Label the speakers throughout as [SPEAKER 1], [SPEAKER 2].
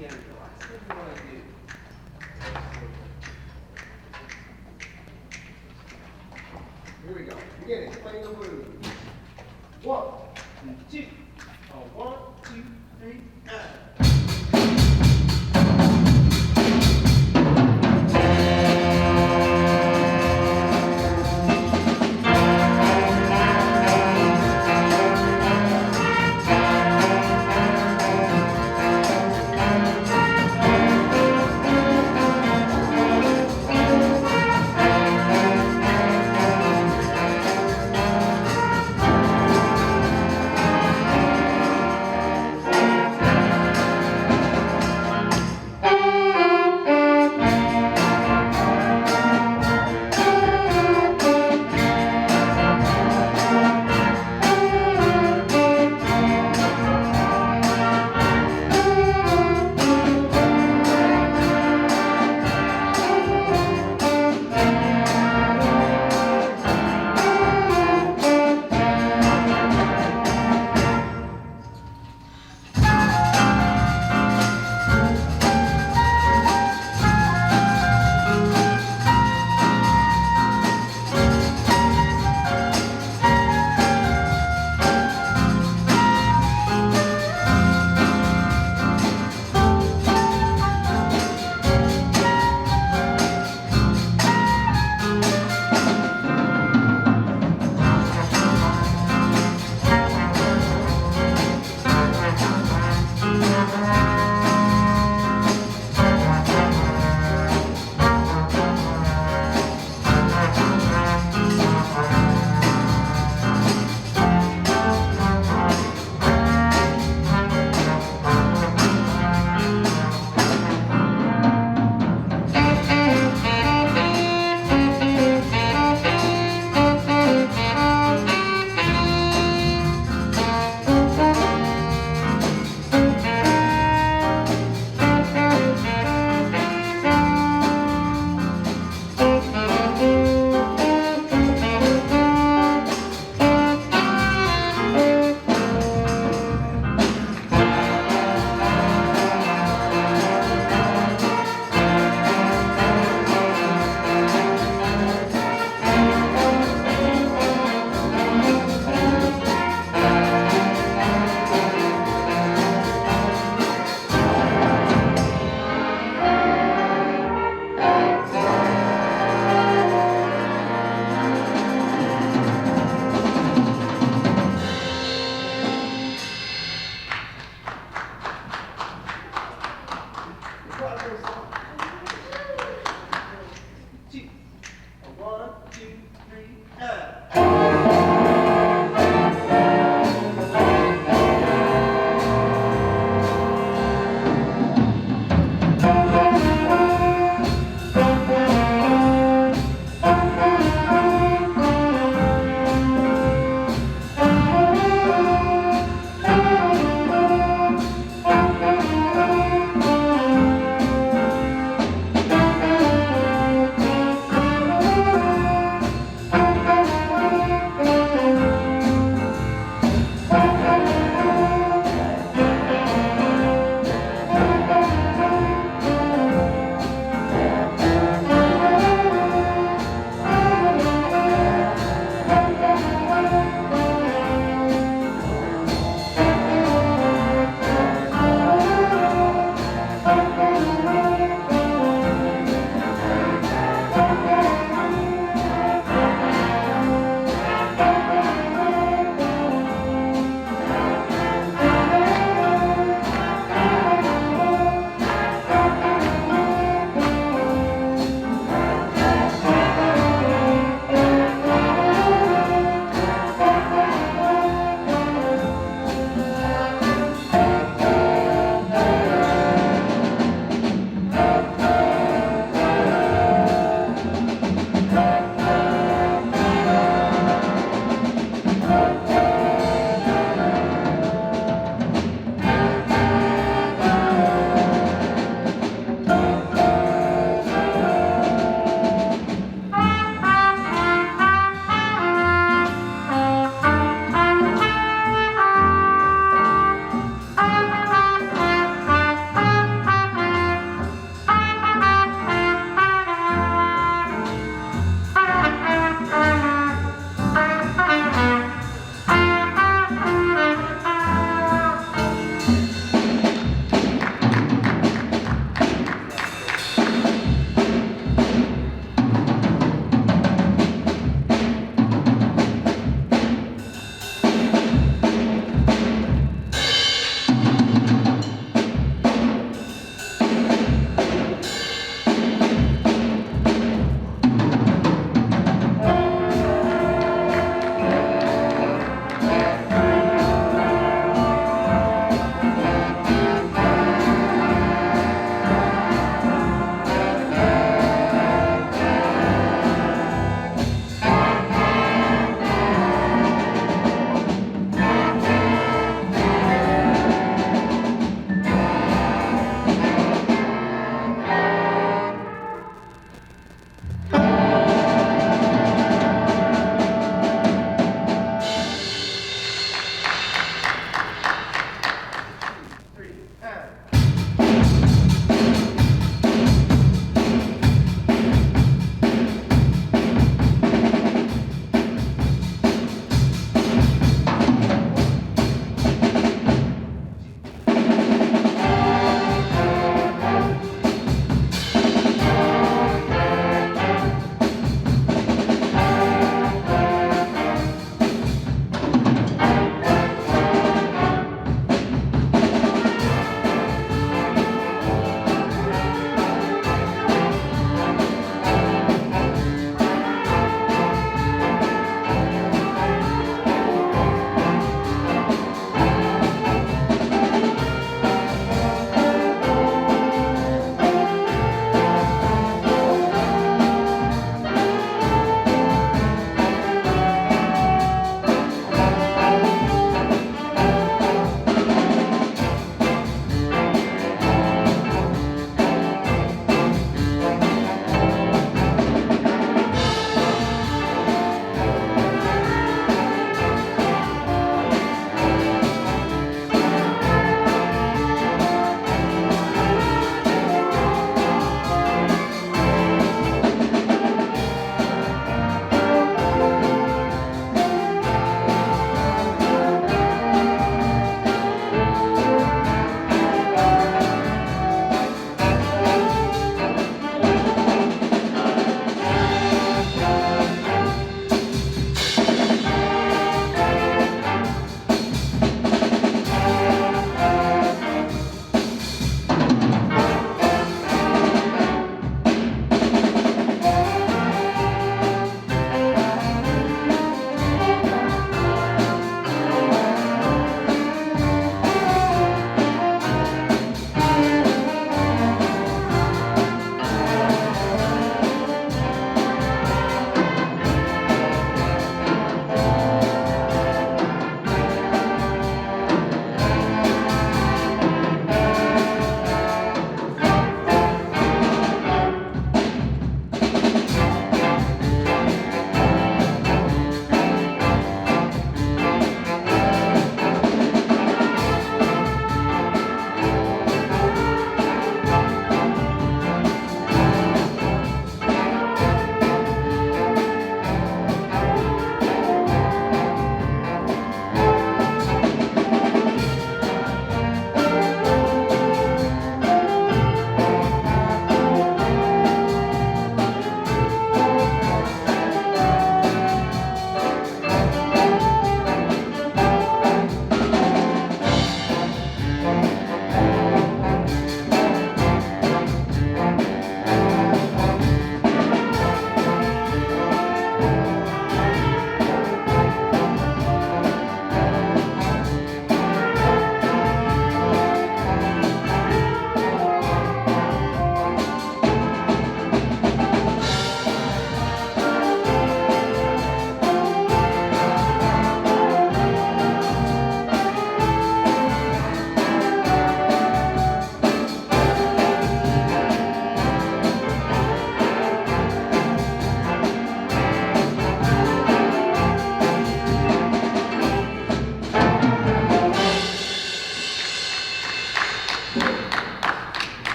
[SPEAKER 1] piano. That's what we want to do. Here we go. Beginning. Playing the blues. 1, 2. 1, 2, 3,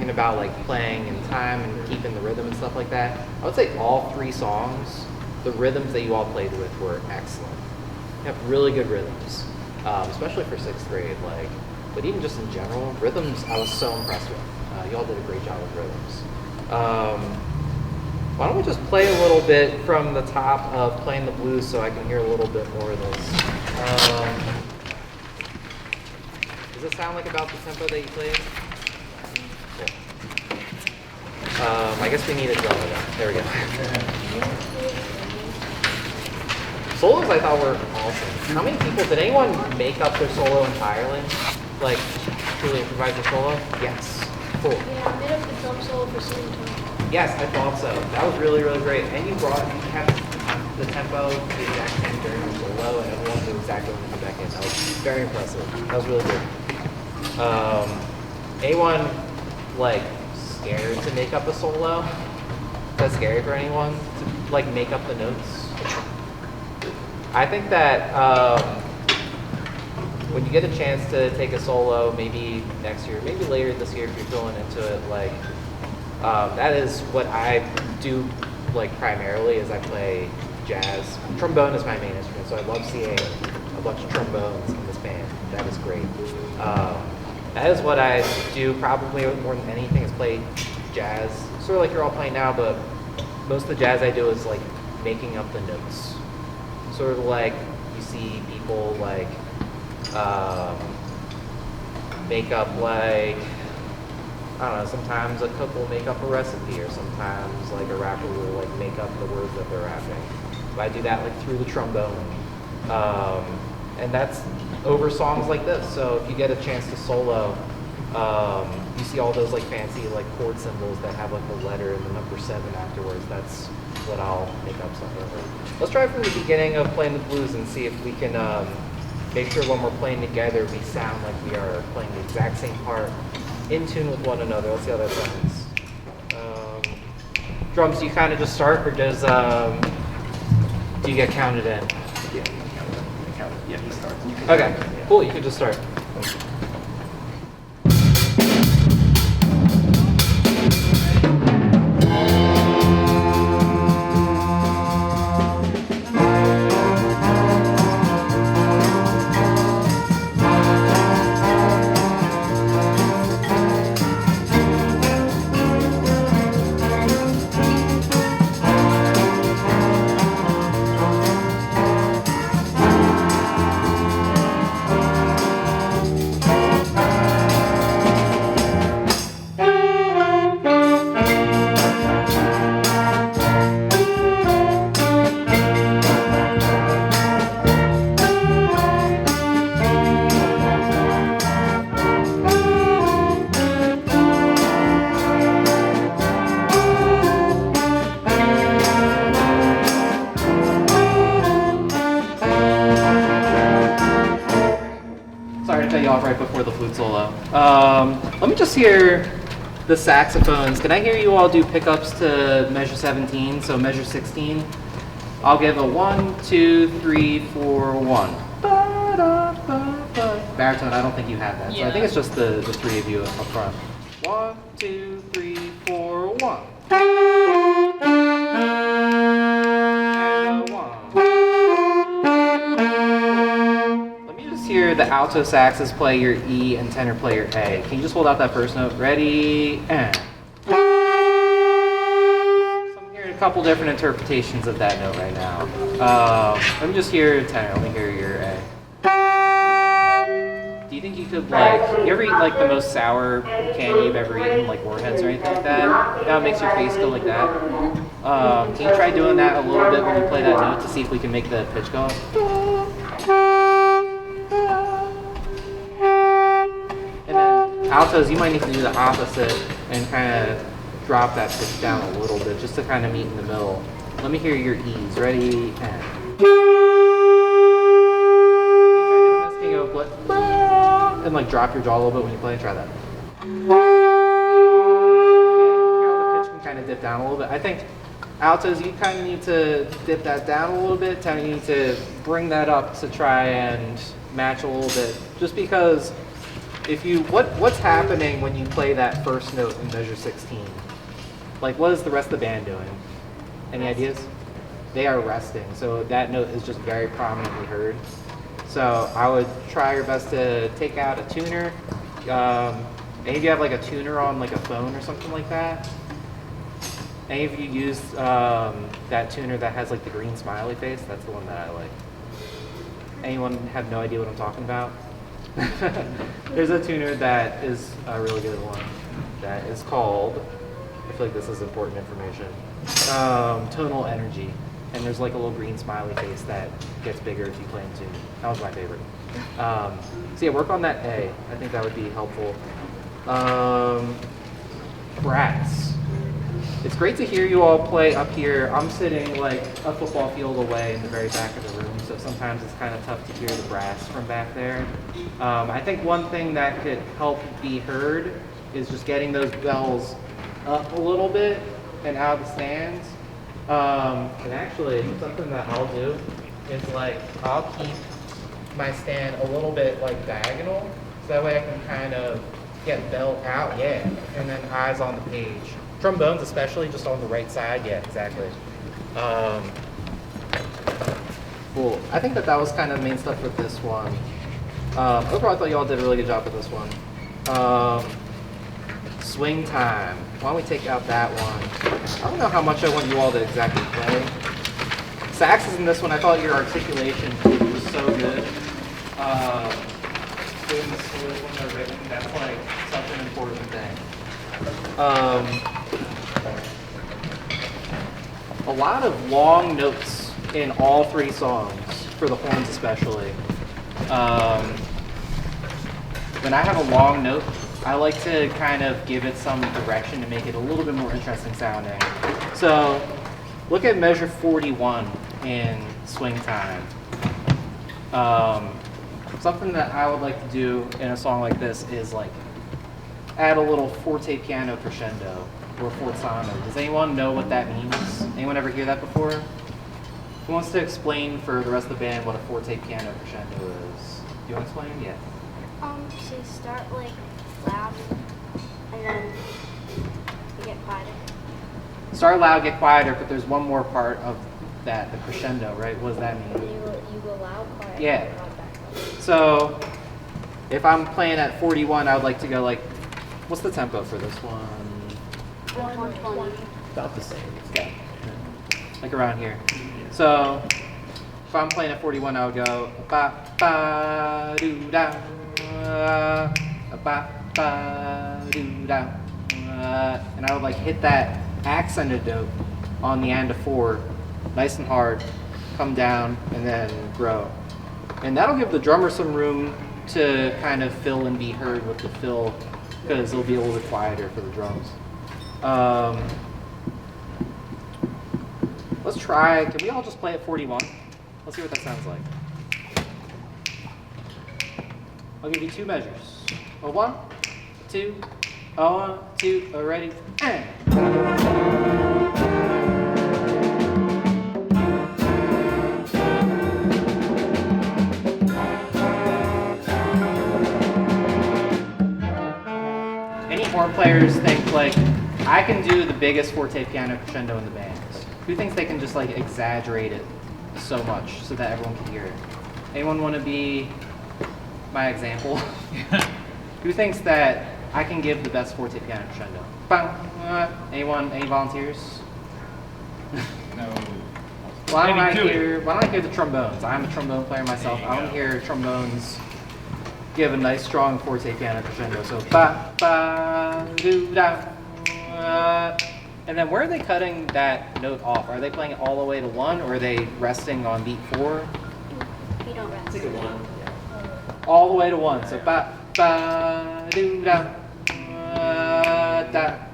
[SPEAKER 2] talking about like playing in time and keeping the rhythm and stuff like that, I would say all 3 songs, the rhythms that you all played with were excellent. You have really good rhythms, especially for 6th grade. Like, but even just in general, rhythms I was so impressed with. You all did a great job with rhythms. Why don't we just play a little bit from the top of Playing the Blues so I can hear a little bit more of this. Does it sound like about the tempo that you played? Cool. I guess we need a drummer then. There we go. Solos I thought were awesome. How many people, did anyone make up their solo entirely? Like, truly improvise a solo? Yes. Cool.
[SPEAKER 3] Yeah, I made up the drum solo for Singing Tone.
[SPEAKER 2] Yes, I thought so. That was really, really great. And you kept the tempo the exact same during the solo, and everyone knew exactly when to come back in. That was very impressive. That was really good. Anyone, like, scared to make up a solo? Is that scary for anyone to, like, make up the notes? I think that when you get a chance to take a solo, maybe next year, maybe later this year if you're feeling into it, like, that is what I do, like, primarily, is I play jazz. Trombone is my main instrument, so I love seeing a bunch of trombones in this band. That is great. That is what I do probably more than anything, is play jazz. Sort of like you're all playing now, but most of the jazz I do is like making up the notes. Sort of like you see people like make up, like, I don't know, sometimes a cook will make up a recipe, or sometimes like a rapper will like make up the words that they're rapping. But I do that like through the trombone. And that's over songs like this. So if you get a chance to solo, you see all those like fancy like chord symbols that have like the letter and the number 7 afterwards. That's what I'll make up stuff over. Let's try from the beginning of Playing the Blues and see if we can make sure when we're playing together we sound like we are playing the exact same part, in tune with one another. Let's see how that sounds. Drums, do you kind of just start, or does do you get counted in?
[SPEAKER 4] Yeah, he starts.
[SPEAKER 2] Okay, cool, you can just start. Right before the flute solo. Let me just hear the saxophones. Can I hear you all do pickups to measure 17, so measure 16? I'll give a 1, 2, 3, 4, 1. Baritone, I don't think you have that, so I think it's just the 3 of you up front. 1, 2, 3, 4, 1. And 1. Hear the alto saxes play your E and tenor play your A. Can you just hold out that first note? Ready, and. So I'm hearing a couple different interpretations of that note right now. Let me just hear tenor. Let me hear your A. Do you think you could, like, you ever eat like the most sour candy you've ever eaten, like Warheads or anything like that? Now it makes your face go like that. Can you try doing that a little bit when you play that note to see if we can make the pitch go up? Altos, you might need to do the opposite and kind of drop that pitch down a little bit just to kind of meet in the middle. Let me hear your E's. Ready, and. Can you go, and like drop your jaw a little bit when you play? Try that. The pitch can kind of dip down a little bit. I think altos, you kind of need to dip that down a little bit. Tenor, you need to bring that up to try and match a little bit. Just because what's happening when you play that first note in measure 16? Like, what is the rest of the band doing? Any ideas? They are resting, so that note is just very prominently heard. So I would try your best to take out a tuner. Any of you have like a tuner on like a phone or something like that? Any of you use that tuner that has like the green smiley face? That's the one that I like. Anyone have no idea what I'm talking about? There's a tuner that is a really good one that is called, I feel like this is important information, tonal energy. And there's like a little green smiley face that gets bigger if you play in tune. That was my favorite. So yeah, work on that A. I think that would be helpful. Brass. It's great to hear you all play up here. I'm sitting like a football field away in the very back of the room, so sometimes it's kind of tough to hear the brass from back there. I think one thing that could help be heard is just getting those bells up a little bit and out of the stands. And actually, something that I'll do is like, I'll keep my stand a little bit like diagonal, so that way I can kind of get bell out, yeah, and then eyes on the page. Trombones especially, just on the right side, yeah, exactly. Cool. I think that was kind of the main stuff with this one. Overall, I thought you all did a really good job with this one. Swing time. Why don't we take out that one? I don't know how much I want you all to exactly play. Saxes in this one, I thought your articulation was so good. Doing the slow when they're written, that's like such an important thing. A lot of long notes in all three songs, for the horns especially. When I have a long note, I like to kind of give it some direction to make it a little bit more interesting sounding. So look at measure 41 in swing time. Something that I would like to do in a song like this is like add a little forte piano crescendo or forzano. Does anyone know what that means? Anyone ever hear that before? Who wants to explain for the rest of the band what a forte piano crescendo is? Do you want to explain? Yeah.
[SPEAKER 3] So you start like loud and then you get quieter.
[SPEAKER 2] Start loud, get quieter, but there's one more part of that, the crescendo, right? What does that mean?
[SPEAKER 3] You go loud, quiet,
[SPEAKER 2] Yeah.
[SPEAKER 3] loud, back up.
[SPEAKER 2] So if I'm playing at 41, I would like to go like, what's the tempo for this one?
[SPEAKER 3] 120.
[SPEAKER 4] About the same.
[SPEAKER 2] Yeah. Like around here. So if I'm playing at 41, I would go ba ba doo da ba ba doo da, and I would like hit that accented note on the end of 4, nice and hard, come down, and then grow. And that'll give the drummer some room to kind of fill and be heard with the fill, because it'll be a little bit quieter for the drums. Let's try, can we all just play at 41? Let's see what that sounds like. I'll give you 2 measures. 1, 2, 1, 2, ready, and. Any horn players think like, I can do the biggest forte piano crescendo in the band? Who thinks they can just like exaggerate it so much so that everyone can hear it? Anyone want to be my example? Who thinks that I can give the best forte piano crescendo? Anyone? Any volunteers?
[SPEAKER 4] No.
[SPEAKER 2] Why don't I hear the trombones? I'm a trombone player myself. I want to hear trombones give a nice strong forte piano crescendo. So ba ba doo da. And then where are they cutting that note off? Are they playing it all the way to 1, or are they resting on beat 4?
[SPEAKER 3] You don't rest.
[SPEAKER 4] Take it 1. Yeah.
[SPEAKER 2] All the way to 1. So ba ba doo da da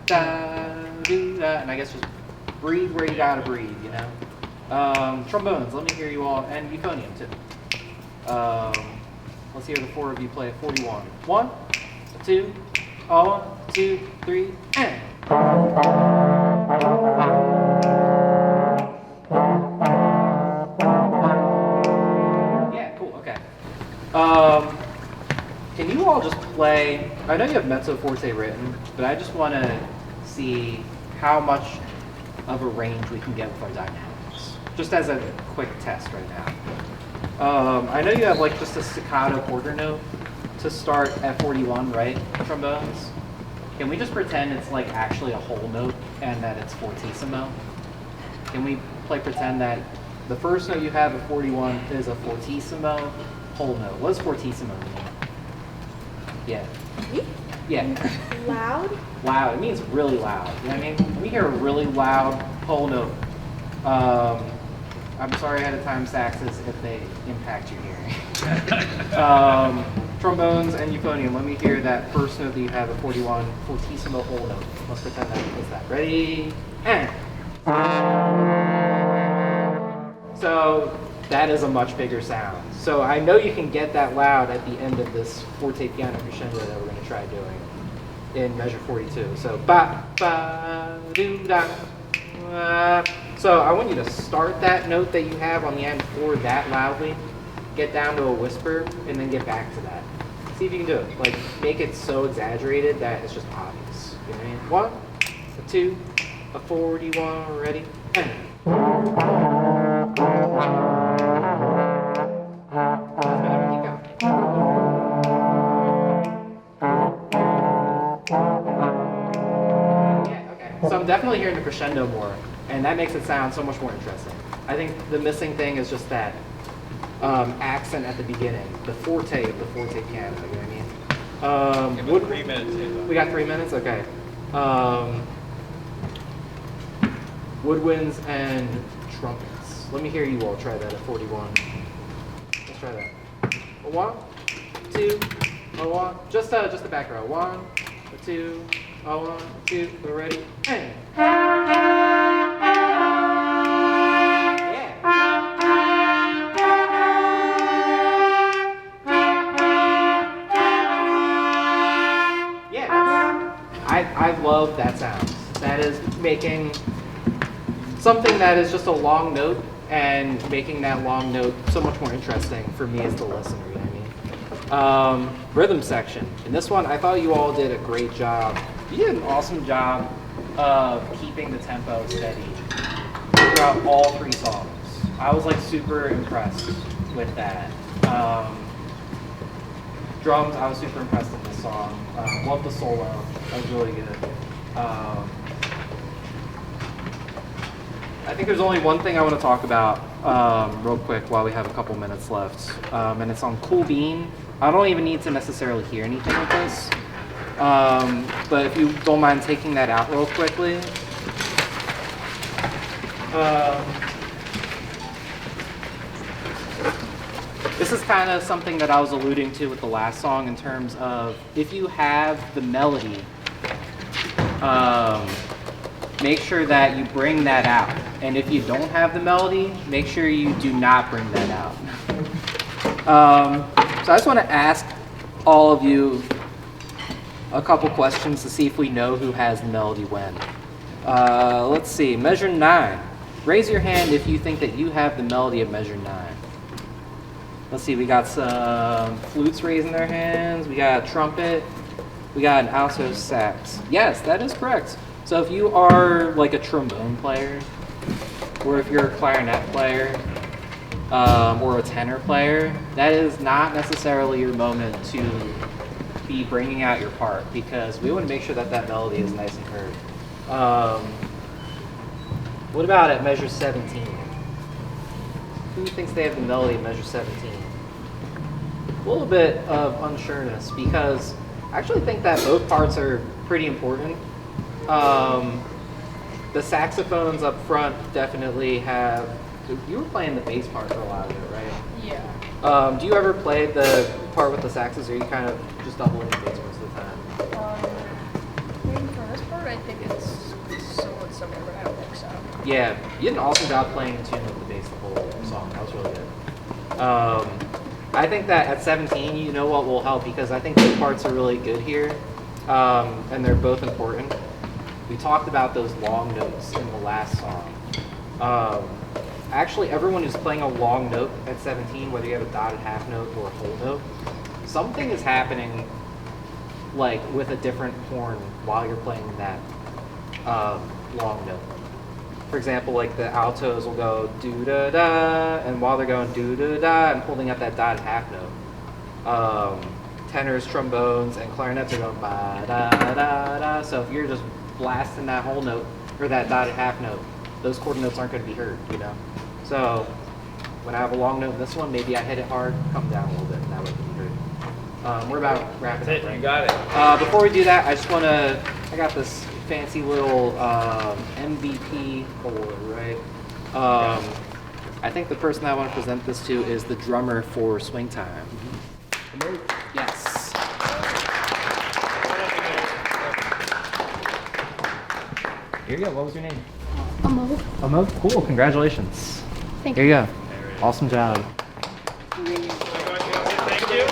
[SPEAKER 2] da doo da, and I guess just breathe where you gotta breathe, you know. Trombones. Let me hear you all, and euphonium too. Let's hear the 4 of you play at 41. 1, 2, 1, 2, 3, and. Yeah, cool, okay. Can you all just play, I know you have mezzo forte written, but I just want to see how much of a range we can get with our dynamics, just as a quick test right now. I know you have like just a staccato quarter note to start at 41, right, trombones? Can we just pretend it's like actually a whole note and that it's fortissimo? Can we pretend that the first note you have at 41 is a fortissimo whole note? What does fortissimo mean? Yeah. Yeah.
[SPEAKER 3] Loud?
[SPEAKER 2] Loud. It means really loud. You know what I mean? When you hear a really loud whole note, I'm sorry ahead of time, saxes, if they impact your hearing. Trombones and euphonium, let me hear that first note that you have at 41, fortissimo whole note. Let's pretend that was that. Ready? And. So that is a much bigger sound. So I know you can get that loud at the end of this forte piano crescendo that we're going to try doing in measure 42. So ba ba do da. So I want you to start that note that you have on the end for that loudly, get down to a whisper, and then get back to that. See if you can do it. Like make it so exaggerated that it's just obvious. You know what I mean? 1, a 2, a 41. Ready? And. So I'm definitely hearing the crescendo more, and that makes it sound so much more interesting. I think the missing thing is just that accent at the beginning, the forte of the forte piano, you know what I mean?
[SPEAKER 4] 3 minutes in.
[SPEAKER 2] We got 3 minutes? Okay. Woodwinds and trumpets. Let me hear you all try that at 41. Let's try that. A 1, 2, a 1. Just the back row. 1, a 2, a 1, a 2. We're ready. And. I love that sound. That is making something that is just a long note and making that long note so much more interesting for me as the listener, you know what I mean? Rhythm section. In this one, I thought you all did a great job. You did an awesome job of keeping the tempo steady throughout all 3 songs. I was like super impressed with that. Drums, I was super impressed with this song. Loved the solo. That was really good. I think there's only one thing I want to talk about real quick while we have a couple minutes left, and it's on Cool Bean. I don't even need to necessarily hear anything with this, but if you don't mind taking that out real quickly. This is kind of something that I was alluding to with the last song in terms of if you have the melody, make sure that you bring that out. And if you don't have the melody, make sure you do not bring that out. So I just want to ask all of you a couple questions to see if we know who has the melody when. Let's see, measure 9. Raise your hand if you think that you have the melody of measure 9. Let's see, we got some flutes raising their hands, we got a trumpet, we got an alto sax. Yes, that is correct. So if you are like a trombone player, or if you're a clarinet player, or a tenor player, that is not necessarily your moment to be bringing out your part, because we want to make sure that that melody is nice and heard. What about at measure 17? Who thinks they have the melody at measure 17? A little bit of unsureness, because I actually think that both parts are pretty important. The saxophones up front definitely have. You were playing the bass part for a lot of it, right?
[SPEAKER 5] Yeah.
[SPEAKER 2] Do you ever play the part with the saxes, or are you kind of just doubling the bass most of the time?
[SPEAKER 5] I mean, for this part, I think it's somewhat similar, but I don't think so.
[SPEAKER 2] Yeah, you did an awesome job playing in tune with the bass the whole song. That was really good. I think that at 17, you know what will help, because I think the parts are really good here, and they're both important. We talked about those long notes in the last song. Actually, everyone who's playing a long note at 17, whether you have a dotted half note or a whole note, something is happening like with a different horn while you're playing that long note. For example, like the altos will go do da da, and while they're going do da da, I'm holding up that dotted half note. Tenors, trombones, and clarinets are going ba da da da. So if you're just blasting that whole note or that dotted half note, those quarter notes aren't going to be heard, you know. So when I have a long note in this one, maybe I hit it hard, come down a little bit, and that way it can be heard. We're about wrapping
[SPEAKER 4] That's
[SPEAKER 2] up.
[SPEAKER 4] it,
[SPEAKER 2] Right?
[SPEAKER 4] you got it.
[SPEAKER 2] Before we do that, I just want to. I got this fancy little MVP board, right? I think the person I want to present this to is the drummer for Swing Time. Yes. Here you go. What was your name?
[SPEAKER 5] Amo.
[SPEAKER 2] Amo. Cool. Congratulations.
[SPEAKER 5] Thank
[SPEAKER 2] Here you go. Awesome job.
[SPEAKER 4] Thank you.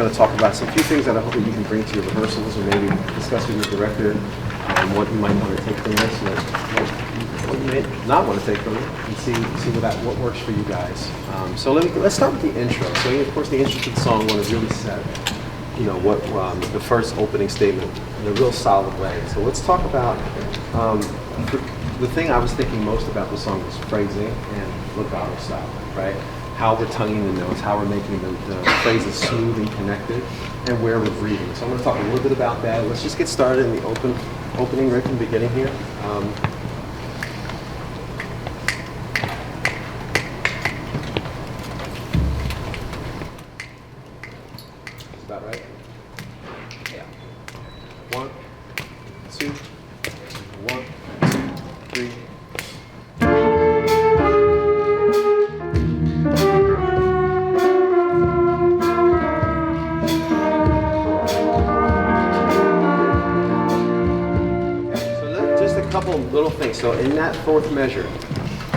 [SPEAKER 6] going to talk about some few things that I hope that you can bring to your rehearsals or maybe discuss with your director and what you might want to take from this, what you may not want to take from it, and see what works for you guys. So let's start with the intro. So of course the intro to the song want to really set, what the first opening statement in a real solid way. So let's talk about the thing I was thinking most about the song was phrasing and legato style, right? How we're tonguing the notes, how we're making the phrases smooth and connected, and where we're breathing. So I'm going to talk a little bit about that. Let's just get started in the opening right from the beginning here. Is that right? Yeah. 1, 2, 1, 2, 3. Little things. So in that fourth measure,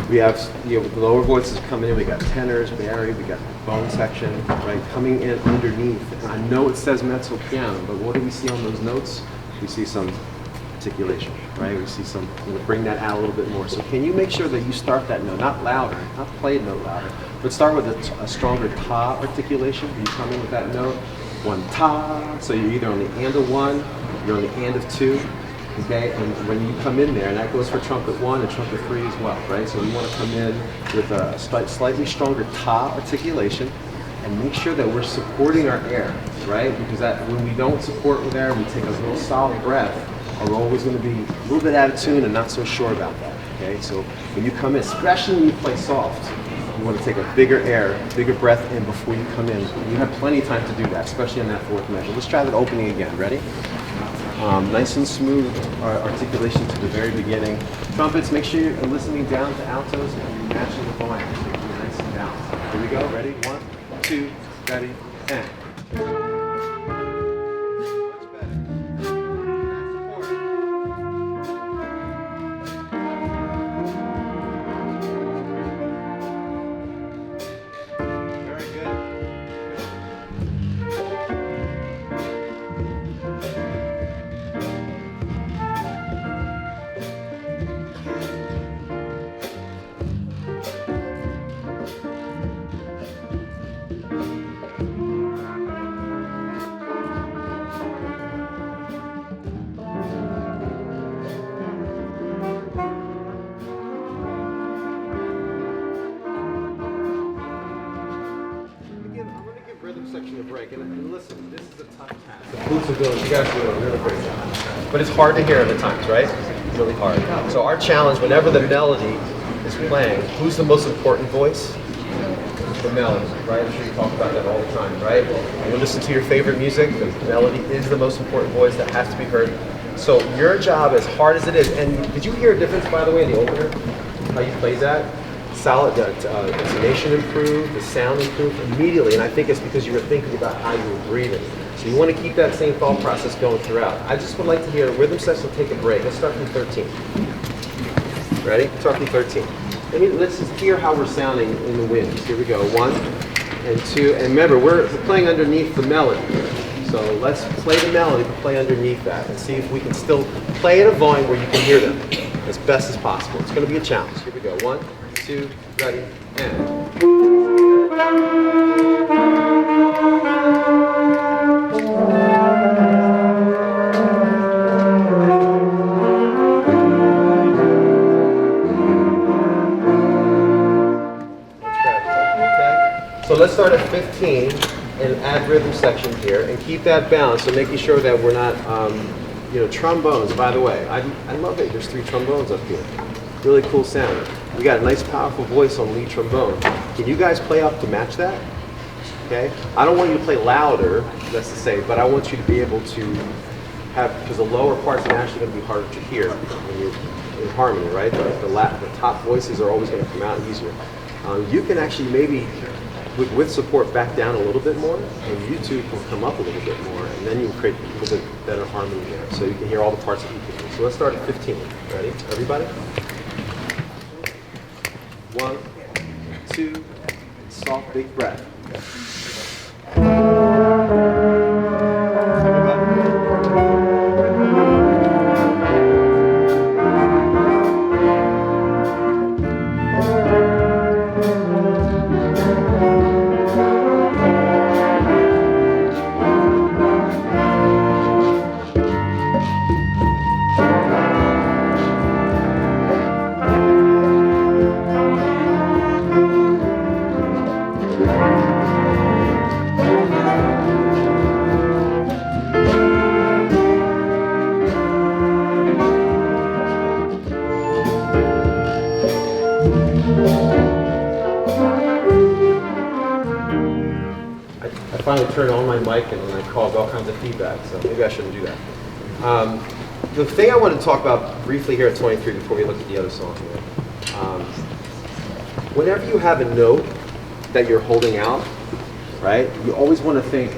[SPEAKER 6] we have the lower voices coming in. We got tenors, bari, we got bone section, right, coming in underneath. And I know it says mezzo piano, but what do we see on those notes? We see some articulation, right? We see some. I'm going to bring that out a little bit more. So can you make sure that you start that note, not louder, not play the note louder, but start with a stronger ta articulation. You come in with that note, one ta. So you're either on the and of 1, you're on the and of 2. Okay, and when you come in there, and that goes for trumpet 1 and trumpet 3 as well, right? So we want to come in with a slightly stronger ta articulation and make sure that we're supporting our air, right? Because when we don't support with air, we take a little solid breath, or we're always going to be a little bit out of tune and not so sure about that, okay? So when you come in, especially when you play soft, you want to take a bigger breath in before you come in. You have plenty of time to do that, especially on that fourth measure. Let's try that opening again. Ready? Nice and smooth articulation to the very beginning. Trumpets, make sure you're listening down to altos and matching the volume. So you're nice and down. Here we go. Ready? 1, 2, ready, and. Section of break, and listen, this is a tough task. The flutes are doing, you guys are doing a really great job. But it's hard to hear at the times, right? It's really hard. So our challenge, whenever the melody is playing, who's the most important voice? The melody, right? I'm sure you talk about that all the time, right? When you listen to your favorite music, the melody is the most important voice that has to be heard. So your job, as hard as it is, and did you hear a difference, by the way, in the opener? How you played that? Solid, the intonation improved, the sound improved immediately, and I think it's because you were thinking about how you were breathing. So you want to keep that same thought process going throughout. I just would like to hear a rhythm section take a break. Let's start from 13. Ready? Start from 13. Let's just hear how we're sounding in the winds. Here we go. 1 and 2, and remember, we're playing underneath the melody. So let's play the melody, but play underneath that, and see if we can still play at a volume where you can hear them as best as possible. It's going to be a challenge. Here we go. 1, 2, ready, and. So let's start at 15 and add rhythm section here and keep that balance. So making sure that we're not, trombones. By the way, I love it. There's 3 trombones up here. Really cool sound. We got a nice powerful voice on lead trombone. Can you guys play up to match that? Okay? I don't want you to play louder, that's to say, but I want you to be able to have, because the lower parts are actually going to be harder to hear when you're in harmony, right? The top voices are always going to come out easier. You can actually maybe, with support, back down a little bit more, and you two can come up a little bit more, and then you create a little bit better harmony there, so you can hear all the parts that you can do. So let's start at 15. Ready? Everybody? 1, 2, soft, big breath. finally turned on my mic and then I caused all kinds of feedback, so maybe I shouldn't do that. The thing I wanted to talk about briefly here at 23 before we look at the other song here. Whenever you have a note that you're holding out, right, you always want to think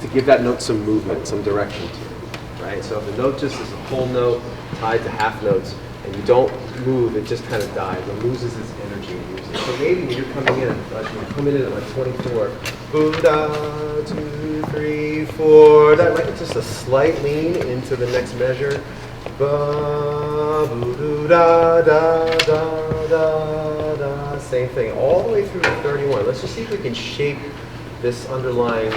[SPEAKER 6] to give that note some movement, some direction to it, right? So if the note just is a whole note tied to half notes and you don't move, it just kind of dies. It loses its energy and music. So maybe when you're coming in, at like 24, boo-da, 2, 3, 4, that like it's just a slight lean into the next measure. Ba, boo, da, da, da, da, da. Same thing, all the way through to 31. Let's just see if we can shape this underlying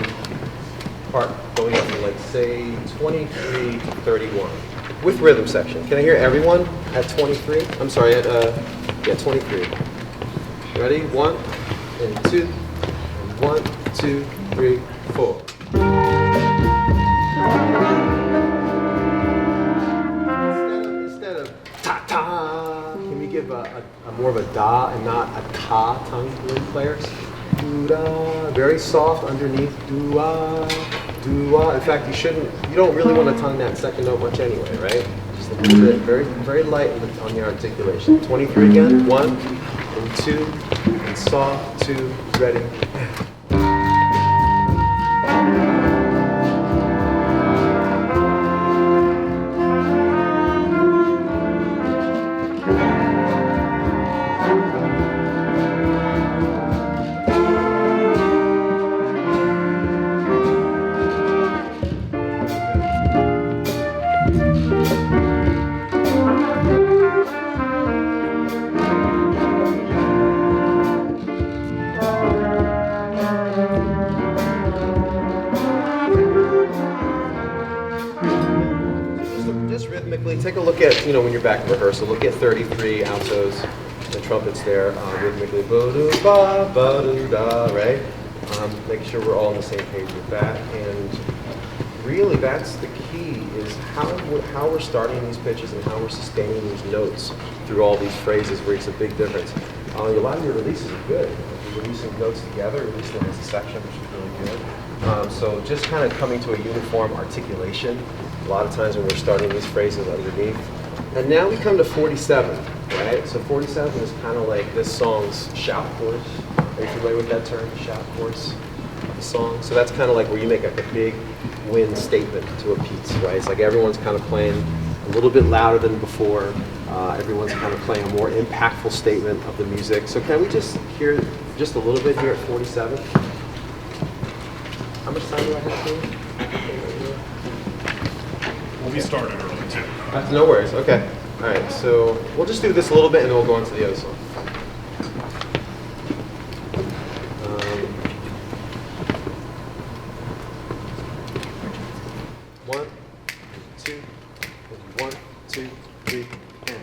[SPEAKER 6] part going up from, like, say, 23 to 31 with rhythm section. Can I hear everyone at 23? I'm sorry, at 23. Ready? 1 and 2, and 1, 2, 3, 4. Instead of ta ta, can we give a more of a da and not a ta tongue rhythm players? Do-da, very soft underneath, do-ah, do-ah. In fact, you don't really want to tongue that second note much anyway, right? Just a little bit, very, very light on the articulation. 23 again, 1 and 2, and soft, 2, ready. Take a look at, when you're back in rehearsal, look at 33 altos, the trumpets there, rhythmically, ba-do-ba, ba-do-da, right? Making sure we're all on the same page with that. And really, that's the key, is how we're starting these pitches and how we're sustaining these notes through all these phrases makes a big difference. A lot of your releases are good. You're releasing notes together, releasing them as a section, which is really good. So just kind of coming to a uniform articulation. A lot of times when we're starting these phrases underneath. And now we come to 47, right? So 47 is kind of like this song's shout chorus. Are you familiar with that term, shout chorus of the song? So that's kind of like where you make like a big win statement to a piece, right? It's like everyone's kind of playing a little bit louder than before. Everyone's kind of playing a more impactful statement of the music. So can we just hear just a little bit here at 47? How much time do I have here?
[SPEAKER 7] We started early too.
[SPEAKER 6] That's no worries. Okay. All right. So we'll just do this a little bit, and then we'll go on to the other song. One, two, 1, 2, 3, and.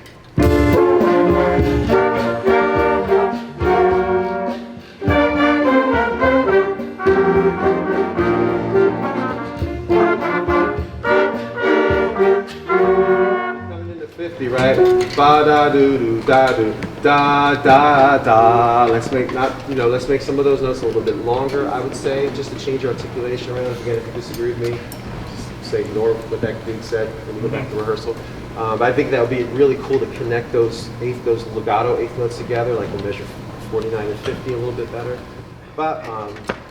[SPEAKER 6] Right? Ba da doo doo da doo da da da. Let's make some of those notes a little bit longer. I would say, just to change your articulation around. Again, if you disagree with me, just say ignore what that dude said when you go back to rehearsal. But I think that would be really cool to connect those legato eighth notes together, like we'll measure 49 and 50 a little bit better. Ba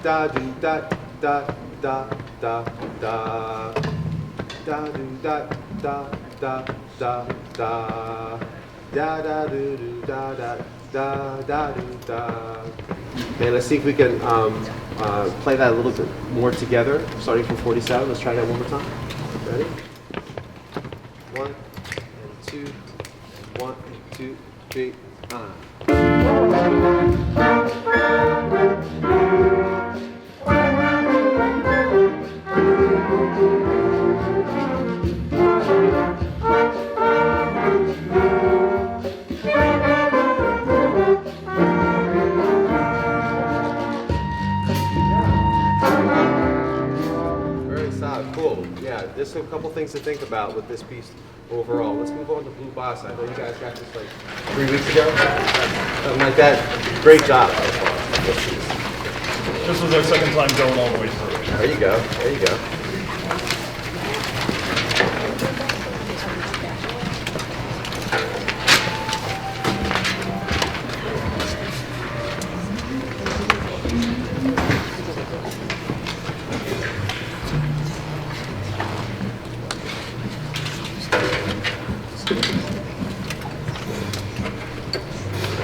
[SPEAKER 6] da doo da da da da da da doo da da. Da da da da da do do da da da da do da. Okay, let's see if we can play that a little bit more together, starting from 47. Let's try that one more time. Ready? 1 and 2, 1 and 2, 3, There's a couple things to think about with this piece overall. Let's move on to Blue Bossa. I know you guys got this like 3 weeks ago, something like that. Great job so far.
[SPEAKER 7] This was our second time going all the way through.
[SPEAKER 6] There you go. There you go.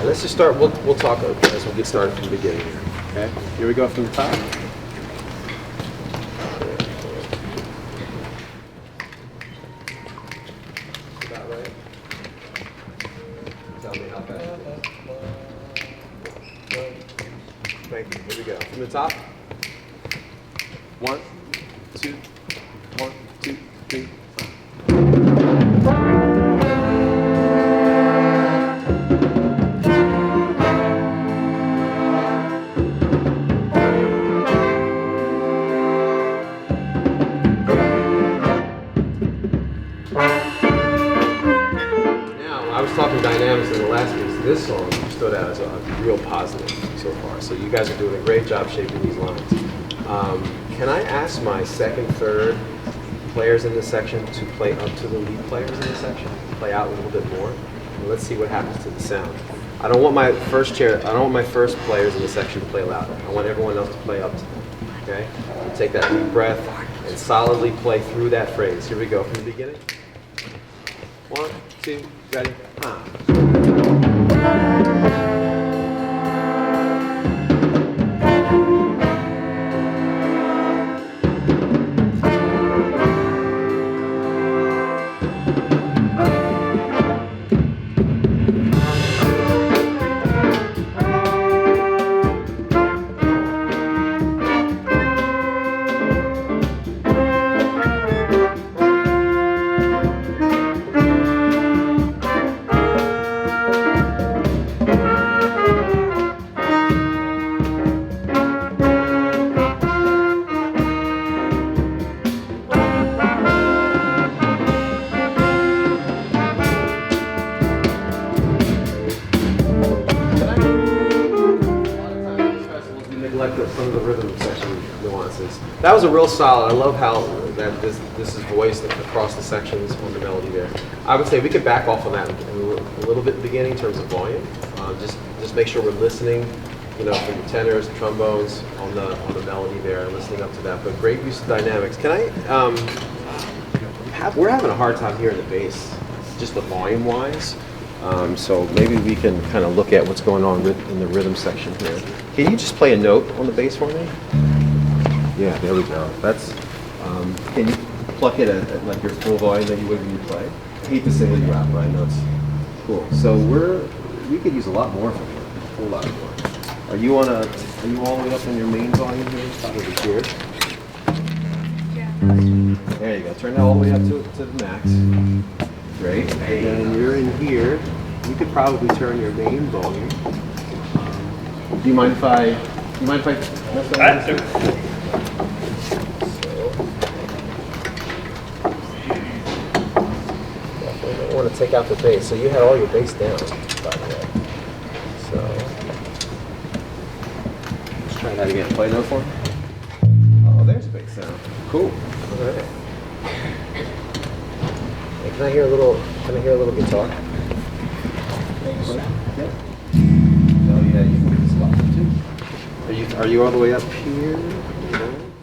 [SPEAKER 6] Let's just start, we'll talk as we'll get started from the beginning here, okay? Here we go from the top. About right? Tell me how fast it is. Thank you, here we go. From the top. 1, 2, 1, 2, 3. Talking dynamics in the last piece, this song stood out as a real positive so far. So you guys are doing a great job shaping these lines. Can I ask my second, third players in this section to play up to the lead players in this section, play out a little bit more, and let's see what happens to the sound. I don't want my first players in the section to play louder. I want everyone else to play up to them. Okay? Take that deep breath and solidly play through that phrase. Here we go from the beginning. 1, 2, ready, some of the rhythm section nuances. That was a real solid. I love how that this is voiced across the sections on the melody there. I would say we could back off on that a little bit in the beginning in terms of volume. Just make sure we're listening, you know, for the tenors, trombones on the melody there, and listening up to that. But great use of dynamics. Can I? We're having a hard time hearing the bass, just the volume wise. So maybe we can kind of look at what's going on in the rhythm section here. Can you just play a note on the bass for me? Yeah, there we go. That's. Can you pluck it at like your full volume that you would when you play? I hate to single you out, but I know it's cool. So we could use a lot more from you, a whole lot more. Are you all the way up on your main volume here? Probably here.
[SPEAKER 5] Yeah.
[SPEAKER 6] There you go. Turn that all the way up to the max. Great. And then you're in here. You could probably turn your main volume. Do you mind if I mess that up? Definitely don't want to take out the bass. So you had all your bass down, by the way. So let's try that again. Play note for me. Oh, there's a big sound. Cool. All right. Can I hear a little guitar? Yeah. Oh yeah, you can get this spot too. Are you all the way up here?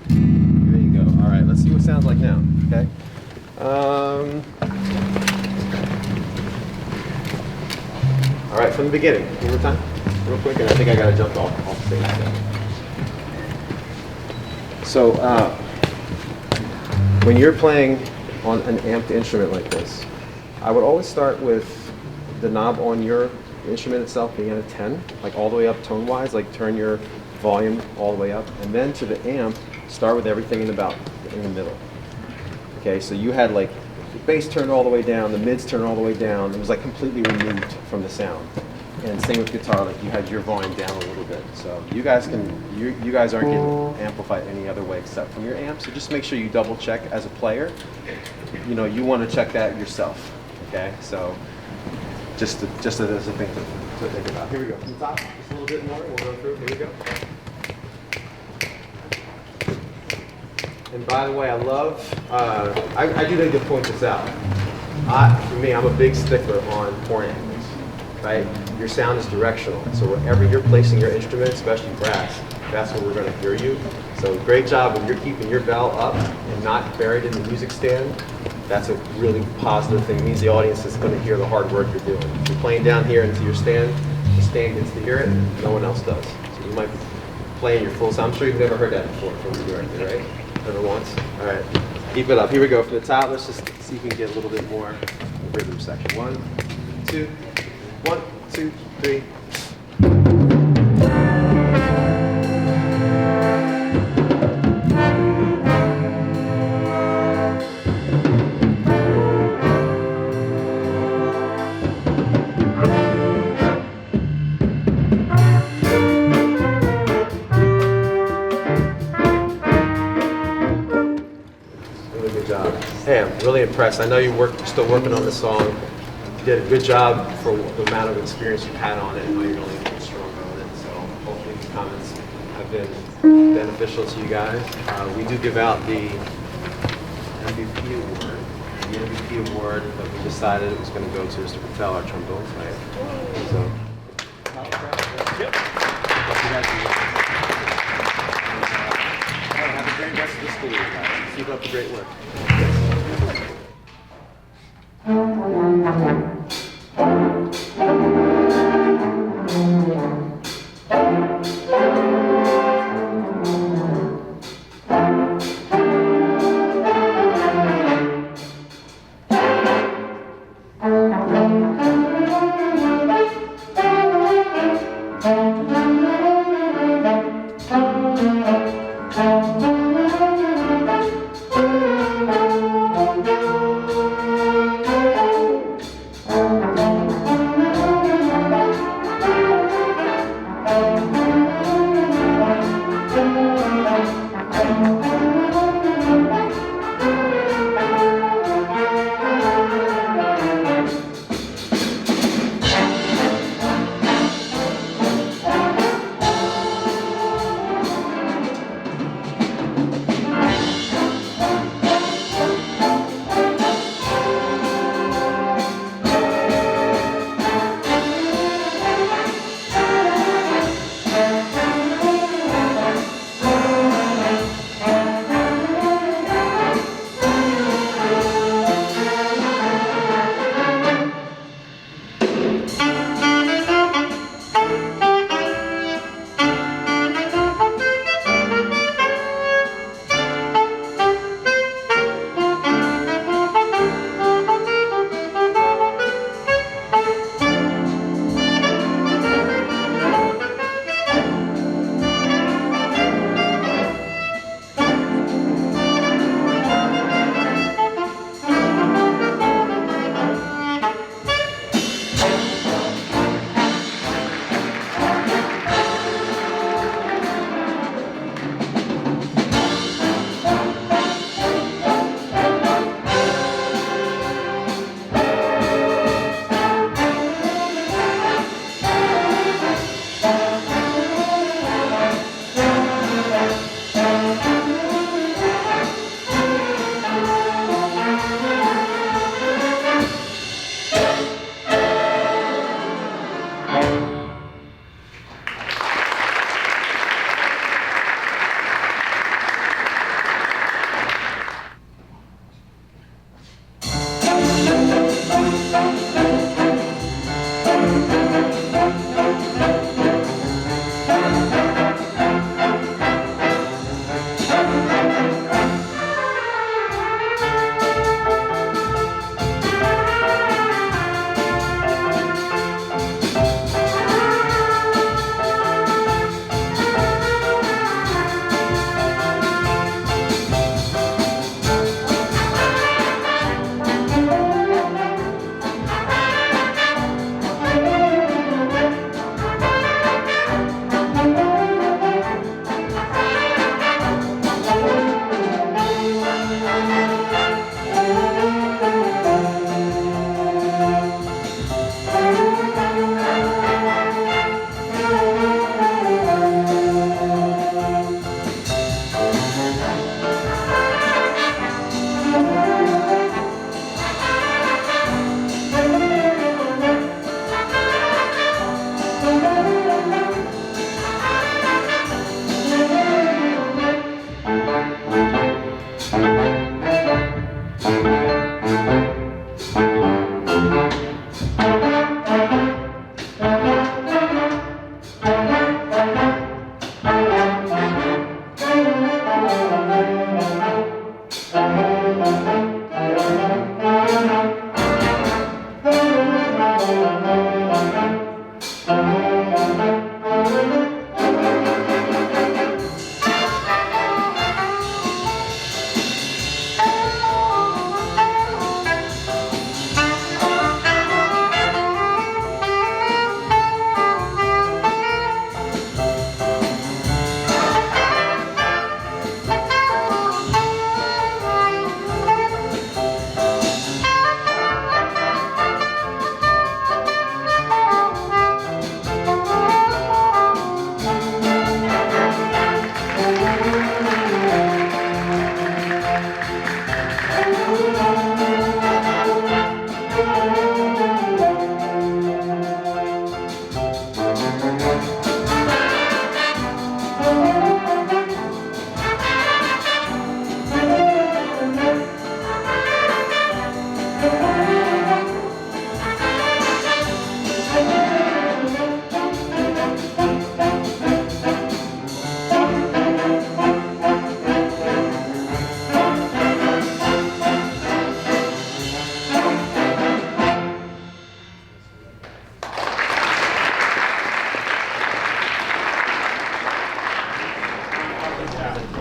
[SPEAKER 6] There you go. All right, let's see what it sounds like now. Okay. All right, from the beginning. One more time, real quick, and I think I gotta jump off stage. So when you're playing on an amped instrument like this, I would always start with the knob on your instrument itself being at a 10, like all the way up tone-wise, like turn your volume all the way up, and then to the amp, start with everything in the middle. Okay, so you had like the bass turned all the way down, the mids turned all the way down, it was like completely removed from the sound. And same with guitar, like you had your volume down a little bit. So you guys aren't getting amplified any other way except from your amp. So just make sure you double check as a player. You know, you want to check that yourself. Okay, so just as a thing to think about. Here we go. From the top, just a little bit more. We'll go through. Here we go. And by the way, I love, I do need to point this out. For me, I'm a big stickler on horn angles, right? Your sound is directional. So wherever you're placing your instrument, especially brass, that's where we're going to hear you. So great job when you're keeping your bell up and not buried in the music stand. That's a really positive thing. It means the audience is going to hear the hard work you're doing. If you're playing down here into your stand, the stand gets to hear it, no one else does. So you might be playing your full sound. I'm sure you've never heard that before from the director, right? Never once? All right. Keep it up. Here we go. From the top, let's just see if we can get a little bit more rhythm section. 1, 2, 1, 2, 3. Hey, I'm really impressed. I know you're still working on the song. You did a good job for the amount of experience you've had on it. I know you're only getting stronger on it, so hopefully these comments have been beneficial to you guys. We do give out the MVP award. The MVP award that we decided it was going to go to Mr. Patel, our trombone player. So, have a great rest of the school year, guys. Keep up the great work.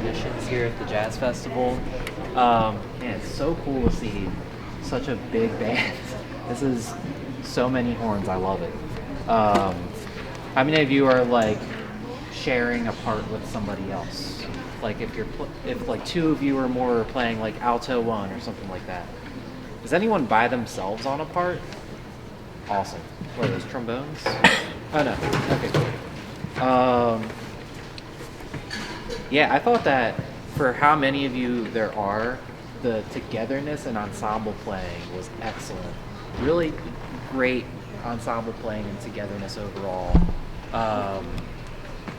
[SPEAKER 2] Musicians here at the Jazz Festival. Man, it's so cool to see such a big band. This is so many horns. I love it. How many of you are like sharing a part with somebody else? Like if like two of you or more are playing like alto one or something like that. Is anyone by themselves on a part? Awesome. What are those, trombones? Oh no. Okay, cool. Yeah, I thought that for how many of you there are, the togetherness and ensemble playing was excellent. Really great ensemble playing and togetherness overall.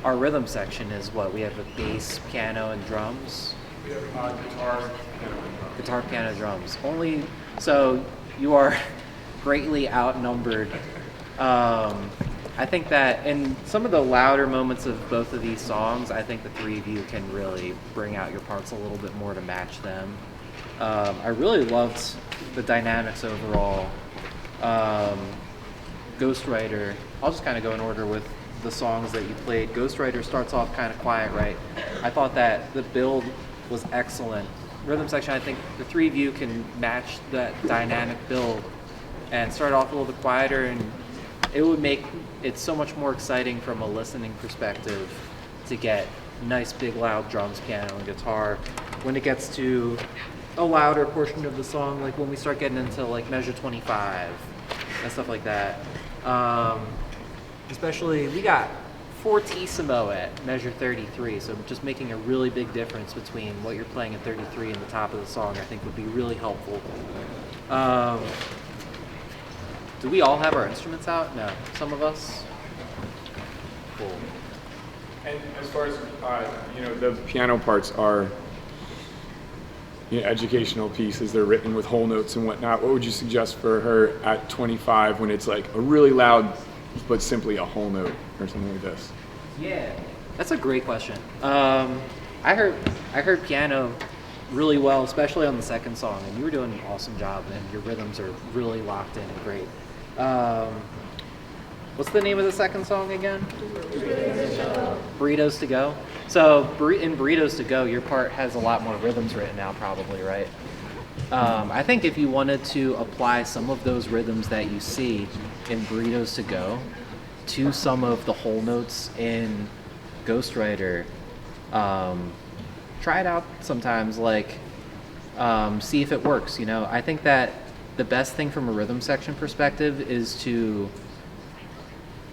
[SPEAKER 2] Our rhythm section is what? We have a bass, piano, and drums.
[SPEAKER 7] We have
[SPEAKER 2] Guitar, piano, drums. Only so you are greatly outnumbered. I think that in some of the louder moments of both of these songs, I think the three of you can really bring out your parts a little bit more to match them. I really loved the dynamics overall. Ghostwriter, I'll just kind of go in order with the songs that you played. Ghostwriter starts off kind of quiet, right? I thought that the build was excellent. Rhythm section, I think the three of you can match that dynamic build and start off a little bit quieter, and it would make it so much more exciting from a listening perspective to get nice big loud drums, piano, and guitar. When it gets to a louder portion of the song, like when we start getting into like measure 25 and stuff like that. Especially, we got fortissimo at measure 33, so just making a really big difference between what you're playing at 33 and the top of the song, I think would be really helpful. Do we all have our instruments out? No. Some of us? Cool.
[SPEAKER 8] And as far as, the piano parts are, educational pieces, they're written with whole notes and whatnot. What would you suggest for her at 25 when it's like a really loud, but simply a whole note or something like this?
[SPEAKER 2] Yeah, that's a great question. I heard piano really well, especially on the second song, and you were doing an awesome job, and your rhythms are really locked in and great. What's the name of the second song again? Burritos to Go. So in Burritos to Go, your part has a lot more rhythms written out probably, right? I think if you wanted to apply some of those rhythms that you see in Burritos to Go to some of the whole notes in Ghostwriter, try it out sometimes, like see if it works. I think that the best thing from a rhythm section perspective is to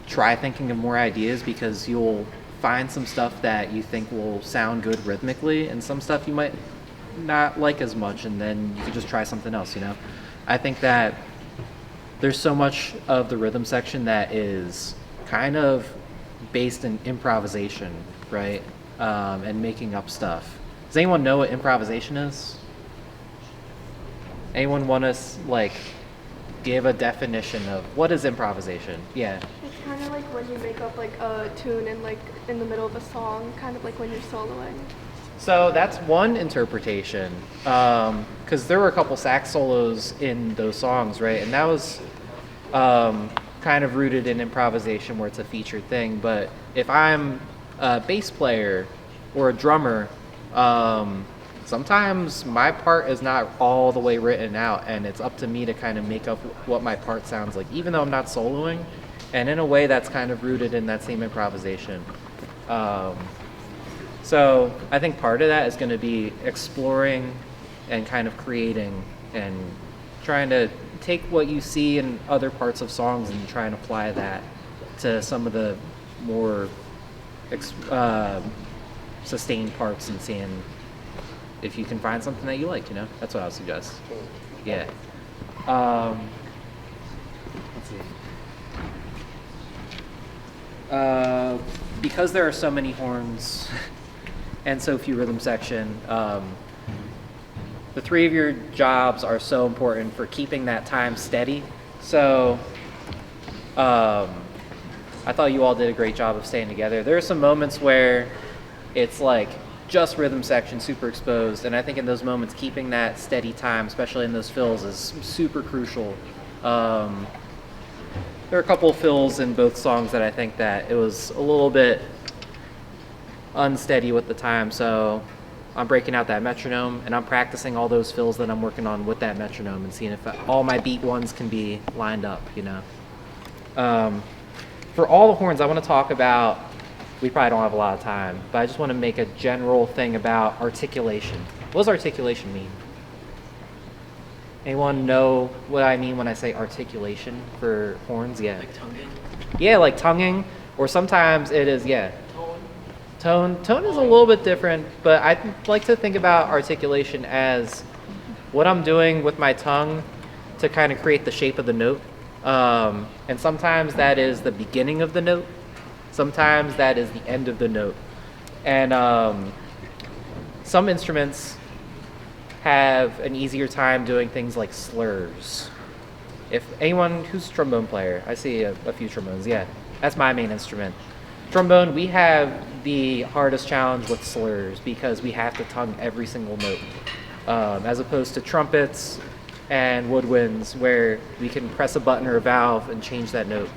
[SPEAKER 2] try thinking of more ideas, because you'll find some stuff that you think will sound good rhythmically and some stuff you might not like as much, and then you could just try something else. I think that there's so much of the rhythm section that is kind of based in improvisation, right? And making up stuff. Does anyone know what improvisation is? Anyone want to give a definition of what is improvisation? Yeah.
[SPEAKER 9] It's kind of like when you make up like a tune in the middle of a song, kind of like when you're soloing.
[SPEAKER 2] So that's one interpretation, because there were a couple sax solos in those songs, right? And that was kind of rooted in improvisation where it's a featured thing. But if I'm a bass player or a drummer, sometimes my part is not all the way written out, and it's up to me to kind of make up what my part sounds like, even though I'm not soloing. And in a way, that's kind of rooted in that same improvisation. So I think part of that is going to be exploring and kind of creating and trying to take what you see in other parts of songs and try and apply that to some of the more sustained parts and seeing if you can find something that you like, That's what I would suggest. Yeah. Let's see. Because there are so many horns and so few rhythm section, the three of your jobs are so important for keeping that time steady. So I thought you all did a great job of staying together. There are some moments where it's like just rhythm section, super exposed, and I think in those moments keeping that steady time, especially in those fills, is super crucial. There are a couple of fills in both songs that I think that it was a little bit unsteady with the time, so I'm breaking out that metronome and I'm practicing all those fills that I'm working on with that metronome and seeing if all my beat ones can be lined up, For all the horns, I want to talk about, we probably don't have a lot of time, but I just want to make a general thing about articulation. What does articulation mean? Anyone know what I mean when I say articulation for horns? Yeah.
[SPEAKER 4] Like tonguing?
[SPEAKER 2] Yeah, like tonguing, or sometimes it is, Tone is a little bit different, but I like to think about articulation as what I'm doing with my tongue to kind of create the shape of the note. And sometimes that is the beginning of the note. Sometimes that is the end of the note. And some instruments have an easier time doing things like slurs. If anyone who's a trombone player, I see a few trombones, that's my main instrument. Trombone, we have the hardest challenge with slurs because we have to tongue every single note, as opposed to trumpets and woodwinds where we can press a button or a valve and change that note.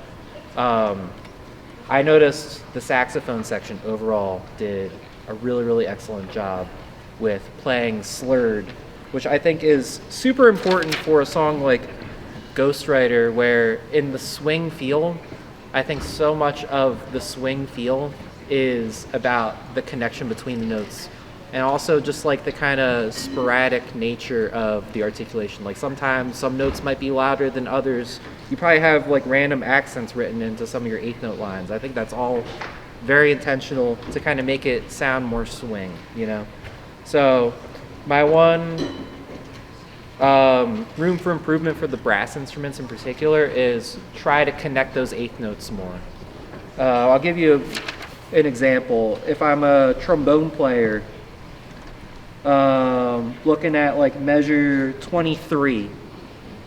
[SPEAKER 2] I noticed the saxophone section overall did a really, really excellent job with playing slurred, which I think is super important for a song like Ghostwriter, where in the swing feel, I think so much of the swing feel is about the connection between the notes and also just like the kind of sporadic nature of the articulation. Like sometimes some notes might be louder than others. You probably have like random accents written into some of your eighth note lines. I think that's all very intentional to kind of make it sound more swing, So my one room for improvement for the brass instruments in particular is try to connect those eighth notes more. I'll give you an example. If I'm a trombone player, looking at like measure 23,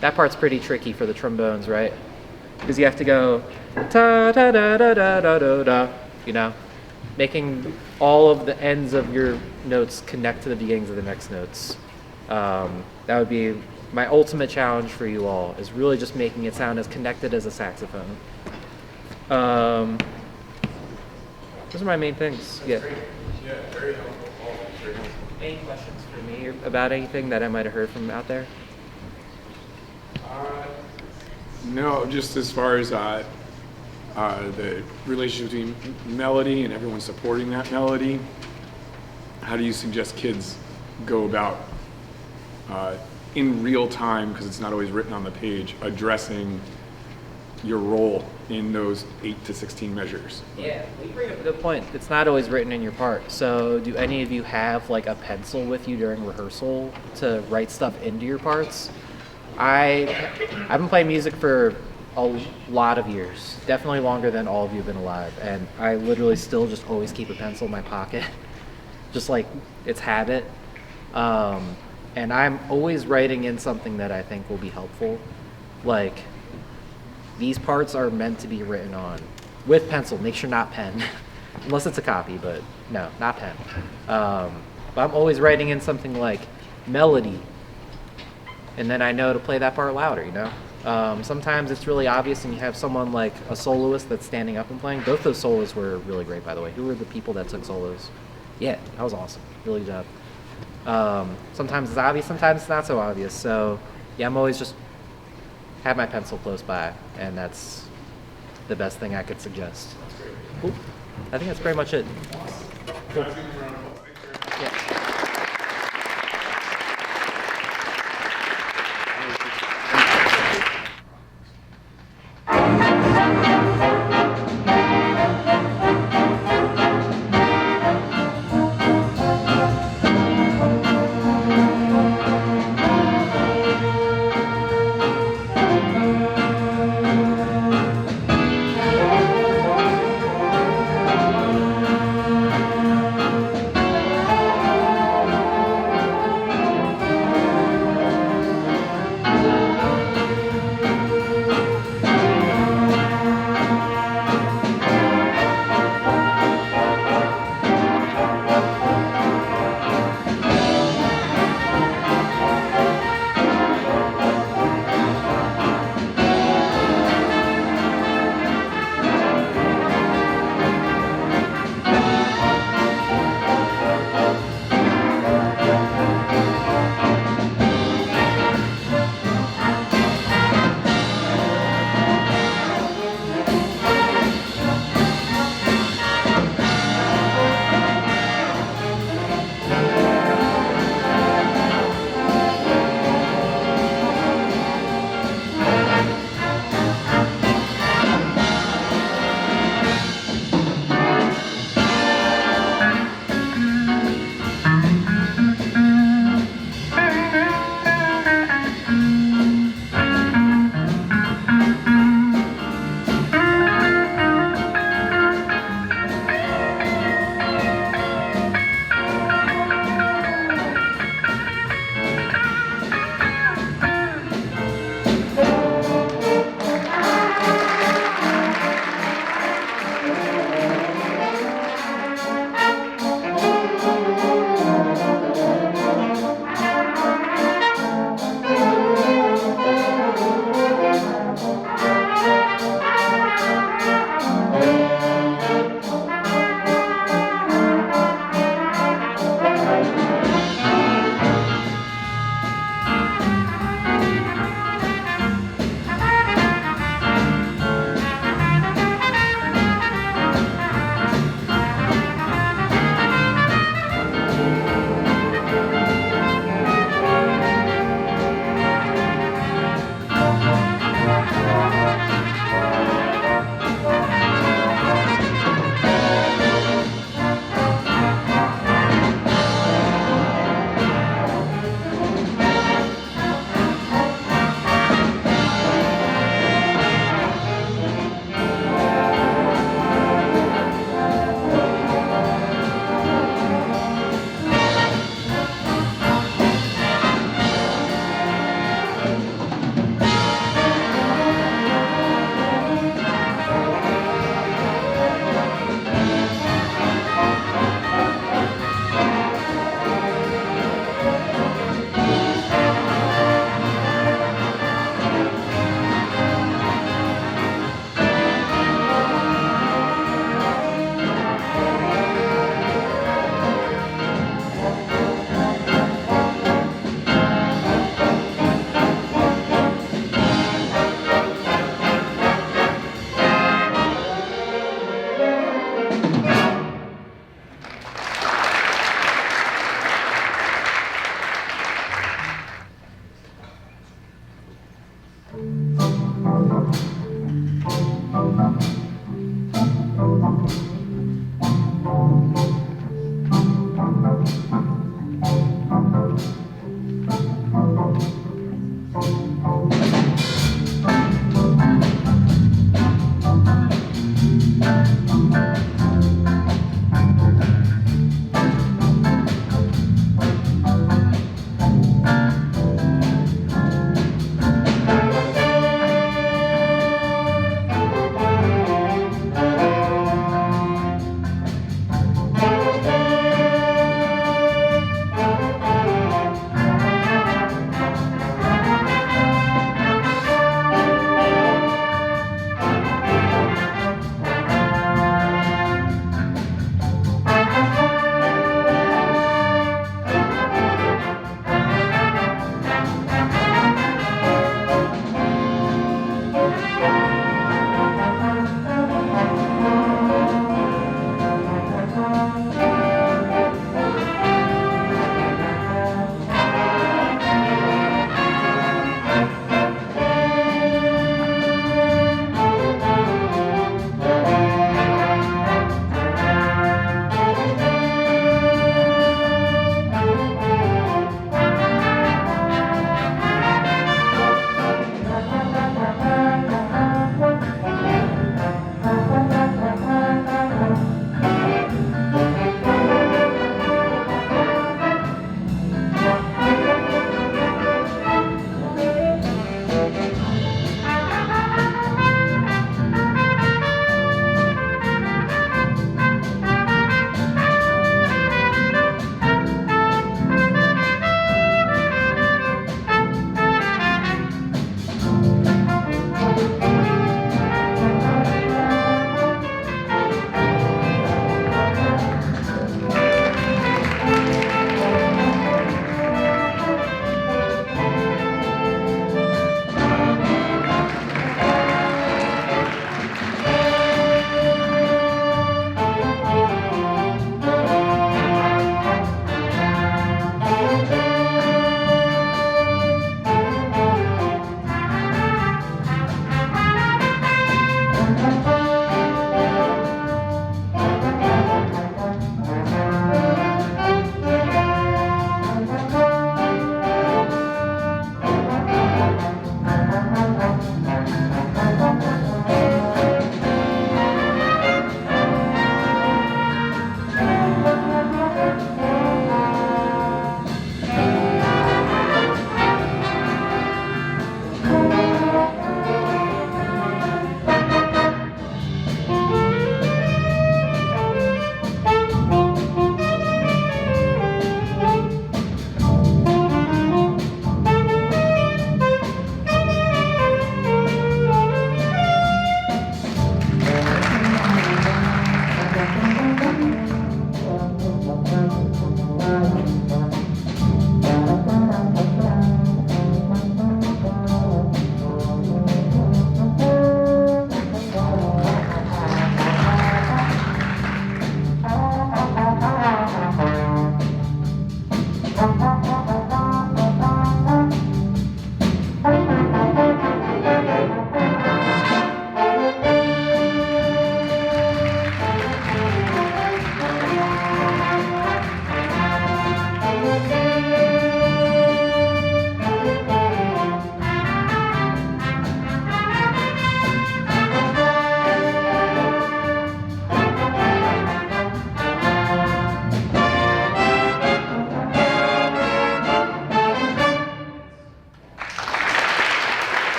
[SPEAKER 2] that part's pretty tricky for the trombones, right? Because you have to go ta da da da da da da da, making all of the ends of your notes connect to the beginnings of the next notes. That would be my ultimate challenge for you all, is really just making it sound as connected as a saxophone. Those are my main things. Yeah.
[SPEAKER 8] Very helpful.
[SPEAKER 2] Any questions for me about anything that I might have heard from out there?
[SPEAKER 8] No, just as far as the relationship between melody and everyone supporting that melody, how do you suggest kids go about in real time, because it's not always written on the page, addressing your role in those 8 to 16 measures?
[SPEAKER 2] Yeah, you bring up a good point. It's not always written in your part. So do any of you have like a pencil with you during rehearsal to write stuff into your parts? I've been playing music for a lot of years, definitely longer than all of you have been alive, and I literally still just always keep a pencil in my pocket, just like it's habit. And I'm always writing in something that I think will be helpful. Like, these parts are meant to be written on with pencil. Make sure not pen, unless it's a copy, but no, not pen. But I'm always writing in something like melody, and then I know to play that part louder, Sometimes it's really obvious and you have someone like a soloist that's standing up and playing. Both those solos were really great, by the way. Who were the people that took solos? Yeah, that was awesome. Really good job. Sometimes it's obvious, sometimes it's not so obvious. So yeah, I'm always just have my pencil close by, and that's the best thing I could suggest. Cool. I think that's pretty much it. Cool. Yeah.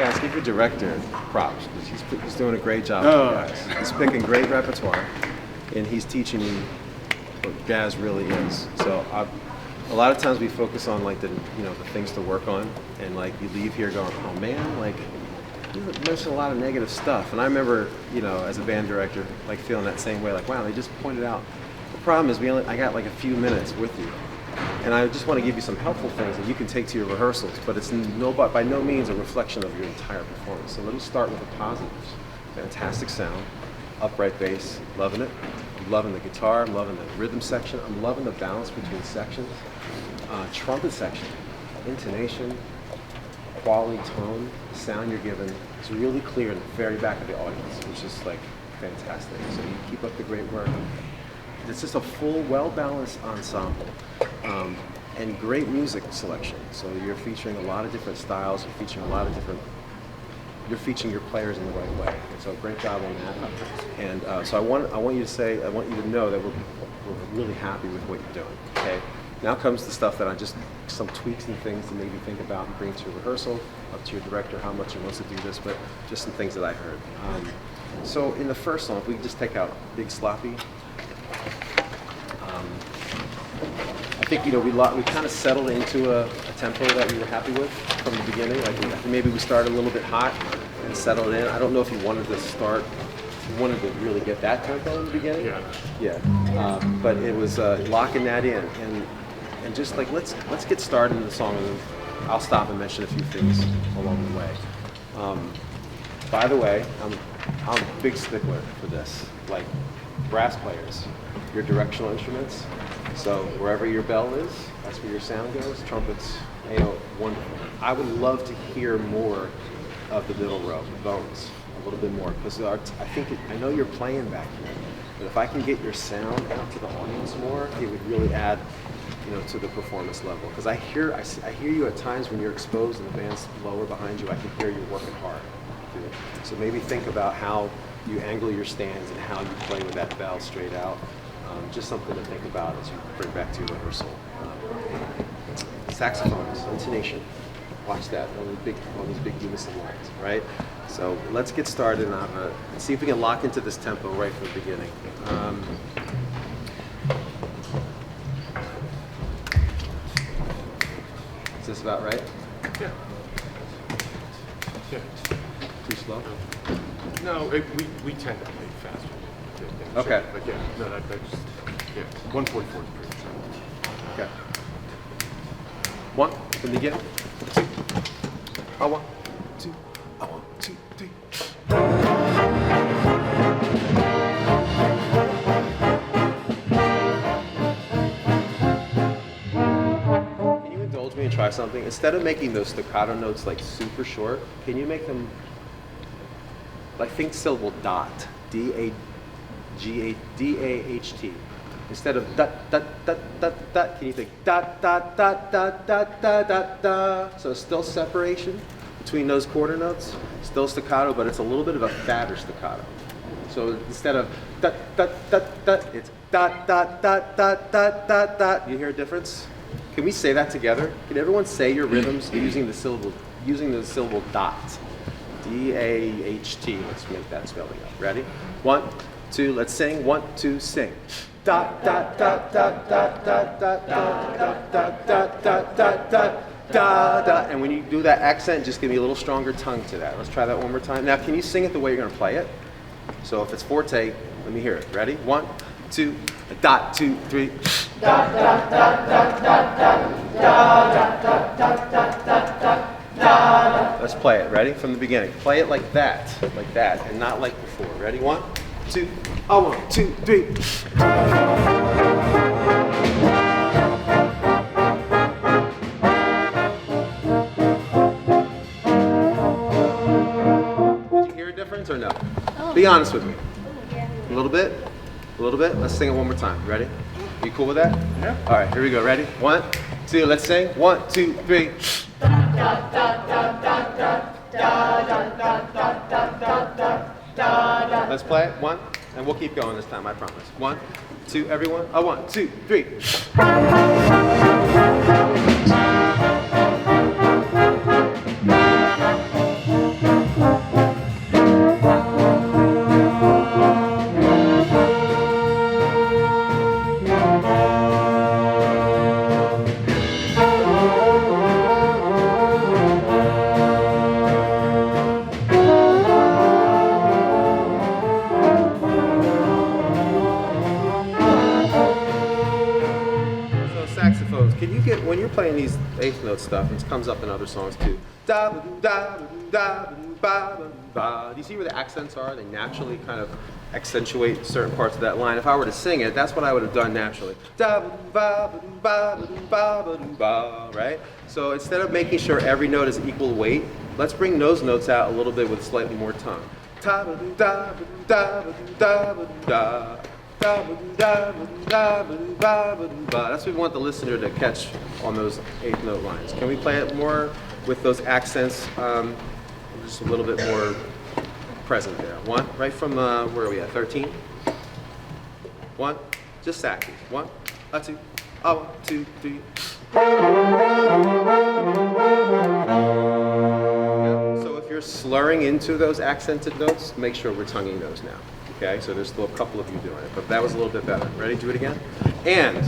[SPEAKER 6] Guys, give your director props, because he's doing a great job for you guys. He's picking great repertoire, and he's teaching you what jazz really is. So a lot of times we focus on like the things to work on, and like you leave here going, oh man, like you mentioned a lot of negative stuff. And I remember, as a band director, like feeling that same way, like wow, they just pointed out. The problem is I got like a few minutes with you. And I just want to give you some helpful things that you can take to your rehearsals, but it's by no means a reflection of your entire performance. So let me start with the positives. Fantastic sound, upright bass, loving it. I'm loving the guitar, I'm loving the rhythm section, I'm loving the balance between sections. Trumpet section, intonation, quality tone, the sound you're given is really clear in the very back of the audience, which is like fantastic. So you keep up the great work. It's just a full, well-balanced ensemble, and great music selection. So you're featuring a lot of different styles. You're featuring your players in the right way. And so great job on that. And so I want you to know that we're really happy with what you're doing. Okay. Now comes the stuff that some tweaks and things to maybe think about and bring to your rehearsal. Up to your director how much he wants to do this, but just some things that I heard. So in the first song, if we just take out Big Sloppy. I think we kind of settled into a tempo that we were happy with from the beginning. Like maybe we started a little bit hot and settled in. I don't know if you wanted to really get that tempo in the beginning. Yeah. But it was locking that in and just like let's get started in the song, and then I'll stop and mention a few things along the way. By the way, I'm a big stickler for this. Like brass players, your directional instruments. So wherever your bell is, that's where your sound goes. Trumpets, wonderful. I would love to hear more of the middle row, the bones, a little bit more, because I know you're playing back here, but if I can get your sound out to the audience more, it would really add, to the performance level. Because I hear you at times when you're exposed and the band's lower behind you. I can hear you working hard. So maybe think about how you angle your stands and how you play with that bell straight out. Just something to think about as you bring back to your rehearsal. Saxophones, intonation. Watch that, one of these big unison lines, right? So let's get started and see if we can lock into this tempo right from the beginning. Is this about right?
[SPEAKER 7] Yeah. Yeah.
[SPEAKER 6] Too slow?
[SPEAKER 7] No, we tend to play faster.
[SPEAKER 6] Okay.
[SPEAKER 7] But yeah, no, that's just, 144 is pretty good.
[SPEAKER 6] Okay. One, from the beginning. Two. One, two. One, two, three. Can you indulge me and try something? Instead of making those staccato notes like super short, can you make them like think syllable dot, D-A-G-A-D-A-H-T. Instead of dot, dot, dot, dot, dot, can you think dot, dot, dot, dot, dot, dot, dot, dot. So still separation between those quarter notes, still staccato, but it's a little bit of a fatter staccato. So instead of dot, dot, dot, dot, it's dot, dot, dot, dot, dot, dot, dot. You hear a difference? Can we say that together? Can everyone say your rhythms using the syllable dot? D-A-H-T. Let's make that spelling up. Ready? 1, 2, let's sing. 1, 2, sing. Dot, dot, dot, dot, dot, dot, dot, dot, dot, dot, dot, dot, dot, dot, dot. And when you do that accent, just give me a little stronger tongue to that. Let's try that one more time. Now, can you sing it the way you're going to play it? So if it's forte, let me hear it. Ready? 1, 2, dot, 2, 3. Dot, dot, dot, dot, dot, dot, dot, dot, dot, dot, dot, dot. Let's play it. Ready? From the beginning. Play it like that, and not like before. Ready? 1, 2, 1, 2, 3. Did you hear a difference or no? Be honest with me. A little bit? A little bit? Let's sing it one more time. Ready? You cool with that? Yeah. All right, here we go. Ready? 1, 2, let's sing. 1, 2, 3. Let's play it. 1, and we'll keep going this time, I promise. 1, 2, everyone. 1, 2, 3. these eighth note stuff, and it comes up in other songs too. Da ba doo da ba doo da ba doo ba ba doo ba. Do you see where the accents are? They naturally kind of accentuate certain parts of that line. If I were to sing it, that's what I would have done naturally. Da ba doo ba ba doo ba ba doo ba ba doo ba. Right? So instead of making sure every note is equal weight, let's bring those notes out a little bit with slightly more tongue. Da ba doo da ba doo da ba doo da ba doo da. That's what we want the listener to catch on those eighth note lines. Can we play it more with those accents, just a little bit more present there? One, right from, where are we at, 13? One, just saxes. One, a two, a 1, 2, 3. So if you're slurring into those accented notes, make sure we're tonguing those now. Okay, so there's still a couple of you doing it, but that was a little bit better. Ready? Do it again. And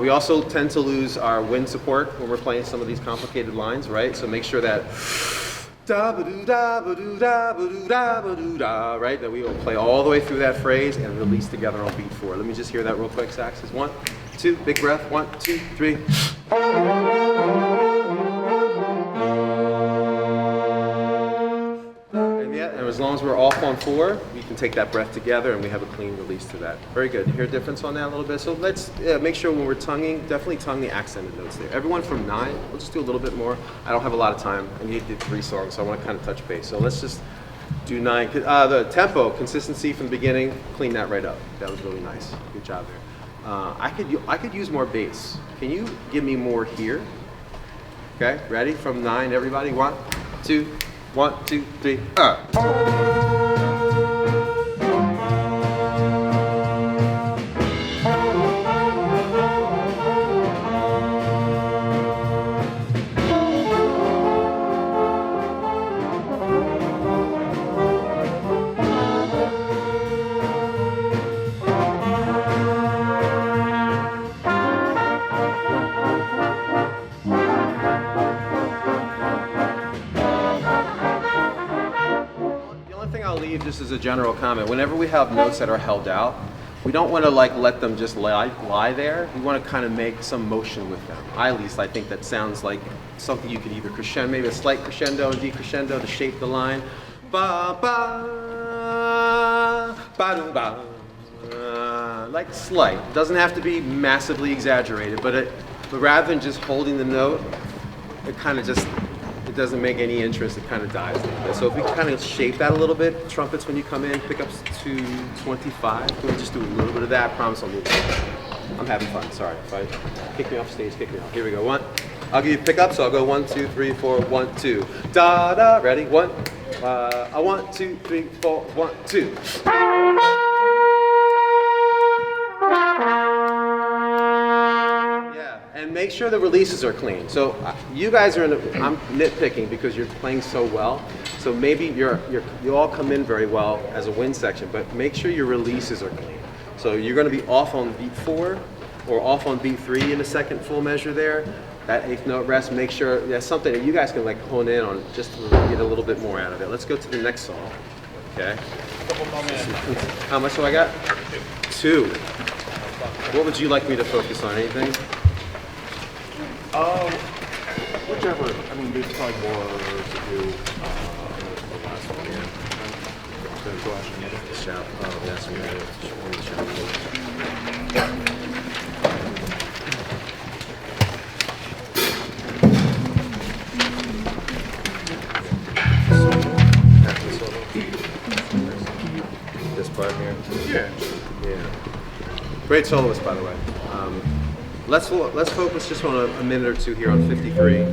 [SPEAKER 6] we also tend to lose our wind support when we're playing some of these complicated lines, right? So make sure that da ba doo da ba doo da ba doo da ba doo da, right? That we will play all the way through that phrase and release together on beat 4. Let me just hear that real quick, saxes. 1, 2, big breath. 1, 2, 3. And as long as we're off on 4, we can take that breath together and we have a clean release to that. Very good. You hear a difference on that a little bit? So let's make sure when we're tonguing, definitely tongue the accented notes there. Everyone from 9, we'll just do a little bit more. I don't have a lot of time, and you did 3 songs, so I want to kind of touch base. So let's just do 9. The tempo, consistency from the beginning, clean that right up. That was really nice. Good job there. I could use more bass. Can you give me more here? Okay, ready? From 9, everybody. 1, 2, 1, 2, 3. Just as a general comment, whenever we have notes that are held out, we don't want to let them just lie there. We want to kind of make some motion with them. I think that sounds like something you could either crescendo, maybe a slight crescendo and decrescendo to shape the line. Ba ba ba dum ba. Like slight. It doesn't have to be massively exaggerated, but rather than just holding the note, it kind of just. It doesn't make any interest, it kind of dies a little bit. So if we kind of shape that a little bit, trumpets when you come in, pickups to 25, we'll just do a little bit of that. I promise I'll move on. I'm having fun, sorry. If I kick me off stage, kick me off. Here we go, 1. I'll give you pickups, so I'll go 1, 2, 3, 4, 1, 2. Da da, ready? 1, 1, 2, 3, 4, 1, 2. And make sure the releases are clean. So you guys are I'm nitpicking because you're playing so well. So maybe you all come in very well as a wind section, but make sure your releases are clean. So you're going to be off on beat 4 or off on beat 3 in the second full measure there. That 8th note rest, make sure that's something that you guys can hone in on just to get a little bit more out of it. Let's go to the next song. Okay. How much do I got? 2. What would you like me to focus on? Anything?
[SPEAKER 7] Whichever. I mean, there's probably more to do the last one.
[SPEAKER 6] The shout. Oh, that's right. This part here. Yeah. Great soloist, by the way. Let's focus just on a minute or two here on 53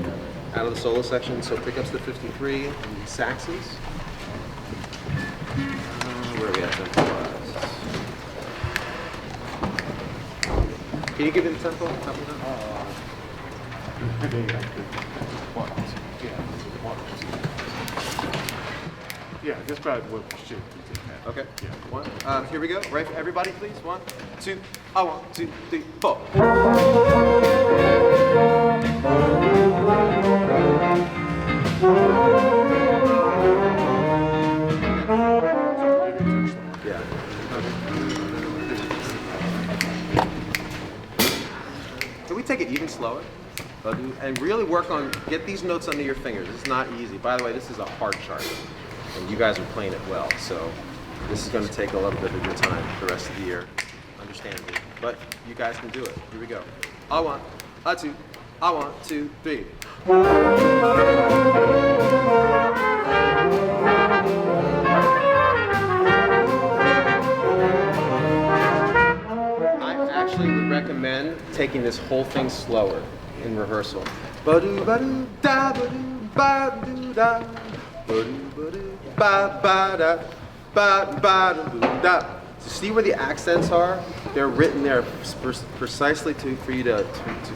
[SPEAKER 6] out of the solo section. So pickups to 53, saxes. Where are we at? Can you give me the tempo?
[SPEAKER 7] Yeah, just about what should.
[SPEAKER 6] Okay.
[SPEAKER 7] Yeah.
[SPEAKER 6] 1. Here we go. Right, everybody, please. 1, 2. 1, 2, 3, 4. Yeah. Can we take it even slower? ba-do, and really work on, get these notes under your fingers. It's not easy. By the way, this is a hard chart, and you guys are playing it well, so this is going to take a little bit of your time the rest of the year, understandably. But you guys can do it. Here we go. I want, I two, I want, 2, 3. I actually would recommend taking this whole thing slower in rehearsal. Ba-do, ba-do, da, ba-do, ba-do, da. Ba-do, ba-do, ba, ba, da, ba, ba, do, da. So see where the accents are? They're written there precisely for you to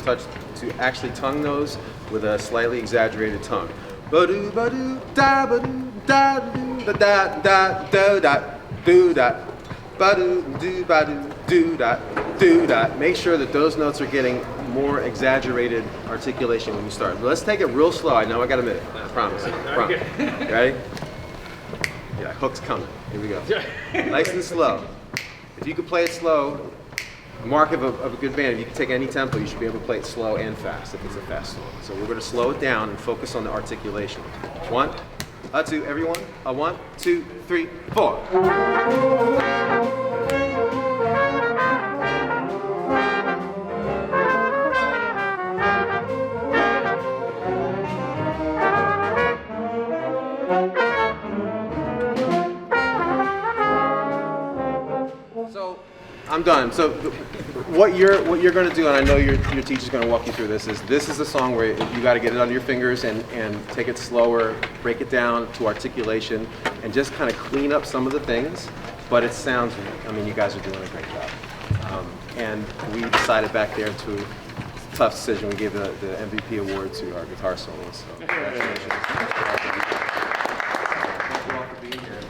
[SPEAKER 6] touch, to actually tongue those with a slightly exaggerated tongue. Ba-do, ba-do, da, ba-do, da, do, da, da, da, do, da, do, da. Ba-do, do, ba-do, do, da, do, da. Make sure that those notes are getting more exaggerated articulation when you start. Let's take it real slow. I know I got a minute. I promise. Ready? Yeah, hook's coming. Here we go. Nice and slow. If you can play it slow, the mark of a good band, if you can take any tempo, you should be able to play it slow and fast if it's a fast song. So we're going to slow it down and focus on the articulation. 1, 2, everyone. 1, 2, 3, 4. I'm done. So what you're going to do, and I know your teacher's going to walk you through this is a song where you got to get it under your fingers and take it slower, break it down to articulation, and just kind of clean up some of the things. But it sounds, I mean, you guys are doing a great job. And we decided back there to tough decision. We gave the MVP award to our guitar soloist. So congratulations. Thank you all for being here.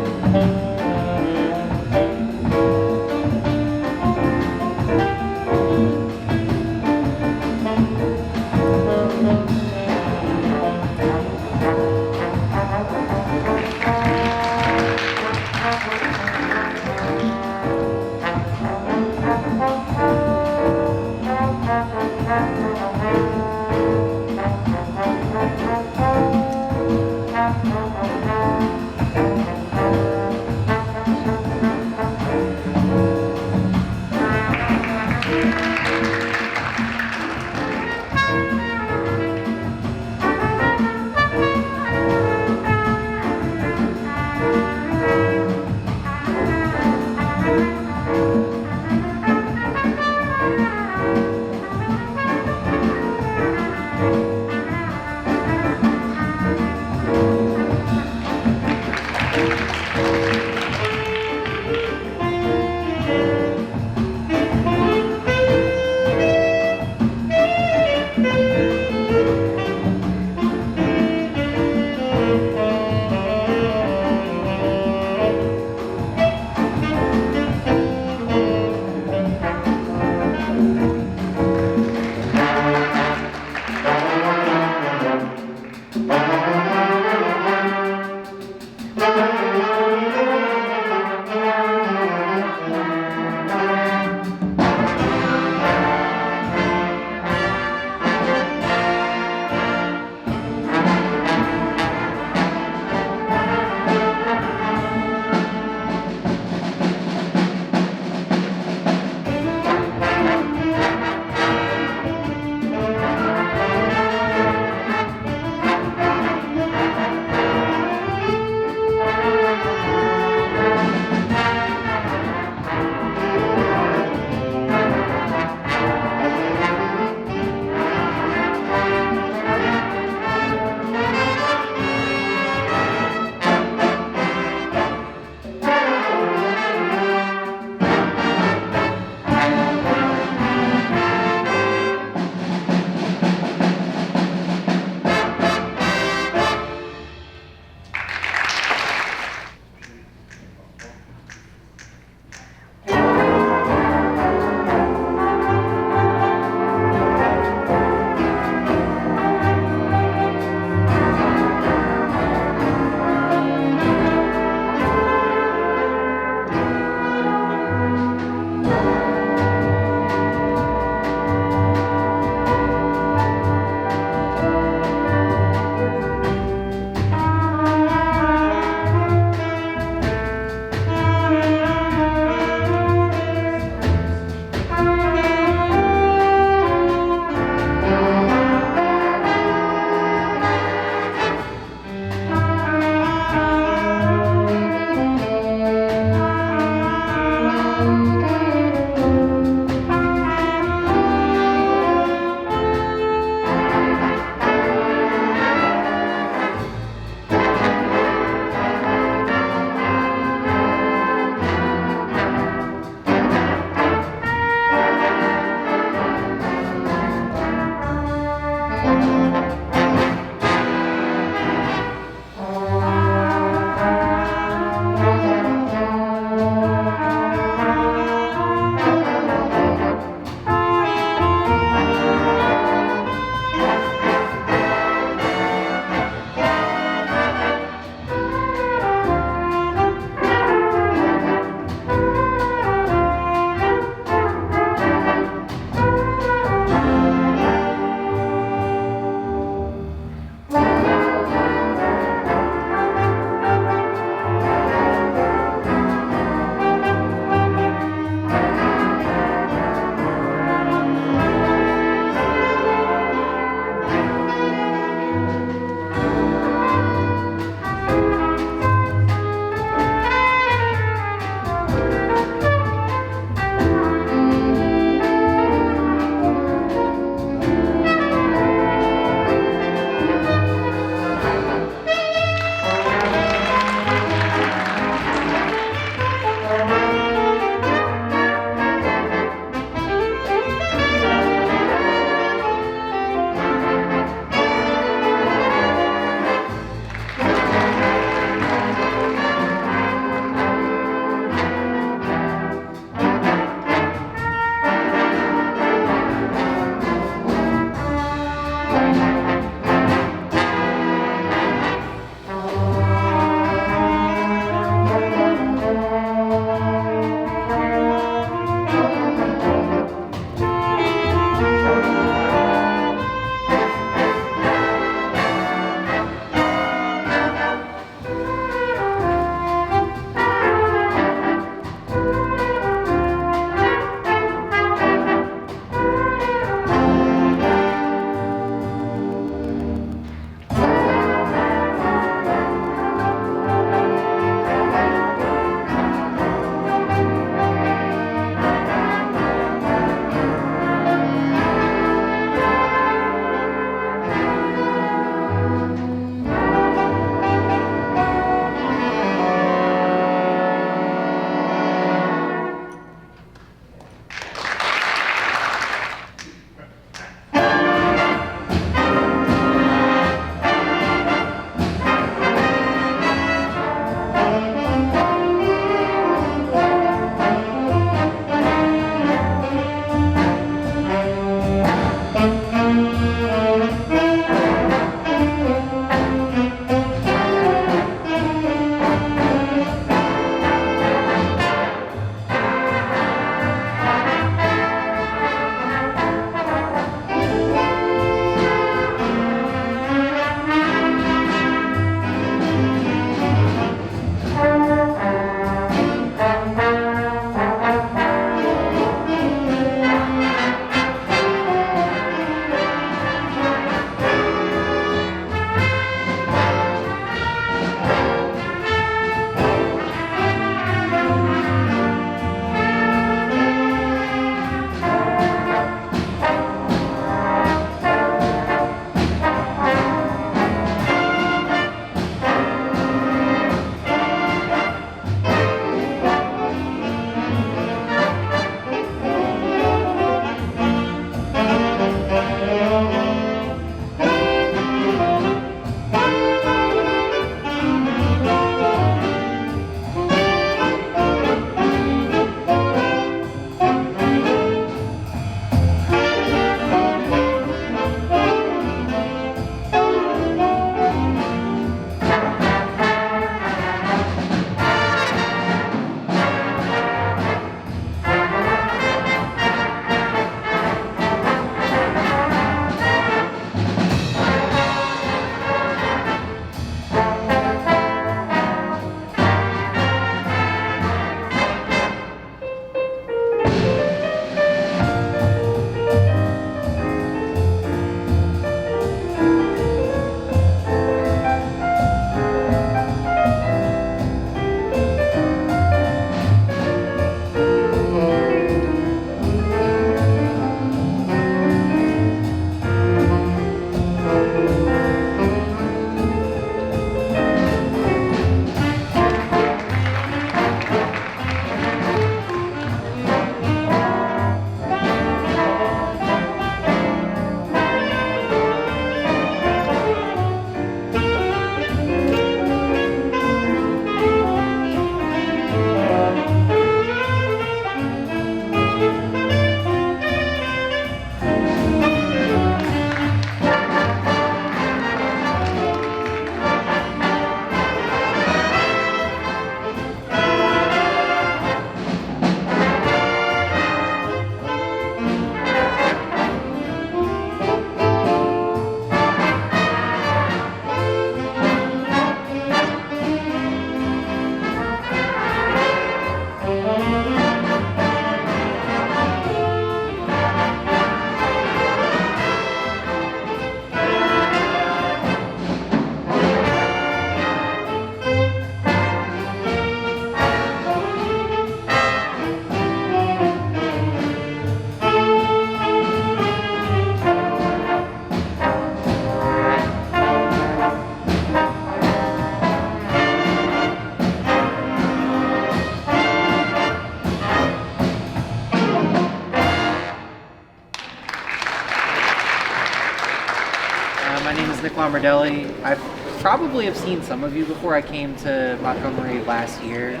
[SPEAKER 2] Nick Lombardelli. I probably have seen some of you before. I came to Montgomery last year.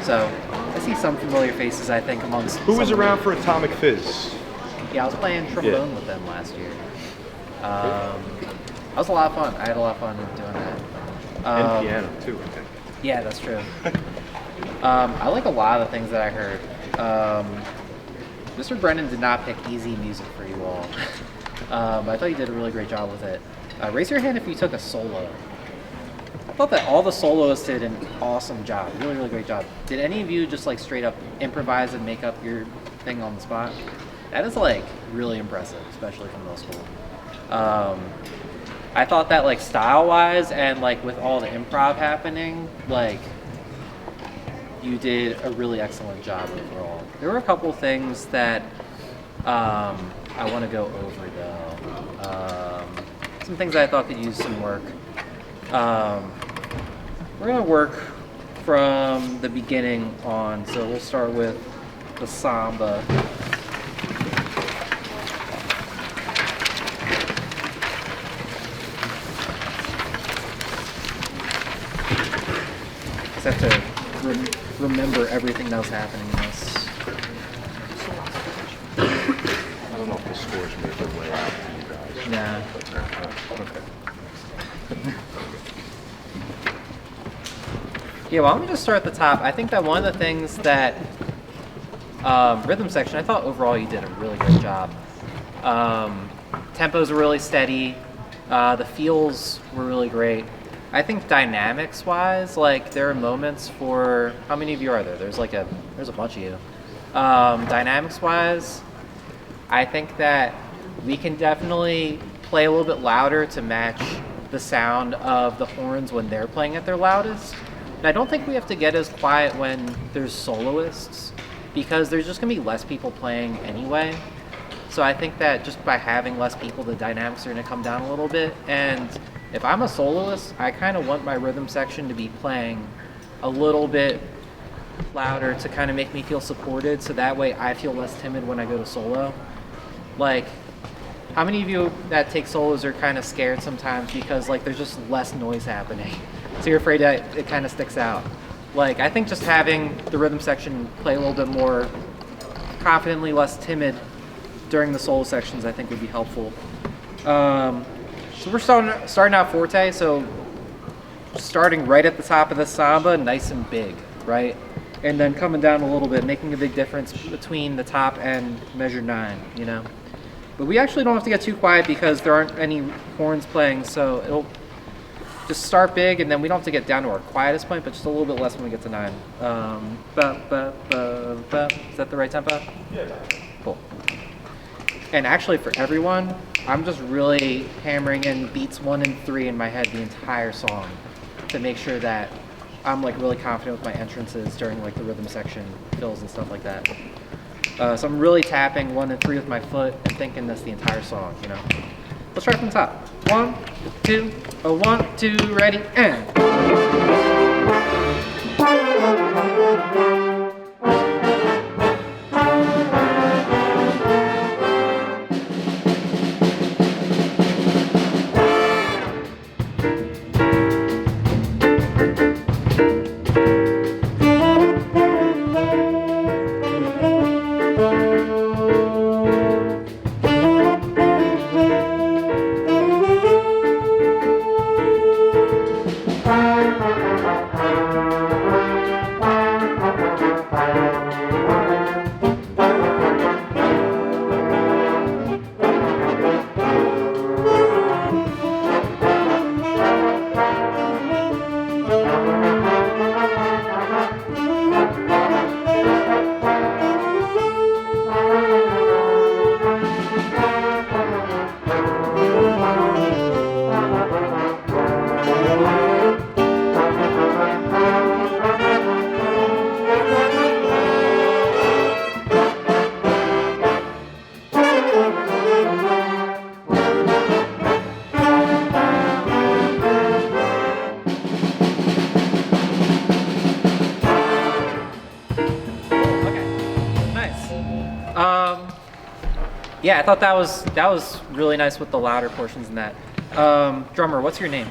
[SPEAKER 2] So I see some familiar faces, I think, amongst
[SPEAKER 7] Who was
[SPEAKER 2] some of
[SPEAKER 7] around
[SPEAKER 2] you.
[SPEAKER 7] for Atomic Fizz?
[SPEAKER 2] Yeah, I was playing trombone with them last year. That was a lot of fun. I had a lot of fun doing that.
[SPEAKER 7] And piano, too, I think.
[SPEAKER 2] Yeah, that's true. I like a lot of the things that I heard. Mr. Brennan did not pick easy music for you all. I thought you did a really great job with it. Raise your hand if you took a solo. I thought that all the soloists did an awesome job. Really, really great job. Did any of you just like straight up improvise and make up your thing on the spot? That is like really impressive, especially from middle school. I thought that like style-wise and like with all the improv happening, like you did a really excellent job overall. There were a couple things that I want to go over though. Some things that I thought could use some work. We're gonna work from the beginning on, so we'll start with the samba. Just have to remember everything that was happening in this.
[SPEAKER 7] I don't know if the scores made their way out to you guys.
[SPEAKER 2] Nah.
[SPEAKER 7] Okay.
[SPEAKER 2] Yeah, well, let me just start at the top. I think that one of the things that rhythm section, I thought overall you did a really great job. Tempos were really steady. The feels were really great. I think dynamics-wise, like there are moments for how many of you are there? There's a bunch of you. Dynamics-wise, I think that we can definitely play a little bit louder to match the sound of the horns when they're playing at their loudest. And I don't think we have to get as quiet when there's soloists because there's just gonna be less people playing anyway. So I think that just by having less people, the dynamics are gonna come down a little bit. And if I'm a soloist, I kind of want my rhythm section to be playing a little bit louder to kind of make me feel supported, so that way I feel less timid when I go to solo. Like, how many of you that take solos are kind of scared sometimes because like there's just less noise happening? So you're afraid that it kind of sticks out. Like, I think just having the rhythm section play a little bit more confidently, less timid during the solo sections, I think would be helpful. So we're starting out forte, so starting right at the top of the samba, nice and big, right? And then coming down a little bit, making a big difference between the top and measure 9, you know? But we actually don't have to get too quiet because there aren't any horns playing, so it'll just start big, and then we don't have to get down to our quietest point, but just a little bit less when we get to 9. Is that the right tempo? Yeah. Cool. And actually for everyone, I'm just really hammering in beats 1 and 3 in my head the entire song to make sure that I'm like really confident with my entrances during like the rhythm section fills and stuff like that. So I'm really tapping 1 and 3 with my foot and thinking this the entire song, you know. Let's try from the top. 1, 2, 1, 2, ready, and.
[SPEAKER 10] Yeah, I thought that was really nice with the louder portions in that. Drummer, what's your name?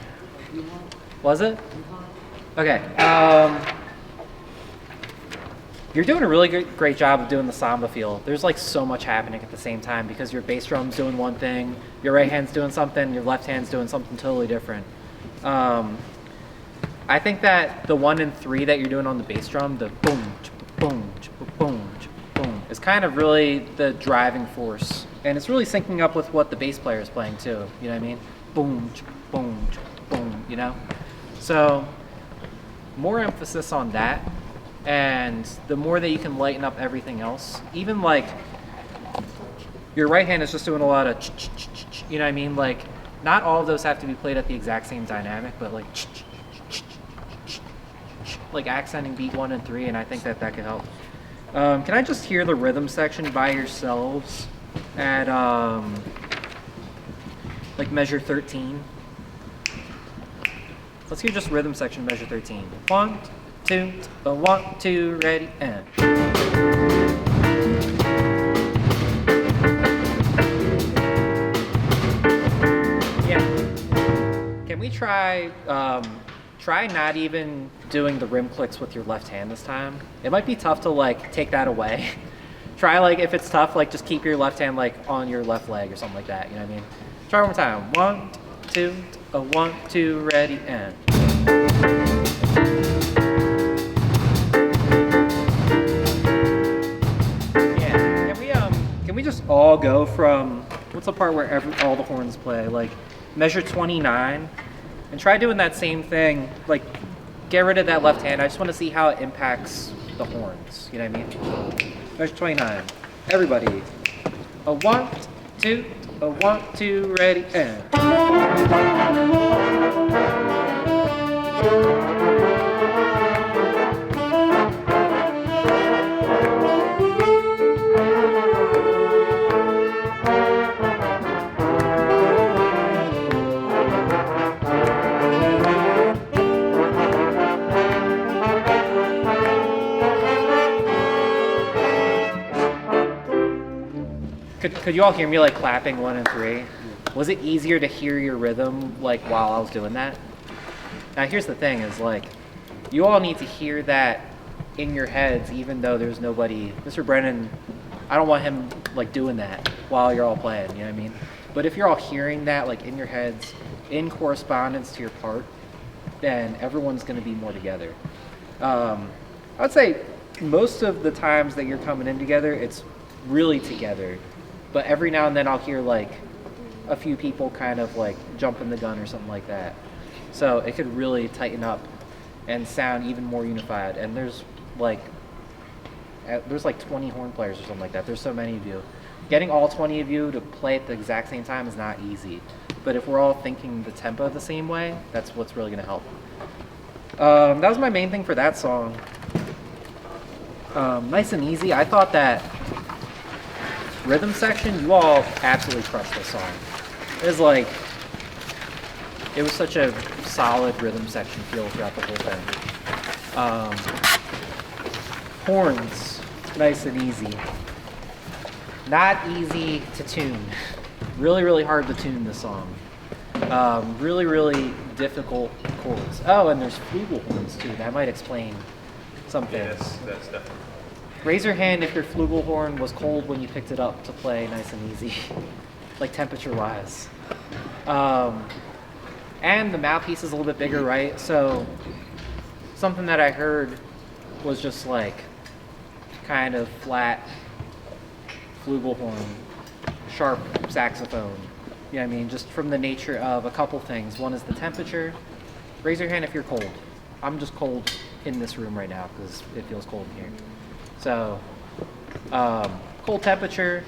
[SPEAKER 10] Was it? Okay. You're doing a really great job of doing the samba feel. There's like so much happening at the same time because your bass drum's doing one thing, your right hand's doing something, your left hand's doing something totally different. I think that the 1 and 3 that you're doing on the bass drum, the boom, boom, boom, boom, is kind of really the driving force. And it's really syncing up with what the bass player is playing too, you know what I mean? Boom, boom, boom, you know? So, more emphasis on that. And the more that you can lighten up everything else, even like your right hand is just doing a lot of, you know what I mean? Like, not all of those have to be played at the exact same dynamic, but like accenting beat 1 and 3, and I think that could help. Can I just hear the rhythm section by yourselves at like measure 13? Let's hear just rhythm section measure 13. 1, 2, 1, 2, ready, and. Yeah. Can we try not even doing the rim clicks with your left hand this time? It might be tough to like take that away. Try like, if it's tough, like just keep your left hand like on your left leg or something like that, you know what I mean? Try one more time. 1, 2, 1, 2, ready, and. Can we just all go from, what's the part where all the horns play? Like measure 29 and try doing that same thing. Like get rid of that left hand. I just want to see how it impacts the horns. You know what I mean? Measure 29. Everybody. A 1, 2, a 1, 2, ready, and. Could you all hear me like clapping 1 and 3? Was it easier to hear your rhythm like while I was doing that? Now here's the thing is like, you all need to hear that in your heads even though there's nobody. Mr. Brennan, I don't want him like doing that while you're all playing, you know what I mean? But if you're all hearing that like in your heads, in correspondence to your part, then everyone's gonna be more together. I would say most of the times that you're coming in together, it's really together. But every now and then I'll hear like a few people kind of like jumping the gun or something like that. So it could really tighten up and sound even more unified. And there's like 20 horn players or something like that. There's so many of you. Getting all 20 of you to play at the exact same time is not easy. But if we're all thinking the tempo the same way, that's what's really gonna help. That was my main thing for that song. Nice and easy. I thought that rhythm section, you all absolutely crushed this song. It was such a solid rhythm section feel throughout the whole thing. Horns, nice and easy. Not easy to tune. Really, really hard to tune this song. Really, really difficult chords. Oh, and there's flugel horns too. That might explain some things.
[SPEAKER 7] Yes, that's definitely.
[SPEAKER 10] Raise your hand if your flugelhorn was cold when you picked it up to play nice and easy, like temperature-wise. And the mouthpiece is a little bit bigger, right? So something that I heard was just like kind of flat flugelhorn, sharp saxophone. You know what I mean? Just from the nature of a couple things. One is the temperature. Raise your hand if you're cold. I'm just cold in this room right now because it feels cold in here. So, cold temperature,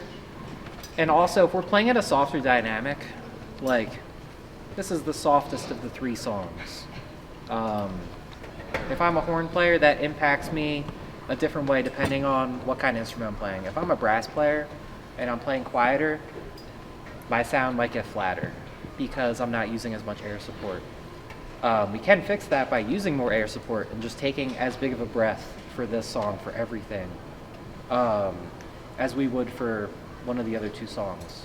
[SPEAKER 10] and also if we're playing at a softer dynamic, like this is the softest of the 3 songs. If I'm a horn player, that impacts me a different way depending on what kind of instrument I'm playing. If I'm a brass player and I'm playing quieter, my sound might get flatter because I'm not using as much air support. We can fix that by using more air support and just taking as big of a breath for this song for everything as we would for one of the other two songs.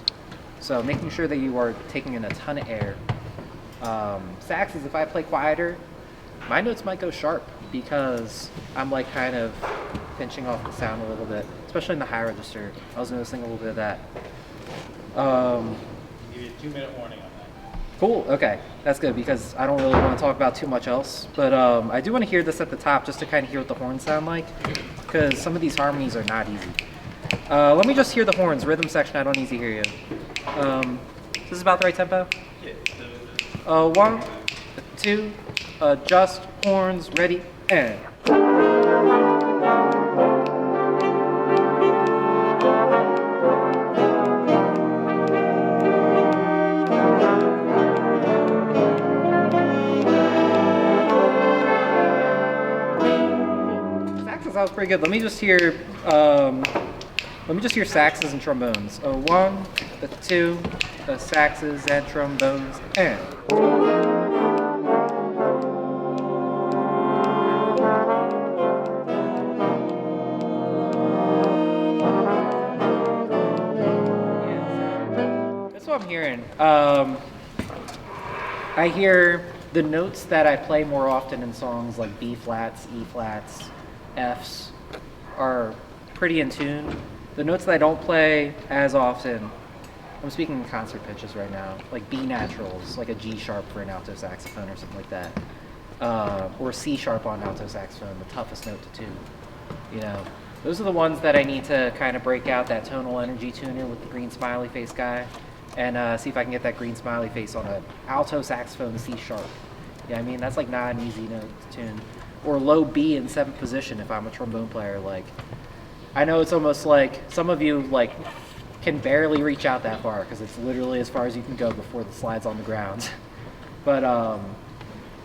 [SPEAKER 10] So making sure that you are taking in a ton of air. Saxes, if I play quieter, my notes might go sharp because I'm like kind of pinching off the sound a little bit, especially in the high register. I was noticing a little bit of that.
[SPEAKER 11] Give you a 2-minute warning on that.
[SPEAKER 10] Cool, okay, that's good because I don't really want to talk about too much else, but I do want to hear this at the top just to kind of hear what the horns sound like, because some of these harmonies are not easy. Let me just hear the horns, rhythm section, I don't need to hear you. This is about the right tempo? Yeah. 1, 2, adjust, horns, ready, and. Saxes, that was pretty good. Let me just hear saxes and trombones. 1, 2, saxes and trombones, and. That's what I'm hearing. I hear the notes that I play more often in songs like B flats, E flats, Fs are pretty in tune. The notes that I don't play as often, I'm speaking in concert pitches right now, like B naturals, like a G sharp for an alto saxophone or something like that, or C sharp on alto saxophone, the toughest note to tune. You know, those are the ones that I need to kind of break out that tonal energy tuner with the green smiley face guy, and see if I can get that green smiley face on an alto saxophone C sharp. Yeah, I mean that's like not an easy note to tune. Or low B in 7th position if I'm a trombone player. Like, I know it's almost like some of you like can barely reach out that far because it's literally as far as you can go before the slide's on the ground. But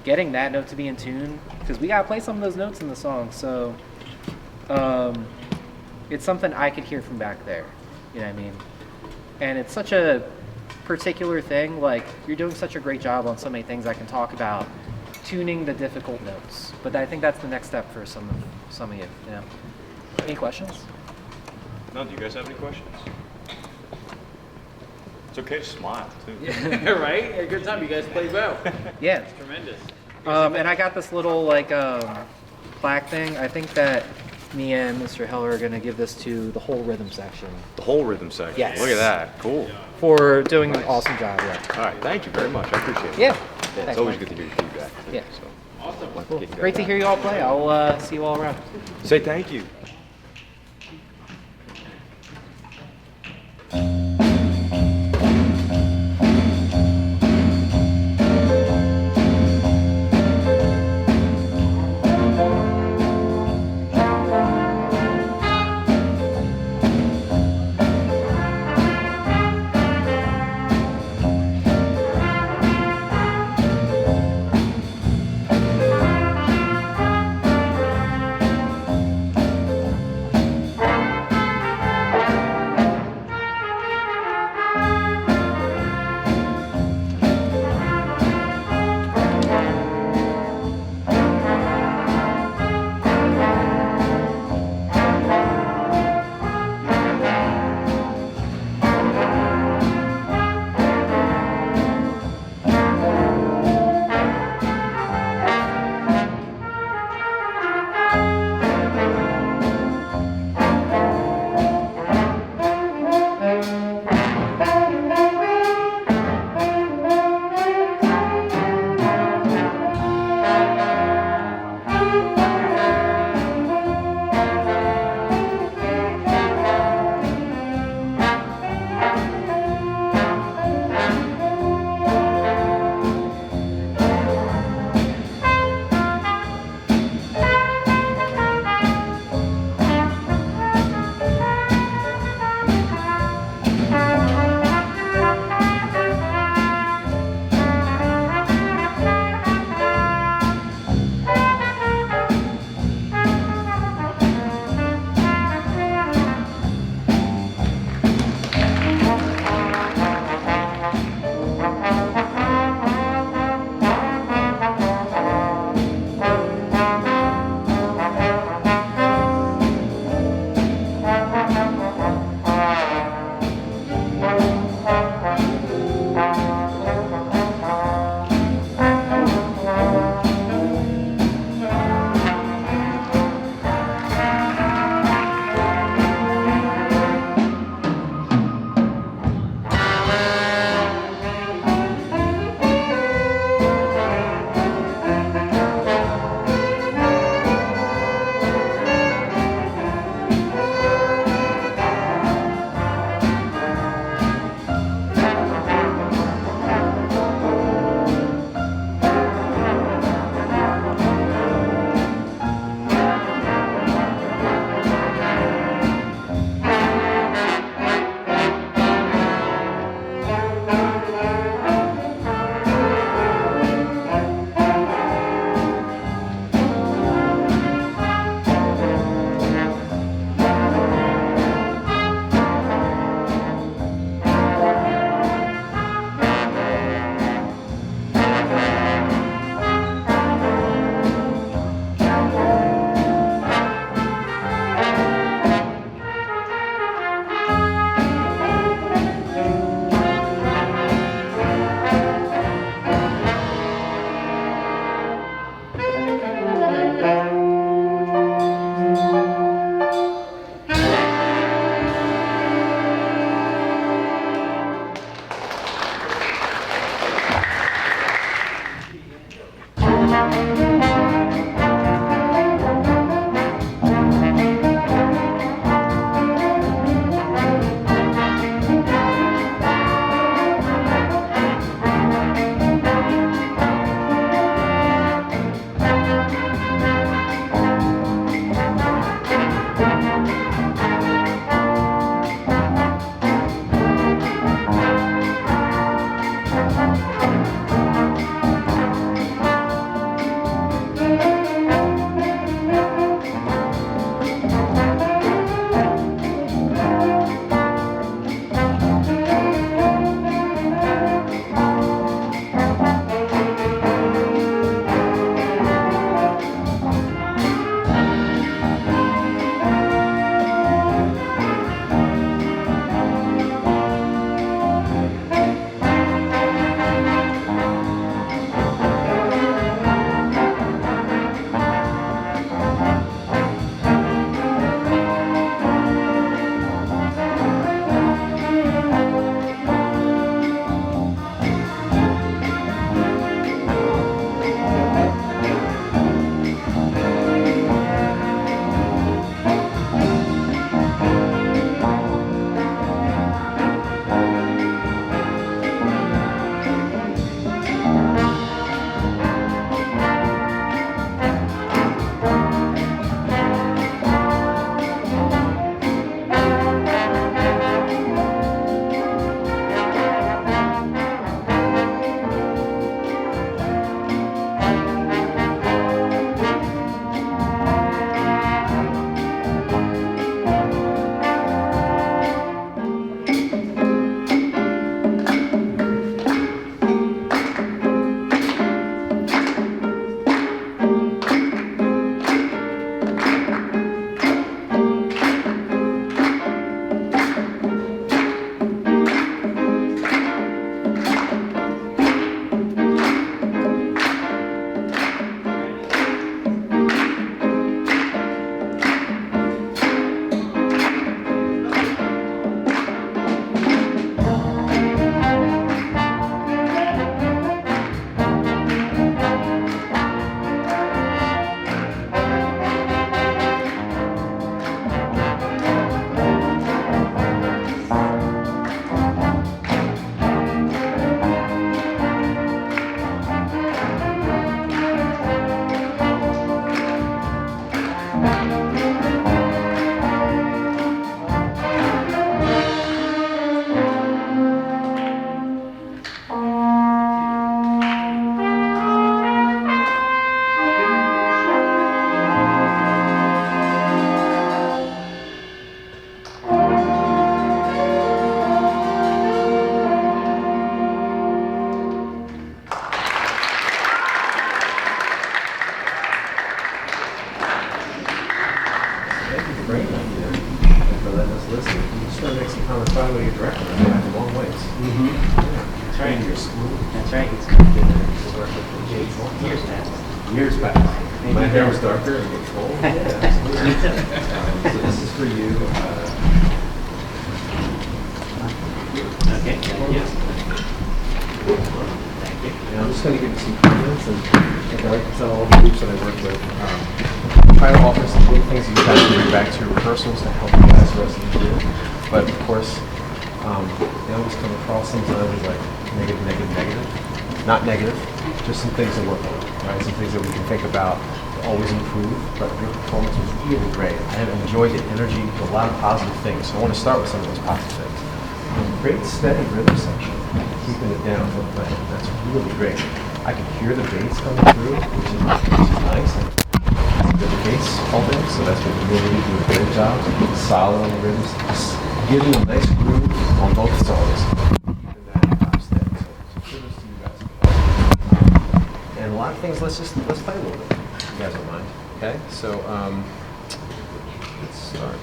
[SPEAKER 10] getting that note to be in tune, because we gotta play some of those notes in the song, so it's something I could hear from back there. You know what I mean? And it's such a particular thing. Like, you're doing such a great job on so many things I can talk about. Tuning the difficult notes, but I think that's the next step for some of you. Yeah. Any questions?
[SPEAKER 11] No, do you guys have any questions? It's okay to smile too.
[SPEAKER 4] Yeah, right? A good time. You guys played well.
[SPEAKER 10] Yeah.
[SPEAKER 4] It's tremendous.
[SPEAKER 10] And I got this little like plaque thing. I think that me and Mr. Heller are gonna give this to the whole rhythm section.
[SPEAKER 11] The whole rhythm section.
[SPEAKER 10] Yes.
[SPEAKER 11] Look at that. Cool.
[SPEAKER 10] For doing an awesome job. Yeah.
[SPEAKER 11] All right. Thank you very much. I appreciate it.
[SPEAKER 10] Yeah.
[SPEAKER 11] It's
[SPEAKER 10] Thanks,
[SPEAKER 11] always
[SPEAKER 10] Mike.
[SPEAKER 11] good to hear your feedback.
[SPEAKER 10] Yeah.
[SPEAKER 11] So,
[SPEAKER 4] Awesome.
[SPEAKER 10] Cool. Great to hear you all play. I'll see you all around.
[SPEAKER 11] say thank you.
[SPEAKER 6] You just want to make some comments by the way you're directing. I have a long ways.
[SPEAKER 10] That's right.
[SPEAKER 6] Your school.
[SPEAKER 10] That's right. It's good to work with the kids. Years past.
[SPEAKER 6] Years back. My hair was darker and gets old. Yeah, absolutely. So this is for you.
[SPEAKER 10] Okay. Yes. Thank you.
[SPEAKER 6] And I'm just going to give you some comments, and like I like to tell all the groups that I work with, try to offer some little things that you guys can bring back to your rehearsals to help you guys the rest of the year. But of course, they always come across sometimes as like negative. Not negative, just some things to work on, right? Some things that we can think about to always improve. But your performance was really great. I have enjoyed the energy, a lot of positive things. So I want to start with some of those positive things. Great steady rhythm section, keeping it down. That's really great. I can hear the bass coming through, which is nice. It's a good bass holding, so that's what you really do a great job. Solid on the rhythms, just getting a nice groove on both songs. Keeping that steady. So kudos to you guys. And a lot of things, let's play a little bit. If you guys don't mind. Okay, so let's start.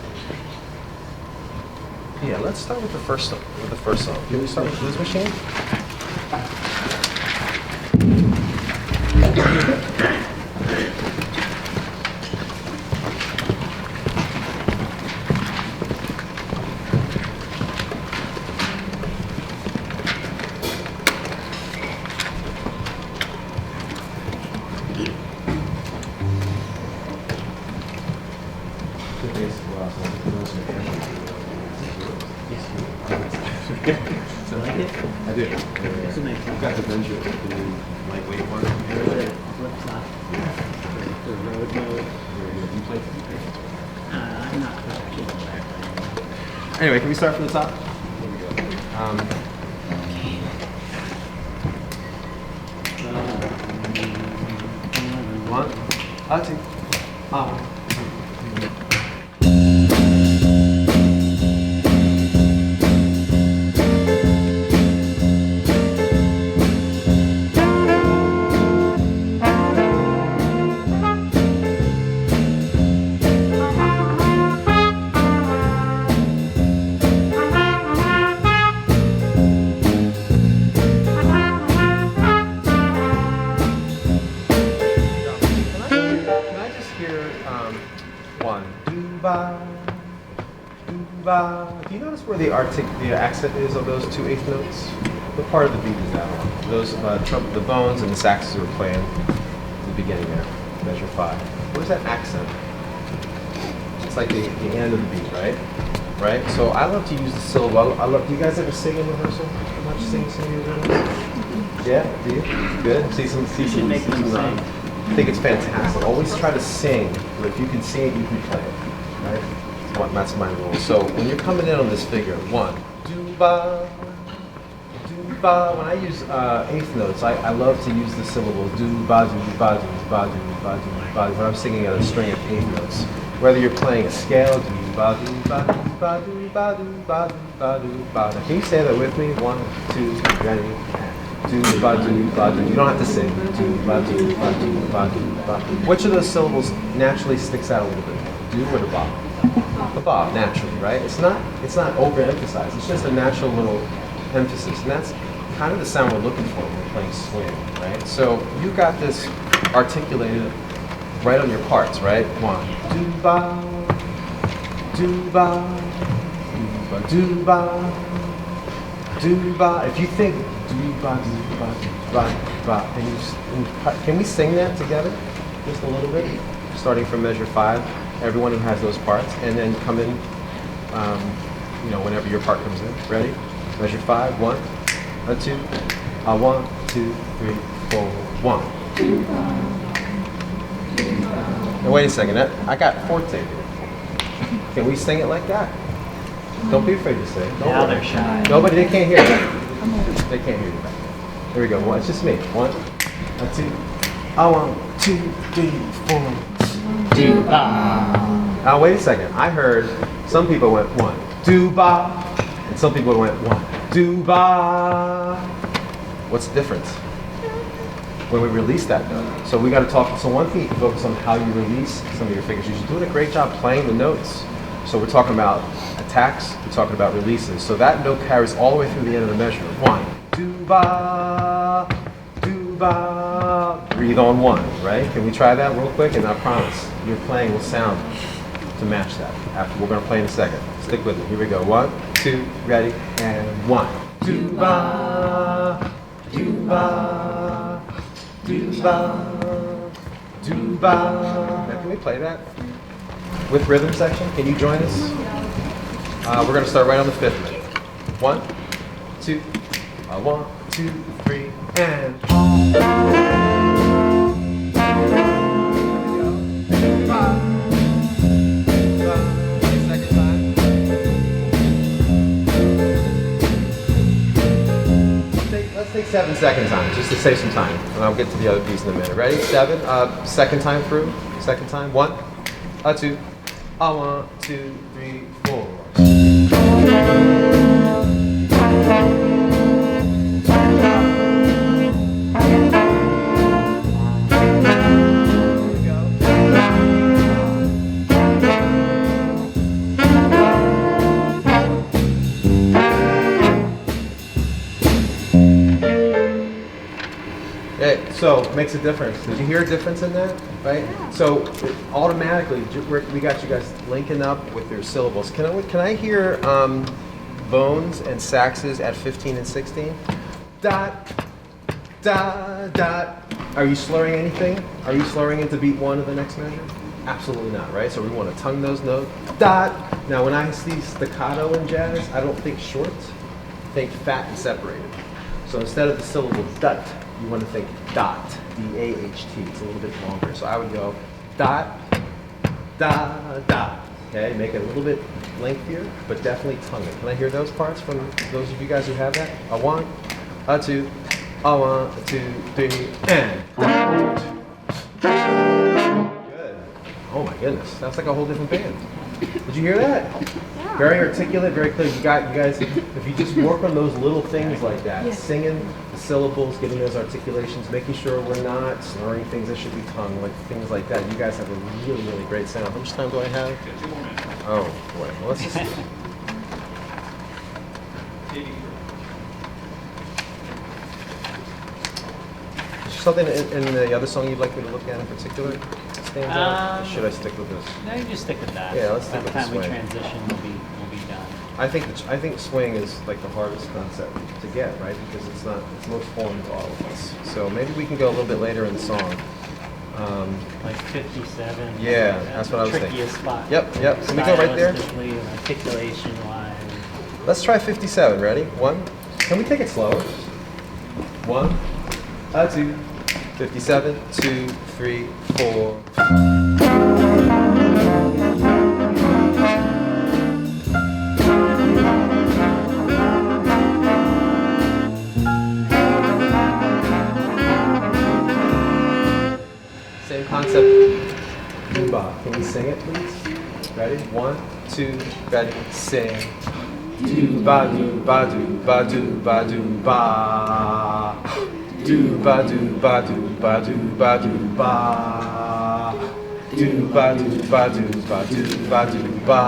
[SPEAKER 6] Yeah, let's start with the first song. Can we start with Blues Machine? I do. I've got the Benjo, the new lightweight one.
[SPEAKER 10] The road mode.
[SPEAKER 6] You play
[SPEAKER 10] I'm not actually.
[SPEAKER 6] Anyway, can we start from the top? Here we go. One, two, do you notice where the accent is of those two eighth notes? What part of the beat is that on? Those the bones and the saxes were playing at the beginning there, measure 5. Where's that accent? It's like the end of the beat, right? Right? So I love to use the syllable. Do you guys ever sing in rehearsal? Much sing your rhythms? Yeah, do you? Good. See some. I think it's fantastic. Always try to sing, but if you can sing it, you can play it. Right? That's my rule. So when you're coming in on this figure, 1, do ba, do ba. When I use eighth notes, I love to use the syllables do ba do ba do ba do ba do ba. When I'm singing at a string of eighth notes, whether you're playing a scale, do ba do ba do ba do ba do ba do ba do ba. Can you say that with me? 1, 2, ready? Do ba do ba do. You don't have to sing. Do ba do ba do ba do ba. Which of those syllables naturally sticks out a little bit? Do or the ba? The ba, naturally, right? It's not overemphasized. It's just a natural little emphasis, and that's kind of the sound we're looking for when we're playing swing, right? So you got this articulated right on your parts, right? 1, do ba, do ba, do ba, do ba. If you think do ba, do ba, do ba, ba, and can we sing that together, just a little bit, starting from measure 5? Everyone who has those parts, and then come in, whenever your part comes in. Ready? Measure 5. 1, 2, 1, 2, 3, 4, 1. Now wait a second. I got forte. Can we sing it like that? Don't be afraid to sing.
[SPEAKER 10] Now they're shy.
[SPEAKER 6] Nobody. They can't hear you. They can't hear you. Here we go. 1. It's just me. 1, 2. 1, 2, 3, 4. Do ba. Now wait a second. I heard some people went 1, do ba, and some people went 1, do ba. What's the difference? When we release that note. So we got to talk. So one thing you can focus on how you release some of your fingers. You're doing a great job playing the notes, So we're talking about attacks, we're talking about releases. So that note carries all the way through the end of the measure. 1, 2, ba, do, ba. Breathe on 1, right? Can we try that real quick? And I promise, your playing will sound to match that. After we're gonna play in a second. Stick with it. Here we go. 1, 2, ready, and 1. Do, ba, do, ba, do, ba, do, ba. Now, can we play that? With rhythm section, can you join us? We're going to start right on the 5th minute. 1, 2, 1, 2, 3, and. Second time. Let's take 7 second times, just to save some time, and I'll get to the other piece in a minute. Ready? 7. Second time through. Second time. 1, 2. 1, 2, 3, 4. Okay, so it makes a difference. Did you hear a difference in that? Right? So automatically, we got you guys linking up with your syllables. Can I hear bones and saxes at 15 and 16? Dot, dot, dot. Are you slurring anything? Are you slurring into beat 1 of the next measure? Absolutely not, right? So we want to tongue those notes. Dot. Now when I see staccato in jazz, I don't think short, think fat and separated. So instead of the syllable dut, you want to think dot, D-A-H-T. It's a little bit longer. So I would go dot, dot, dot. Okay, make it a little bit lengthier, but definitely tongue it. Can I hear those parts from those of you guys who have that? 1, 2, 1, 2, 3, and. Good. Oh my goodness, that's like a whole different band. Did you hear that? Yeah. Very articulate, very clear. You guys, if you just work on those little things like that, singing the syllables, getting those articulations, making sure we're not slurring things that should be tongue, like things like that. You guys have a really, really great sound. How much time do I have? 2 more minutes. Oh boy, well, let's just. Is there something in the other song you'd like me to look at in particular? Stands out? Or should I stick with this?
[SPEAKER 12] No, you just stick with that.
[SPEAKER 6] Yeah, let's stick with the
[SPEAKER 12] By the time we
[SPEAKER 6] swing.
[SPEAKER 12] transition, we'll be done.
[SPEAKER 6] I think swing is like the hardest concept to get, right? Because it's most foreign to all of us. So maybe we can go a little bit later in the song.
[SPEAKER 12] Like 57.
[SPEAKER 6] Yeah, that's what I was thinking.
[SPEAKER 12] Trickiest spot.
[SPEAKER 6] Yep. Can we go right there?
[SPEAKER 12] Stylistically and articulation-wise.
[SPEAKER 6] Let's try 57. Ready? 1. Can we take it slower? 1, 2, 57, 2, 3, 4. Same concept. Dooba. Can we sing it, please? Ready? 1, 2, ready, sing. Dooba dooba dooba dooba dooba. Dooba dooba dooba dooba dooba. Dooba dooba dooba dooba dooba.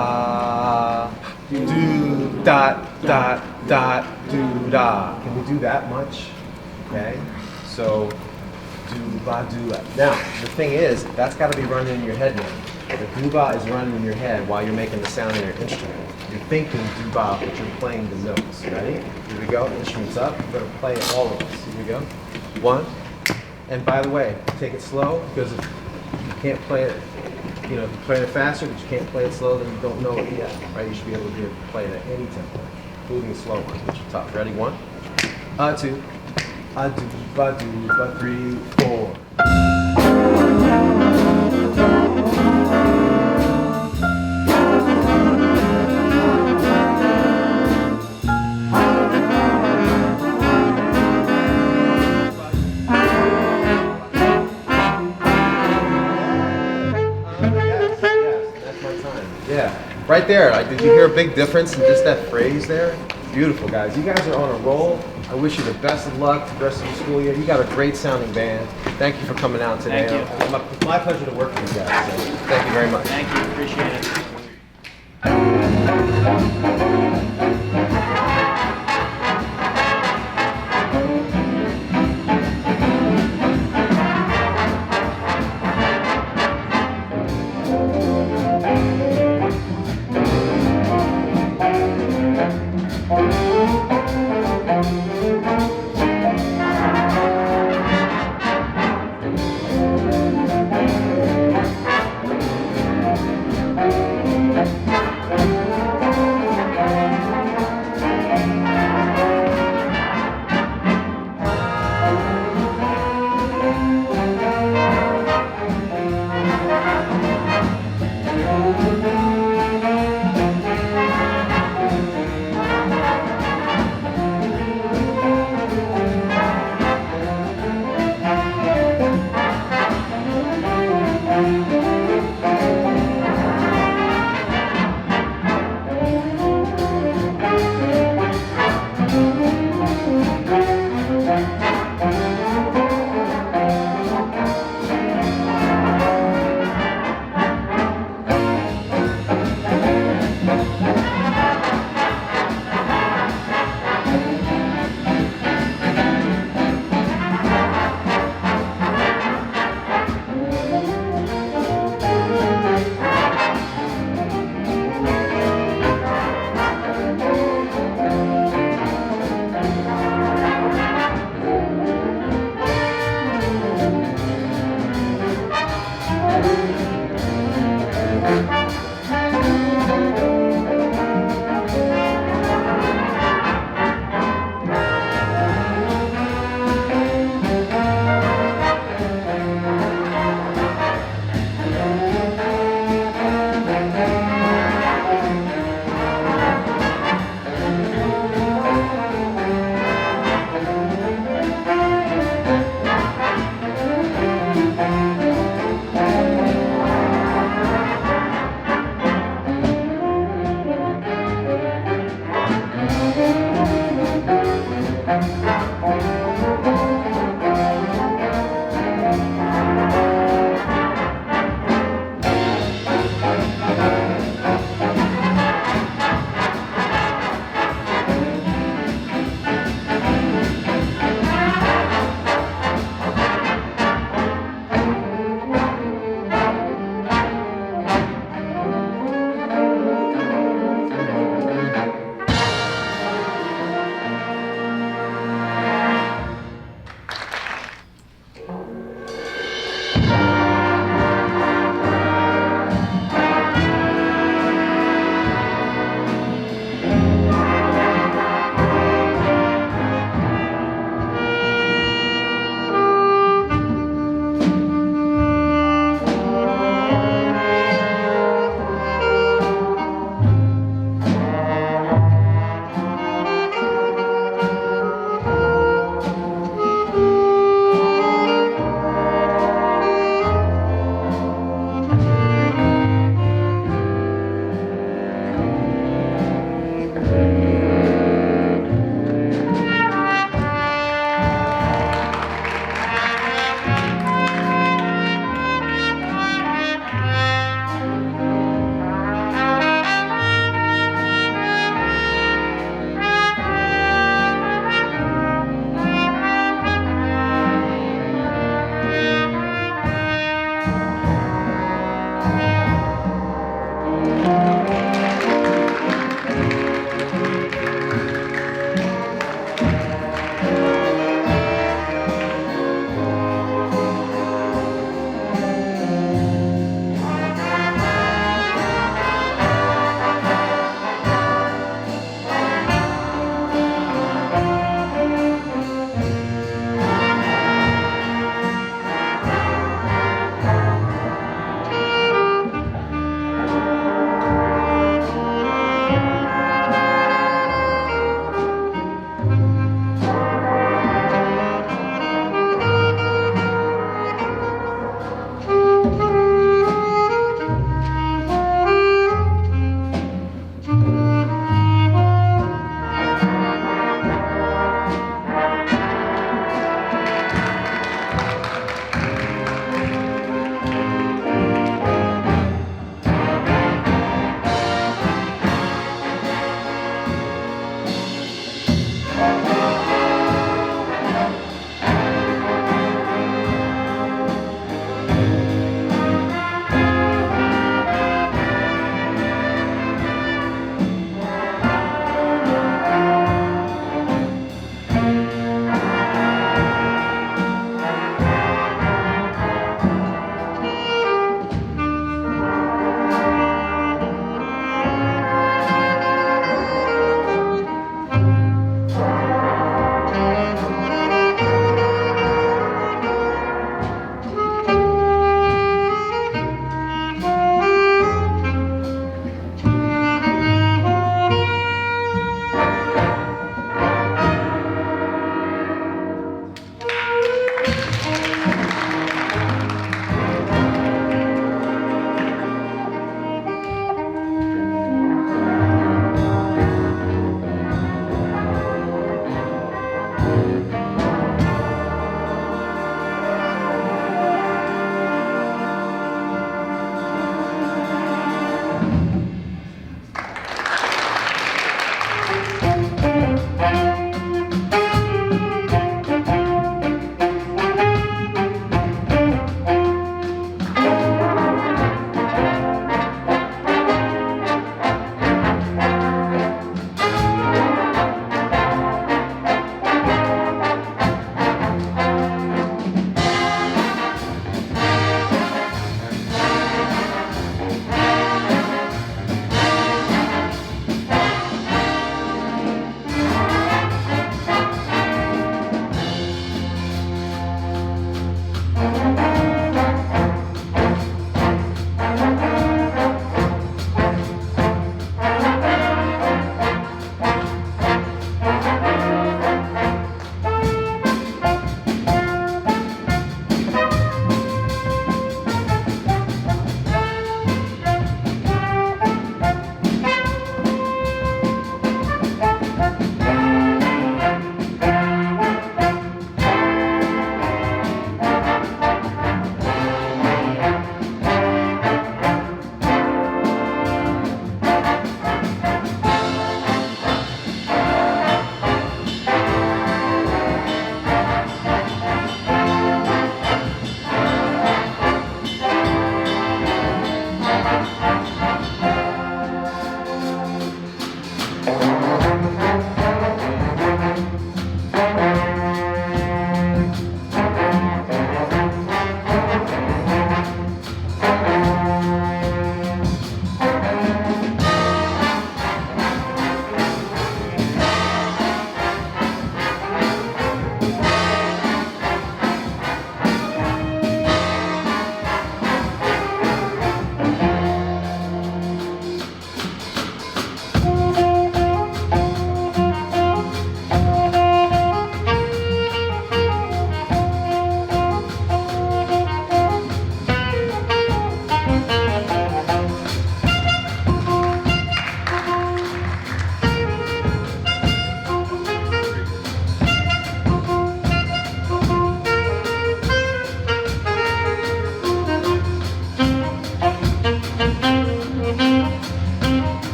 [SPEAKER 6] Do dot dot dot doo da. Can we do that much? Okay. So dooba dooba. Now the thing is, that's got to be running in your head now. The dooba is running in your head while you're making the sound in your instrument. You're thinking dooba, but you're playing the notes. Ready? Here we go. Instruments up. We're gonna play it, all of us. Here we go. 1. And by the way, take it slow, because if you can't play it, if you play it faster, but you can't play it slow, then you don't know it yet, right? You should be able to play it at any tempo, including the slow ones, which are tough. Ready? 1, 2, a do, ba do, ba 3, 4. Right there, did you hear a big difference in just that phrase there? Beautiful, guys. You guys are on a roll. I wish you the best of luck the rest of the school year. You got a great sounding band. Thank you for coming out today.
[SPEAKER 12] Thank you.
[SPEAKER 6] It's my pleasure to work with you guys. So thank you very much.
[SPEAKER 12] Thank you. Appreciate it.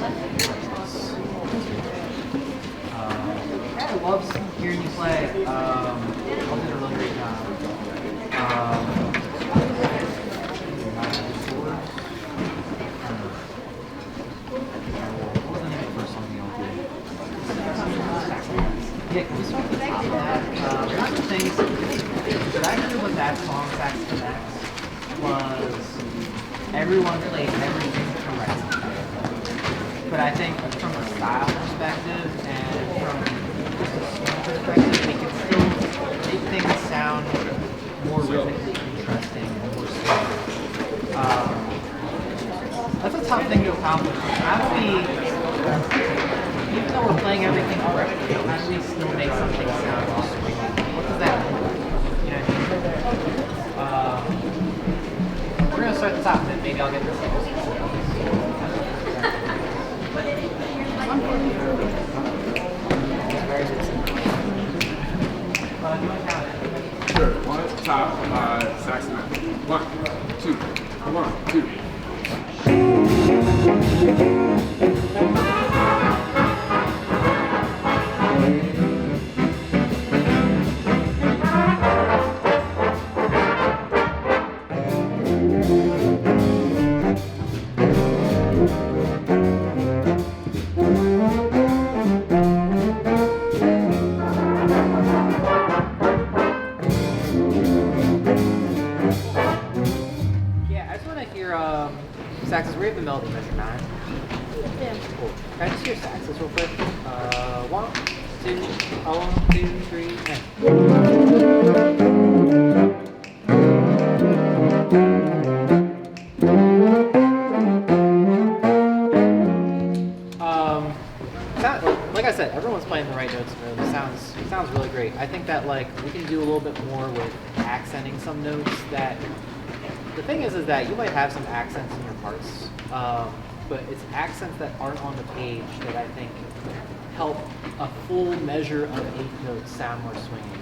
[SPEAKER 10] I love hearing you play. You did a really great job. What was the name of the first song you all did? Yeah, can we start with the top of that? One of the things that I heard with that song, Sax to Max, was everyone played everything correctly. But I think from a style perspective and from just a song perspective, they can still make things sound more rhythmically interesting and more smooth. That's a tough thing to accomplish. How do we, even though we're playing everything correctly, how do we still make something sound more swingy? What does that mean? You know what I mean? We're going to start at the top, and then maybe I'll get this.
[SPEAKER 8] Sure. One, top, saxophone. 1, 2, 1, 2.
[SPEAKER 10] Saxes, we have the melody measure 9.
[SPEAKER 9] Yeah.
[SPEAKER 10] Cool. Can I just hear saxes real quick? 1, 2, 1, 2, 3, like I said, everyone's playing the right notes in the room. It sounds really great. I think that like we can do a little bit more with accenting some notes that. The thing is that you might have some accents in your parts, but it's accents that aren't on the page that I think help a full measure of 8 notes sound more swingy.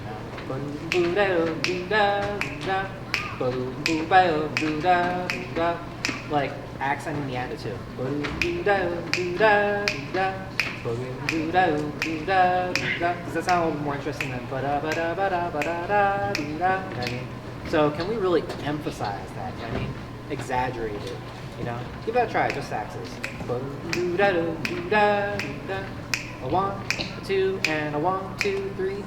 [SPEAKER 10] Like accenting the attitude. Does that sound a little more interesting than So can we really emphasize that? I mean, exaggerate it. You know, give that a try. Just saxes. A 1, a 2, and a 1, 2, 3,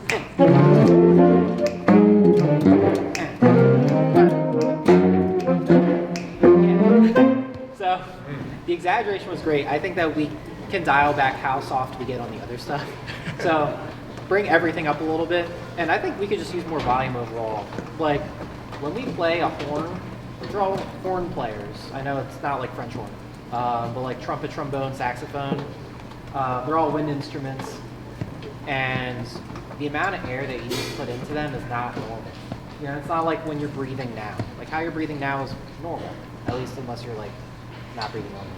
[SPEAKER 10] So the exaggeration was great. I think that we can dial back how soft we get on the other stuff. So bring everything up a little bit, and I think we could just use more volume overall. Like when we play a horn, we're all horn players. I know it's not like French horn, but like trumpet, trombone, saxophone, they're all wind instruments, and the amount of air that you need to put into them is not normal. You know, it's not like when you're breathing now. Like how you're breathing now is normal, at least unless you're like not breathing normally.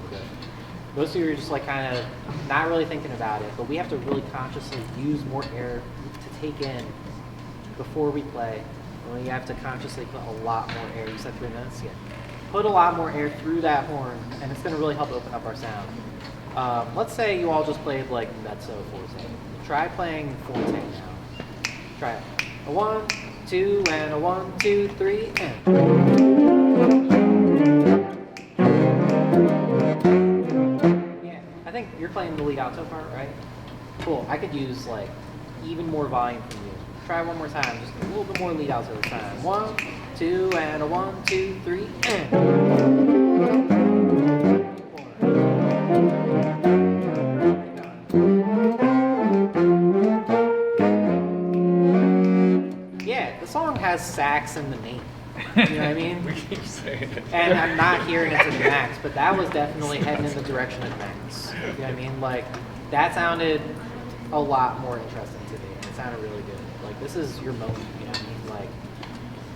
[SPEAKER 10] Most of you are just like kind of not really thinking about it, but we have to really consciously use more air to take in before we play. And we have to consciously put a lot more air. You said 3 minutes? Yeah. Put a lot more air through that horn, and it's going to really help open up our sound. Let's say you all just played like mezzo forte. Try playing forte now. Try it. A 1, 2, and a 1, 2, 3, and. I think you're playing the lead alto part, right? Cool. I could use like even more volume from you. Try one more time, just a little bit more lead alto this time. 1, 2, and a 1, 2, 3, and. Yeah, the song has sax in the name. You know what I mean?
[SPEAKER 8] We keep saying it.
[SPEAKER 10] And I'm not hearing it to the max, but that was definitely heading in the direction of max. You know what I mean? Like, that sounded a lot more interesting to me. It sounded really good. Like, this is your moment, you know what I mean? Like,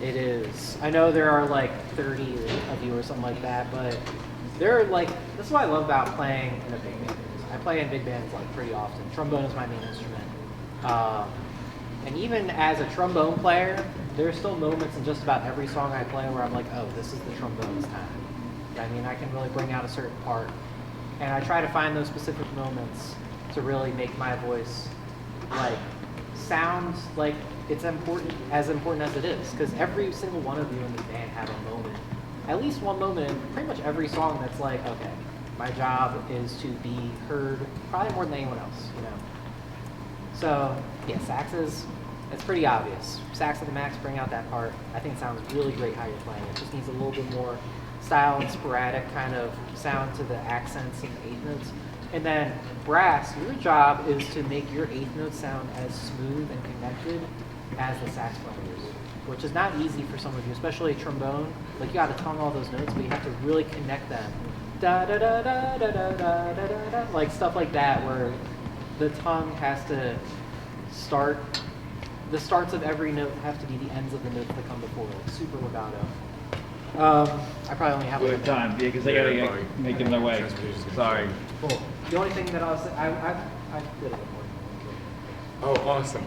[SPEAKER 10] it is. I know there are like 30 of you or something like that, but they're like, this is what I love about playing in a big band. I play in big bands like pretty often. Trombone is my main instrument. And even as a trombone player, there's still moments in just about every song I play where I'm like, oh, this is the trombone's time. I mean, I can really bring out a certain part.
[SPEAKER 2] And I try to find those specific moments to really make my voice like sound like it's important as it is. Because every single one of you in the band have a moment, at least one moment in pretty much every song that's like, okay, my job is to be heard probably more than anyone else, you know. So yeah, saxes, it's pretty obvious. Sax at the max, bring out that part. I think it sounds really great how you're playing. It just needs a little bit more style and sporadic kind of sound to the accents and the eighth notes. And then brass, your job is to make your eighth notes sound as smooth and connected as the sax players, which is not easy for some of you, especially trombone. Like you got to tongue all those notes, but you have to really connect them. Da da da da da da da da da, like stuff like that, where the tongue has to start. The starts of every note have to be the ends of the notes that come before, like super legato. I probably only have
[SPEAKER 4] We have time, yeah, because they gotta get making their way. Sorry.
[SPEAKER 2] Cool. The only thing that I'll say, I did a bit more.
[SPEAKER 8] Oh, awesome.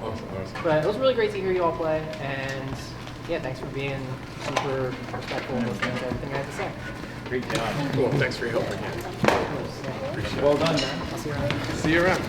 [SPEAKER 2] But it was really great to hear you all play, and yeah, thanks for being super respectful and listening to everything I had to say.
[SPEAKER 4] Great job.
[SPEAKER 8] Cool. Thanks for your help again.
[SPEAKER 4] Well done, man.
[SPEAKER 2] I'll see you around.
[SPEAKER 8] See you around.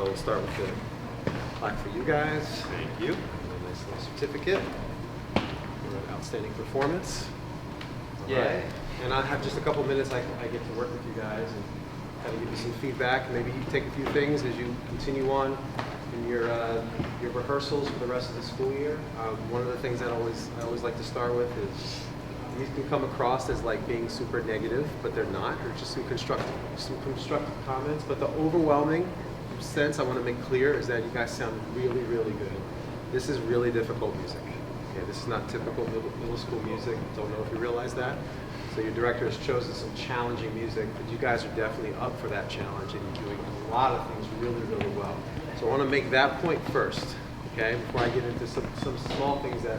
[SPEAKER 6] we'll start with the plaque for you guys. Thank you. And a nice little certificate for an outstanding performance. Yeah. And I have just a couple minutes I get to work with you guys and kind of give you some feedback. Maybe you take a few things as you continue on in your rehearsals for the rest of the school year. One of the things that I always like to start with is these can come across as like being super negative, but they're not. They're just some constructive comments. But the overwhelming sense I want to make clear is that you guys sound really, really good. This is really difficult music. Okay, this is not typical middle school music. Don't know if you realize that. So your director has chosen some challenging music, but you guys are definitely up for that challenge, and you're doing a lot of things really, really well. So I want to make that point first, okay, before I get into some small things that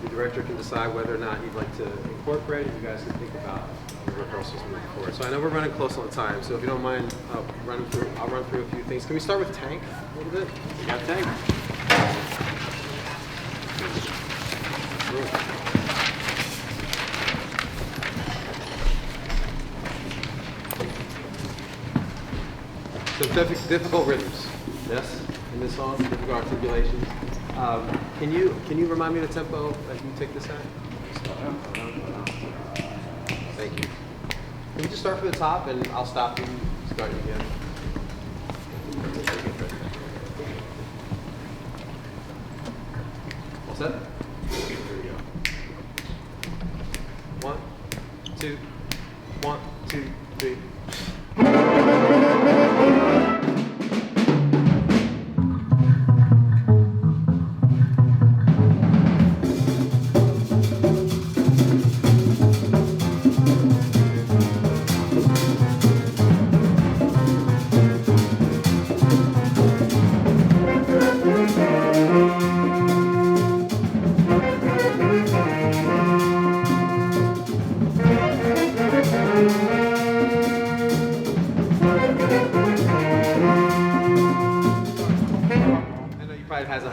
[SPEAKER 6] the director can decide whether or not he'd like to incorporate, and you guys can think about the rehearsals moving forward. So I know we're running close on time, so if you don't mind, I'll run through a few things. Can we start with Tank a little bit? We got Tank. So difficult rhythms, yes, in this song, difficult articulations. Can you remind me of the tempo that you take this at? Thank you. Can you just start from the top and I'll stop and start it again? All set? Here we go. 1, 2, 1, 2, 3.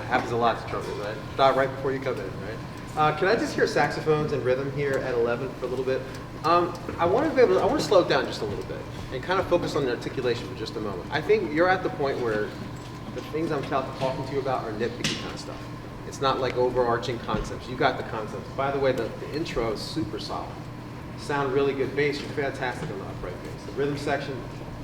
[SPEAKER 6] Happens a lot to trumpets, right? Stop right before you come in, right? Can I just hear saxophones and rhythm here at 11 for a little bit? I want to slow it down just a little bit and kind of focus on the articulation for just a moment. I think you're at the point where the things I'm talking to you about are nitpicky kind of stuff. It's not like overarching concepts. You got the concepts. By the way, the intro is super solid. Sound really good. Bass, you're fantastic on the upright bass. The rhythm section,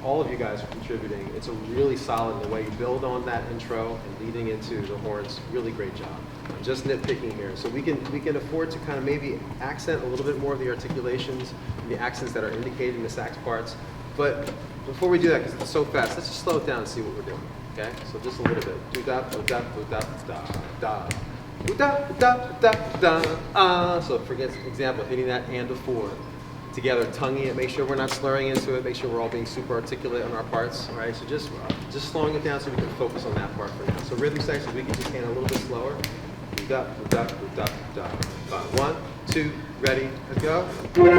[SPEAKER 6] all of you guys are contributing. It's a really solid in the way you build on that intro and leading into the horns. Really great job. I'm just nitpicking here. So we can afford to kind of maybe accent a little bit more of the articulations and the accents that are indicated in the sax parts. But before we do that, because it's so fast, let's just slow it down and see what we're doing. Okay? So just a little bit. Do da do da do da da da. Do da da da da. So for example, hitting that and a 4. Together, tonguing it, make sure we're not slurring into it, make sure we're all being super articulate on our parts, all right? So just slowing it down so we can focus on that part for now. So rhythm section, we can just hand a little bit slower. Da, da, da, da, da. 1, 2, ready, let's go. We're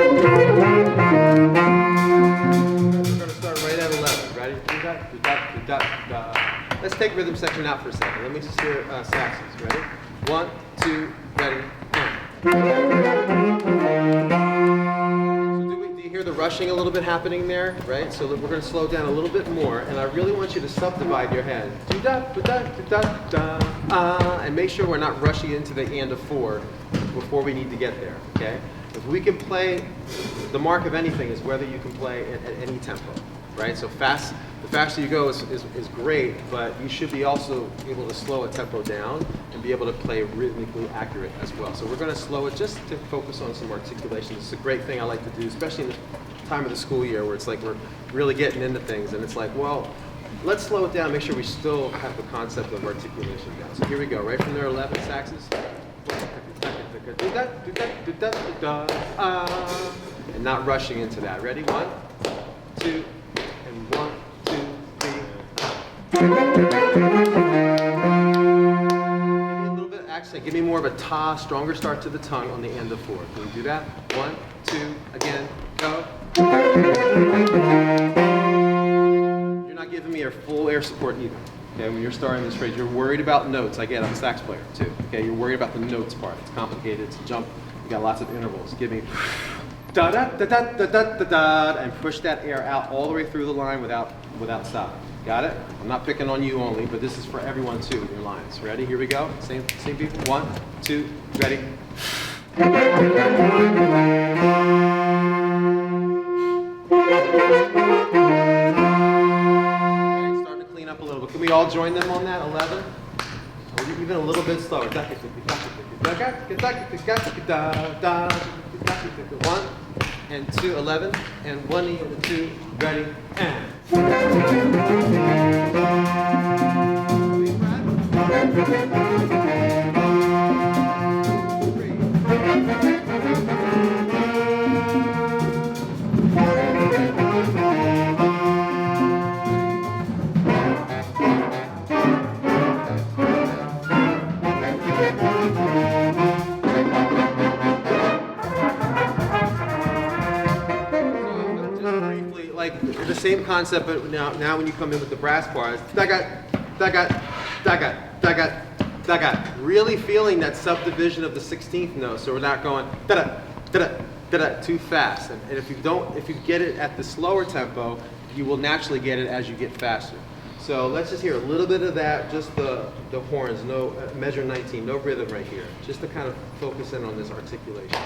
[SPEAKER 6] gonna start right at 11, ready? Da, da, da, da, da. Let's take rhythm section out for a second. Let me just hear saxes, ready? 1, 2, ready, 1. Hear the rushing a little bit happening there, right? So we're going to slow down a little bit more, and I really want you to subdivide your head. And make sure we're not rushing into the and of 4 before we need to get there, okay? If we can play, the mark of anything is whether you can play at any tempo, right? So fast, the faster you go is great, but you should be also able to slow a tempo down and be able to play rhythmically accurate as well. So we're going to slow it just to focus on some articulation. It's a great thing I like to do, especially in the time of the school year where it's like we're really getting into things, and it's like, well, let's slow it down, make sure we still have the concept of articulation down. So here we go, right from there, 11 saxes. And not rushing into that. Ready? 1, 2, and 1, 2, 3. Give me a little bit of accent. Give me more of a ta, stronger start to the tongue on the end of 4. Can we do that? 1, 2, again, go. You're not giving me your full air support either. Okay, when you're starting this phrase, you're worried about notes. I get it, I'm a sax player too. Okay, you're worried about the notes part. It's complicated, it's a jump. You got lots of intervals. Give me da da da da da da da da, and push that air out all the way through the line without stopping. Got it? I'm not picking on you only, but this is for everyone too in your lines. Ready? Here we go. Same people. 1, 2, ready. Starting to clean up a little bit. Can we all join them on that? 11? Or even a little bit slower. 1 and 2, 11, and 1 and 2, ready, and. The same concept, but now when you come in with the brass parts, really feeling that subdivision of the 16th note, so we're not going too fast. And if you get it at the slower tempo, you will naturally get it as you get faster. So let's just hear a little bit of that, just the horns, no measure 19, no rhythm right here, just to kind of focus in on this articulation.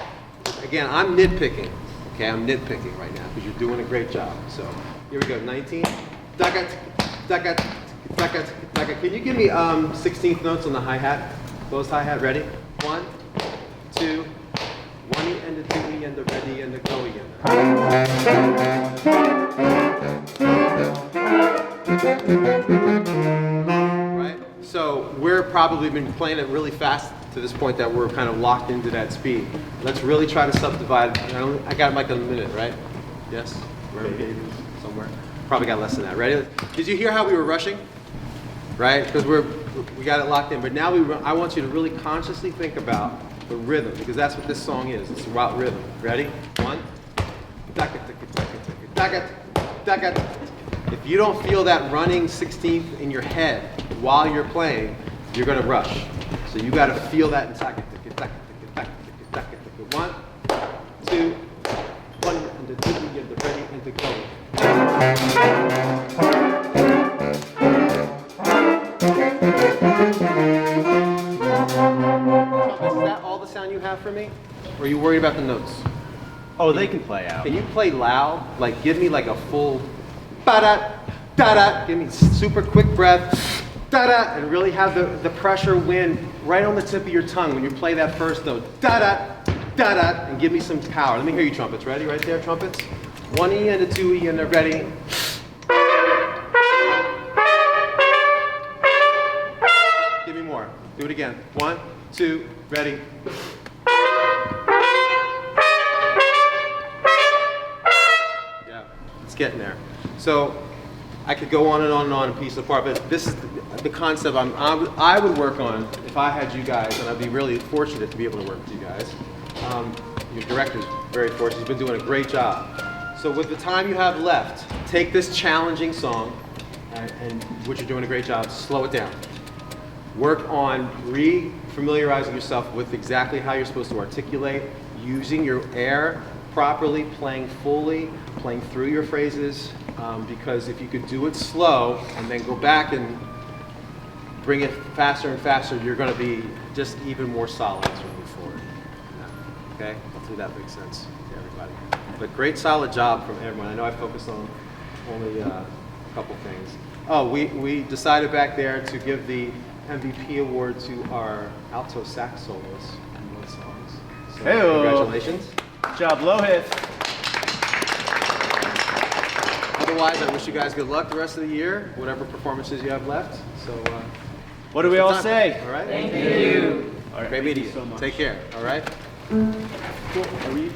[SPEAKER 6] Again, I'm nitpicking. Okay, I'm nitpicking right now because you're doing a great job. So here we go, 19. Can you give me 16th notes on the hi-hat? Closed hi-hat, ready? 1, 2, 1 E and the 2 E and the ready and the go again. Right? So we're probably been playing it really fast to this point that we're kind of locked into that speed. Let's really try to subdivide. I got like a minute, right? Yes? Somewhere. Probably got less than that. Ready? Did you hear how we were rushing? Right? Because we got it locked in. But now I want you to really consciously think about the rhythm, because that's what this song is. It's about rhythm. Ready? 1. If you don't feel that running 16th in your head while you're playing, you're going to rush. So you got to feel that inside. 1, 2, 1, and the 2, and the ready, and the go. Is that all the sound you have for me? Or are you worried about the notes?
[SPEAKER 11] Oh, they can play out.
[SPEAKER 6] Can you play loud? Like, give me like a full ba-da, da-da. Give me super quick breath. Da-da, and really have the pressure win right on the tip of your tongue when you play that first note. Da-da, da-da, and give me some power. Let me hear you trumpets. Ready? Right there, trumpets. 1 E and a 2 E and they're ready. Give me more. Do it again. 1, 2, ready. Yeah, it's getting there. So I could go on and on and on and piece it apart, but this is the concept I would work on if I had you guys, and I'd be really fortunate to be able to work with you guys. Your director's very fortunate. He's been doing a great job. So with the time you have left, take this challenging song, and which you're doing a great job, slow it down. Work on re-familiarizing yourself with exactly how you're supposed to articulate, using your air properly, playing fully, playing through your phrases, because if you could do it slow and then go back and bring it faster and faster, you're going to be just even more solid as we move forward. Yeah. Okay? Hopefully that makes sense to everybody. But great solid job from everyone. I know I focused on only a couple things. Oh, we decided back there to give the MVP award to our alto sax soloist in both songs. So congratulations.
[SPEAKER 11] Good job, Lohit.
[SPEAKER 6] Otherwise, I wish you guys good luck the rest of the year, whatever performances you have left. So,
[SPEAKER 11] what do we all say?
[SPEAKER 6] All right.
[SPEAKER 11] Thank you.
[SPEAKER 6] All right. Great meeting you. So much. Take care. All right. Cool. Are we?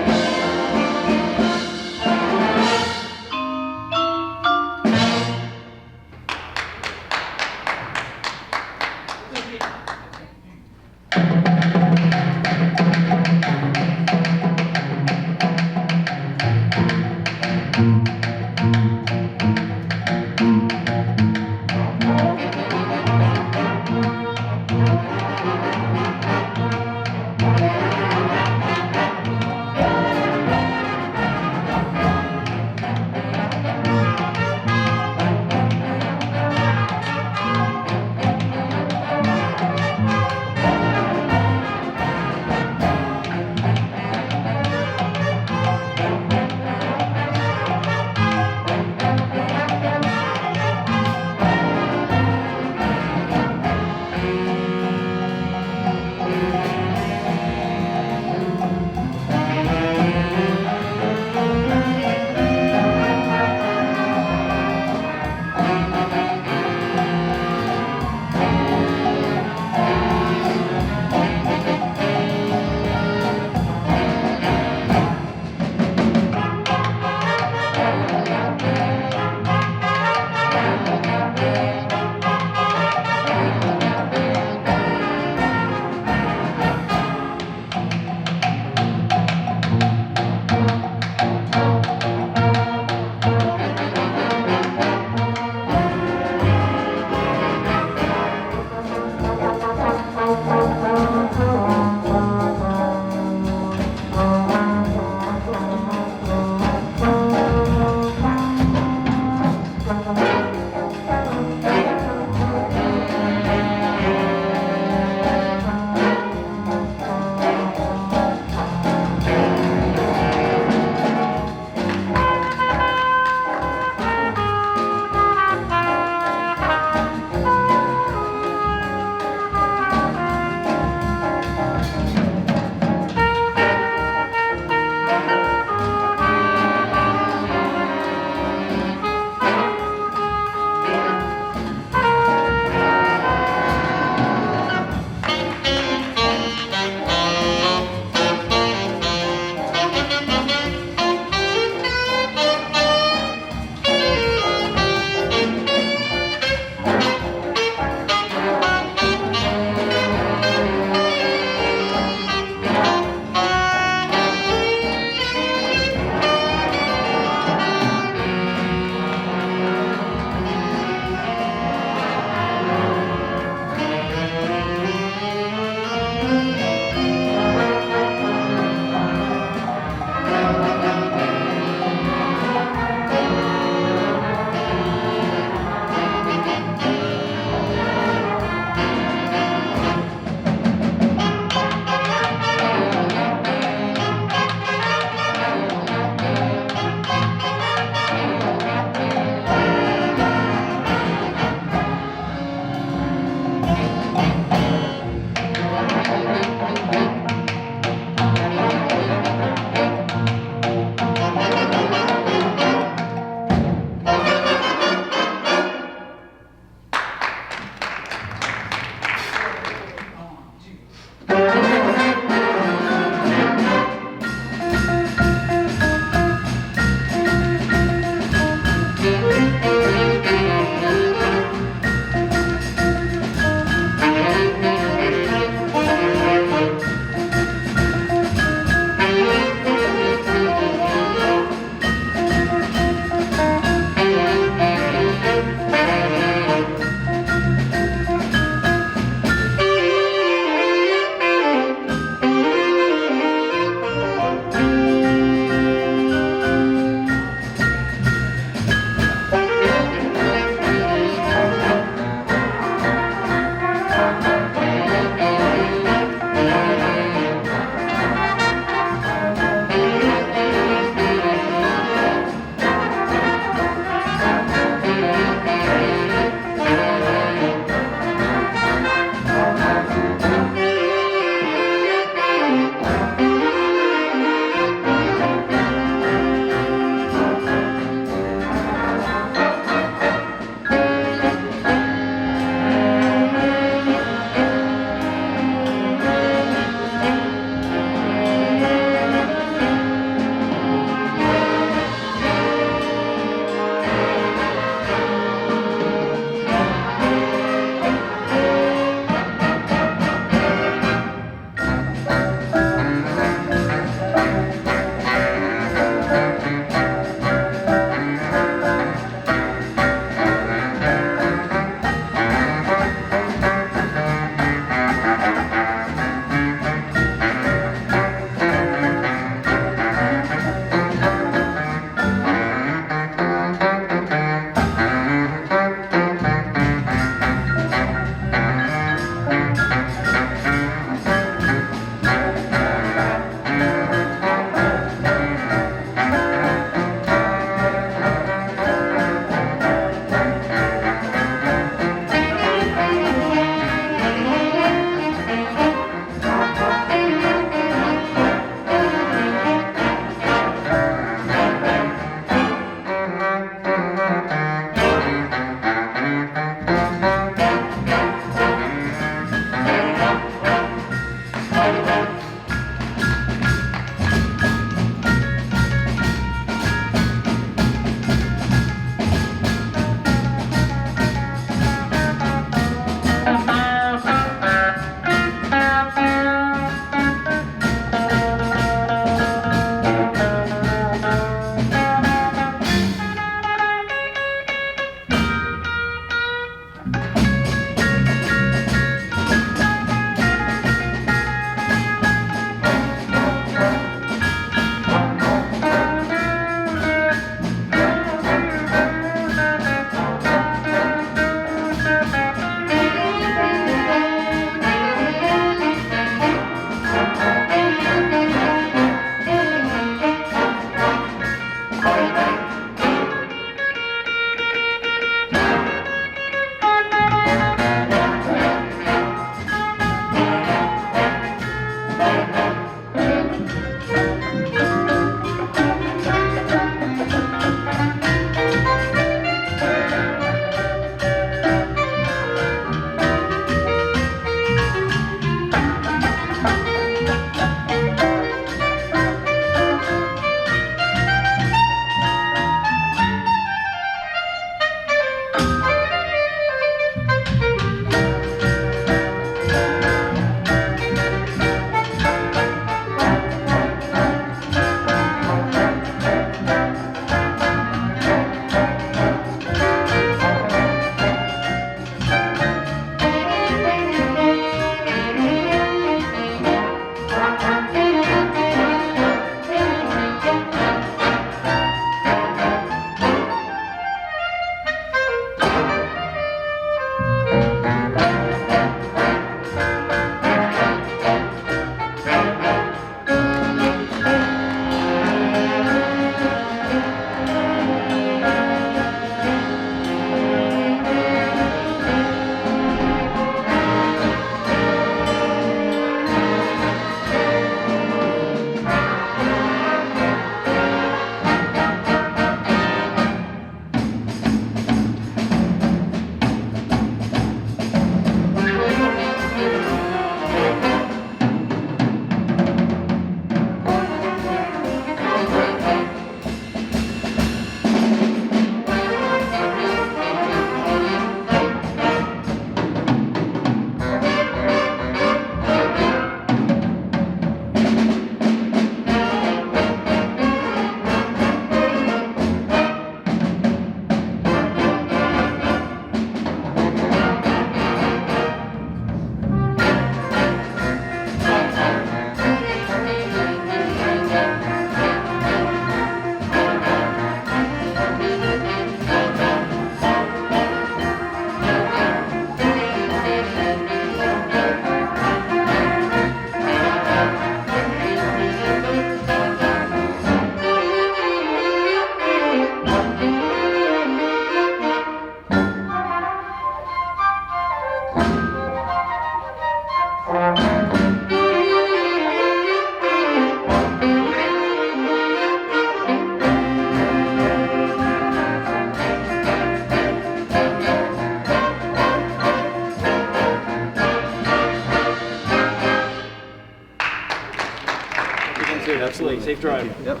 [SPEAKER 11] dude, absolutely. Safe drive.
[SPEAKER 6] Yep.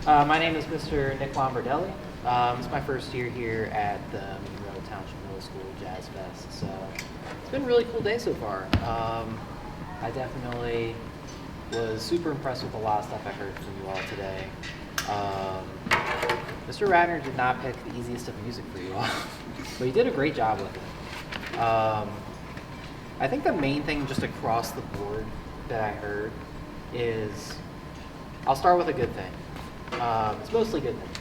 [SPEAKER 10] My name is Mr. Nick Lombardelli. It's my first year here at the Monroe Township Middle School Jazz Fest, so it's been a really cool day so far. I definitely was super impressed with a lot of stuff I heard from you all today. Mr. Radner did not pick the easiest of music for you all, but he did a great job with it. I think the main thing just across the board that I heard is, I'll start with a good thing. It's mostly good things.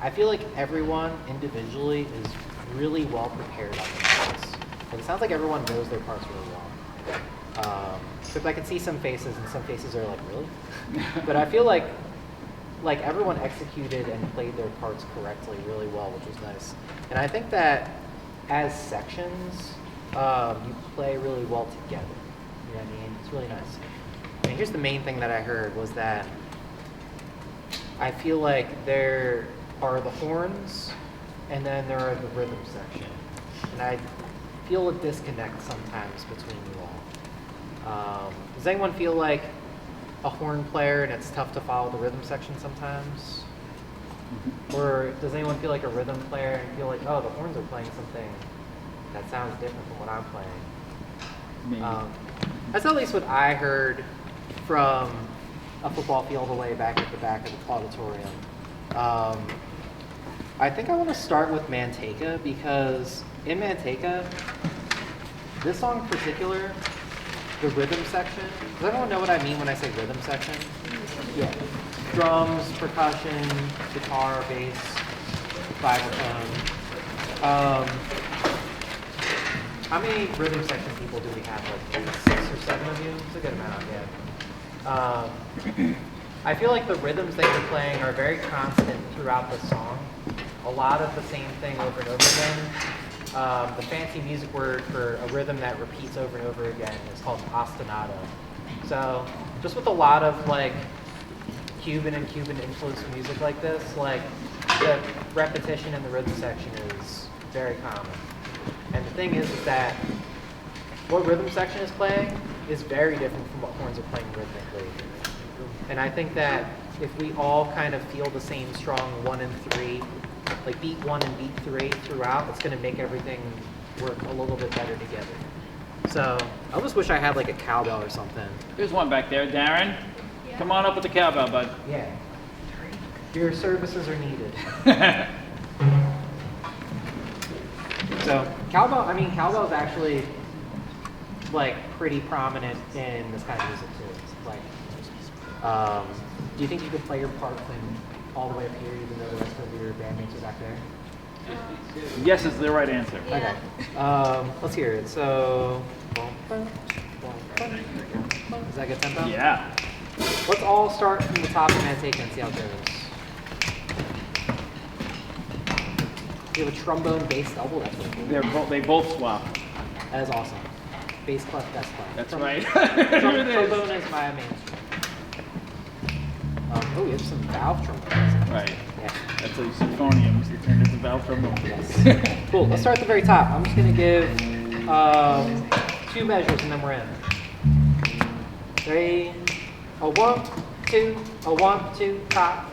[SPEAKER 10] I feel like everyone individually is really well prepared on their parts. Like, it sounds like everyone knows their parts really well. Except I can see some faces, and some faces are like, really? But I feel like everyone executed and played their parts correctly really well, which was nice. And I think that as sections, you play really well together. You know what I mean? It's really nice. And here's the main thing that I heard was that I feel like there are the horns and then there are the rhythm section. And I feel a disconnect sometimes between you all. Does anyone feel like a horn player and it's tough to follow the rhythm section sometimes? Or does anyone feel like a rhythm player and feel like, oh, the horns are playing something that sounds different from what I'm playing? That's at least what I heard from a football field away back at the back of the auditorium. I think I want to start with Manteca because in Manteca, this song in particular, the rhythm section, does everyone know what I mean when I say rhythm section? Yeah. Drums, percussion, guitar, bass, vibraphone. How many rhythm section people do we have? Like 6 or 7 of you? It's a good amount, yeah. I feel like the rhythms that you're playing are very constant throughout the song. A lot of the same thing over and over again. The fancy music word for a rhythm that repeats over and over again is called ostinato. So just with a lot of like Cuban and Cuban influenced music like this, like the repetition in the rhythm section is very common. And the thing is that what rhythm section is playing is very different from what horns are playing rhythmically. And I think that if we all kind of feel the same strong 1 and 3, like beat 1 and beat 3 throughout, it's going to make everything work a little bit better together. So I almost wish I had like a cowbell or something.
[SPEAKER 4] There's one back there, Darren. Yeah. Come on up with the cowbell, bud.
[SPEAKER 10] Yeah. Your services are needed. So cowbell is actually like pretty prominent in this kind of music too. Like, do you think you could play your part from all the way up here, even though the rest of your bandmates are back there?
[SPEAKER 4] Yes is the right answer.
[SPEAKER 10] Okay. Let's hear it. So, is that good tempo?
[SPEAKER 4] Yeah.
[SPEAKER 10] Let's all start from the top of Manteca and see how it goes. You have a trombone bass double. That's really cool.
[SPEAKER 4] They both swap.
[SPEAKER 10] That is awesome. Bass clef, bass clef.
[SPEAKER 4] That's right.
[SPEAKER 10] Trombone is my main instrument. Oh, we have some valve trombones.
[SPEAKER 4] Right.
[SPEAKER 10] Yeah.
[SPEAKER 4] That's a euphoniums. They turned into valve trombone.
[SPEAKER 10] Yes. Cool. Let's start at the very top. I'm just going to give 2 measures and then we're in. 3, a 1, 2, a 1, 2, top.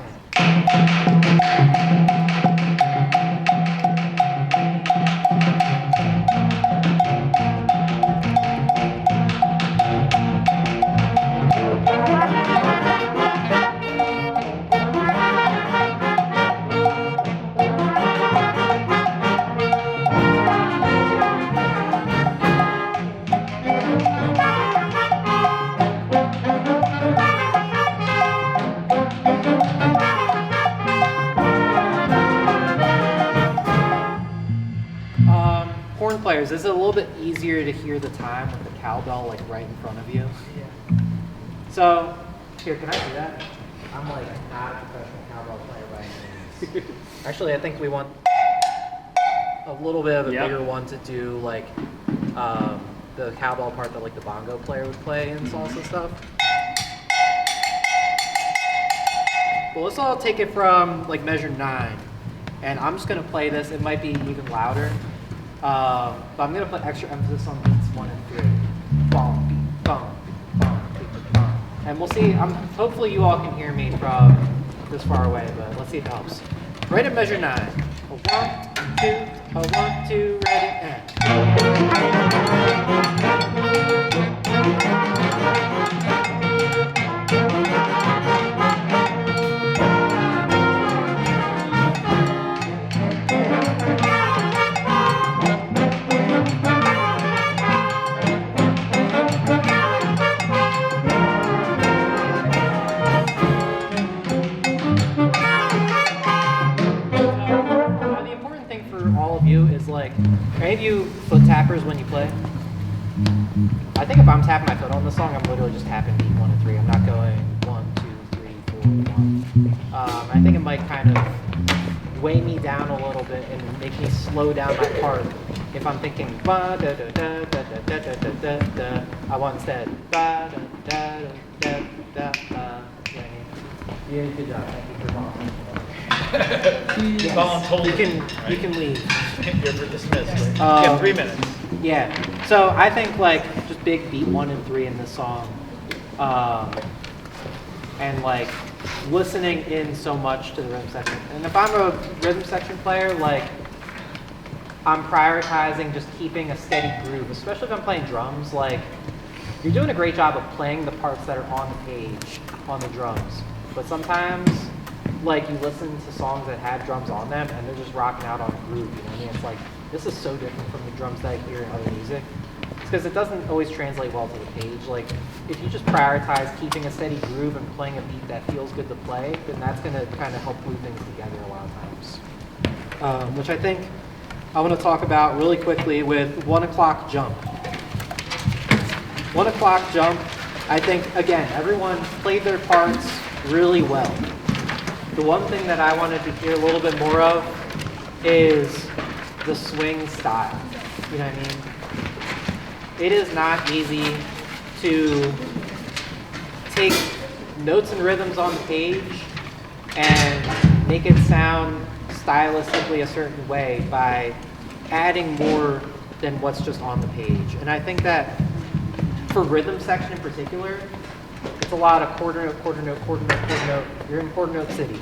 [SPEAKER 10] Horn players, is it a little bit easier to hear the time with the cowbell like right in front of you? Yeah. So, here, can I do that? I'm like not a professional cowbell player by any means. Actually, I think we want a little bit of a bigger one to do like the cowbell part that like the bongo player would play in salsa stuff. Well, let's all take it from like measure 9. And I'm just gonna play this, it might be even louder. But I'm gonna put extra emphasis on beats 1 and 3. Bong, beat, bong, beat, bong, beat, bong, And we'll see, hopefully you all can hear me from this far away, but let's see if it helps. Right at measure 9. A 1, 2, a 1, 2, ready, and. The important thing for all of you is like, are any of you foot tappers when you play? I think if I'm tapping my foot on the song, I'm literally just tapping beat 1 and 3. I'm not going 1, 2, 3, 4, 1. I think it might kind of weigh me down a little bit and make me slow down my part if I'm thinking ba da da da da da da da da da. I want instead ba da da da da da. Yeah, good job. Thank you for volunteering. Yes. You can leave.
[SPEAKER 11] You're dismissed. Right? You have 3 minutes.
[SPEAKER 10] Yeah. So I think like just big beat 1 and 3 in this song, and like listening in so much to the rhythm section. And if I'm a rhythm section player, like I'm prioritizing just keeping a steady groove, especially if I'm playing drums. Like you're doing a great job of playing the parts that are on the page on the drums, but sometimes like you listen to songs that have drums on them and they're just rocking out on a groove, you know what I mean? It's like, this is so different from the drums that I hear in other music. It's because it doesn't always translate well to the page. Like, if you just prioritize keeping a steady groove and playing a beat that feels good to play, then that's gonna kind of help glue things together a lot of times. Which I think I wanna talk about really quickly with 1 o'clock jump. 1 o'clock jump, I think, again, everyone played their parts really well. The one thing that I wanted to hear a little bit more of is the swing style. You know what I mean? It is not easy to take notes and rhythms on the page and make it sound stylistically a certain way by adding more than what's just on the page. And I think that for rhythm section in particular, it's a lot of quarter note, quarter note, quarter note, quarter note. You're in quarter note city.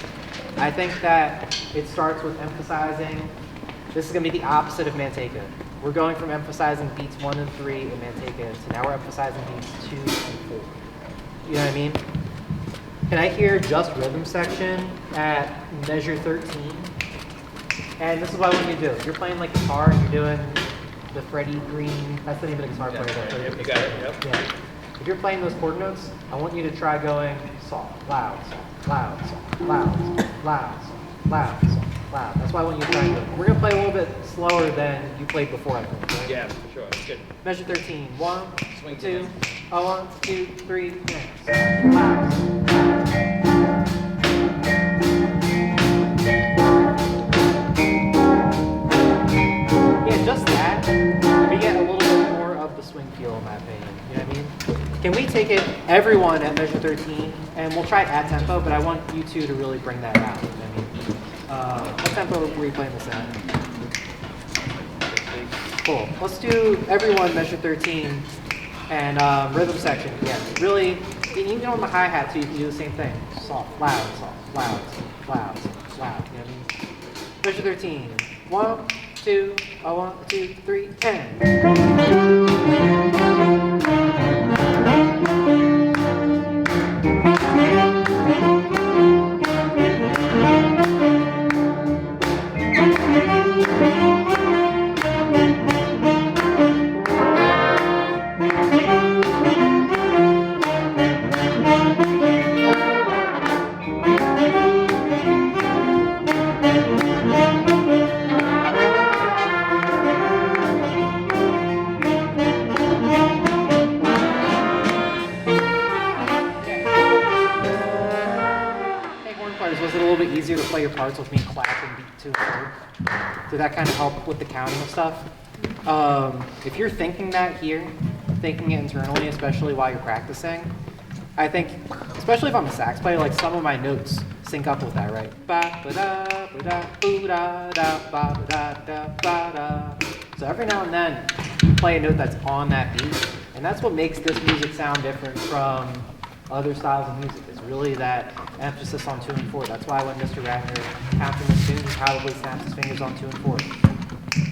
[SPEAKER 10] I think that it starts with emphasizing, this is going to be the opposite of Manteca. We're going from emphasizing beats 1 and 3 in Manteca to now we're emphasizing beats 2 and 4. You know what I mean? Can I hear just rhythm section at measure 13? And this is what I want you to do. If you're playing like guitar and you're doing the Freddie Green, that's the name of the guitar player.
[SPEAKER 11] Yeah, you got it, yep.
[SPEAKER 10] Yeah. If you're playing those chord notes, I want you to try going soft, loud, soft, loud, soft, loud, soft, loud, soft, loud, soft, loud. That's why I want you to try and do it. We're going to play a little bit slower than you played before, I think, right?
[SPEAKER 11] Yeah, for sure. That's good.
[SPEAKER 10] Measure 13. 1,
[SPEAKER 11] Swing
[SPEAKER 10] 2,
[SPEAKER 11] to
[SPEAKER 10] 1, 2, 3, next. Loud. Yeah, just that. We get a little bit more of the swing feel, in my opinion. You know what I mean? Can we take it, everyone, at measure 13, and we'll try at tempo, but I want you two to really bring that out. You know what I mean? What tempo were you playing this at? Cool. Let's do everyone measure 13 and rhythm section again. Really, even on the hi-hat too, you can do the same thing. Soft, loud, soft, loud, soft, loud, soft, loud. You know what I mean? Measure 13. 1, 2, 1, 2, 3, 10. Was it a little bit easier to play your parts with me clapping beat 2 and 4? Did that kind of help with the counting of stuff? If you're thinking that here, thinking it internally, especially while you're practicing, I think, especially if I'm a sax player, like some of my notes sync up with that, right? So every now and then, you play a note that's on that beat, and that's what makes this music sound different from other styles of music. It's really that emphasis on 2 and 4. That's why when Mr. Wagner counting the tune, he probably snaps his fingers on 2 and 4.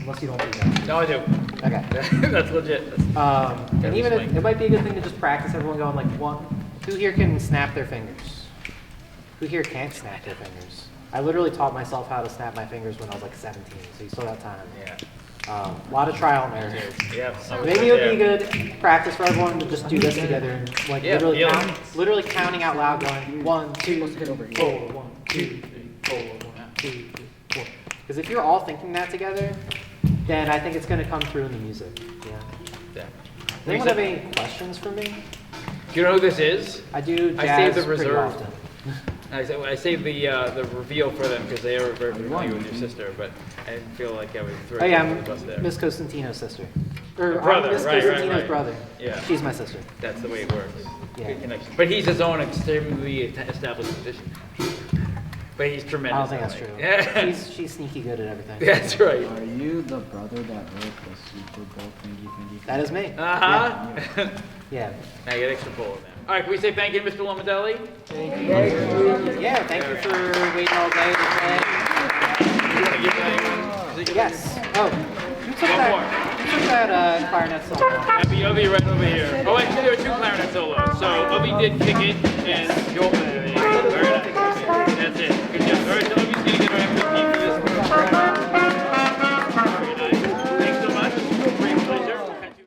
[SPEAKER 10] Unless you don't do that.
[SPEAKER 11] No, I do.
[SPEAKER 10] Okay.
[SPEAKER 11] That's legit.
[SPEAKER 10] And even it might be a good thing to just practice everyone going like one. Who here can snap their fingers? Who here can't snap their fingers? I literally taught myself how to snap my fingers when I was like 17, so you still got time.
[SPEAKER 11] Yeah.
[SPEAKER 10] A lot of trial and error.
[SPEAKER 11] Yep.
[SPEAKER 10] Maybe it would be good practice for everyone to just do this together and like
[SPEAKER 11] Yeah,
[SPEAKER 10] literally counting out loud, going 1, 2, 3, 4, 1, 2, 3, 4, 1, 2, 3, 4. Because if you're all thinking that together, then I think it's going to come through in the music. Yeah.
[SPEAKER 11] Yeah.
[SPEAKER 10] Does anyone have any questions for me?
[SPEAKER 11] Do you know who this is?
[SPEAKER 10] I do. Jazz
[SPEAKER 11] I saved the
[SPEAKER 10] pretty
[SPEAKER 11] reserve.
[SPEAKER 10] often.
[SPEAKER 11] I saved the reveal for them because they were very familiar with your sister, but I didn't feel like I would throw
[SPEAKER 10] Oh yeah,
[SPEAKER 11] you under the bus there.
[SPEAKER 10] I'm Miss Costantino's sister. Or
[SPEAKER 11] Brother,
[SPEAKER 10] I'm Miss
[SPEAKER 11] right,
[SPEAKER 10] Costantino's
[SPEAKER 11] right.
[SPEAKER 10] brother.
[SPEAKER 11] Yeah.
[SPEAKER 10] She's my sister.
[SPEAKER 11] That's the way it works.
[SPEAKER 10] Yeah.
[SPEAKER 11] Good connection. But he's his own extremely established musician. But he's tremendous.
[SPEAKER 10] I don't think that's
[SPEAKER 11] that
[SPEAKER 10] true.
[SPEAKER 11] way. Yeah.
[SPEAKER 10] She's sneaky good at everything.
[SPEAKER 11] That's right.
[SPEAKER 13] Are you the brother that wrote the Super Bowl thingy?
[SPEAKER 10] That is me.
[SPEAKER 11] Uh-huh.
[SPEAKER 10] Yeah.
[SPEAKER 11] Now you get extra pull in there. All right, can we say thank you to Mr. Lomadelli?
[SPEAKER 10] Thank you. Yeah, thank you for waiting all day to play.
[SPEAKER 11] You want to give anyone?
[SPEAKER 10] Yes. Oh, who took
[SPEAKER 11] One
[SPEAKER 10] that?
[SPEAKER 11] more.
[SPEAKER 10] Who took that clarinet solo?
[SPEAKER 11] Obi right over here. Oh, actually, there are 2 clarinet solos. So Obi did kick it, and Joel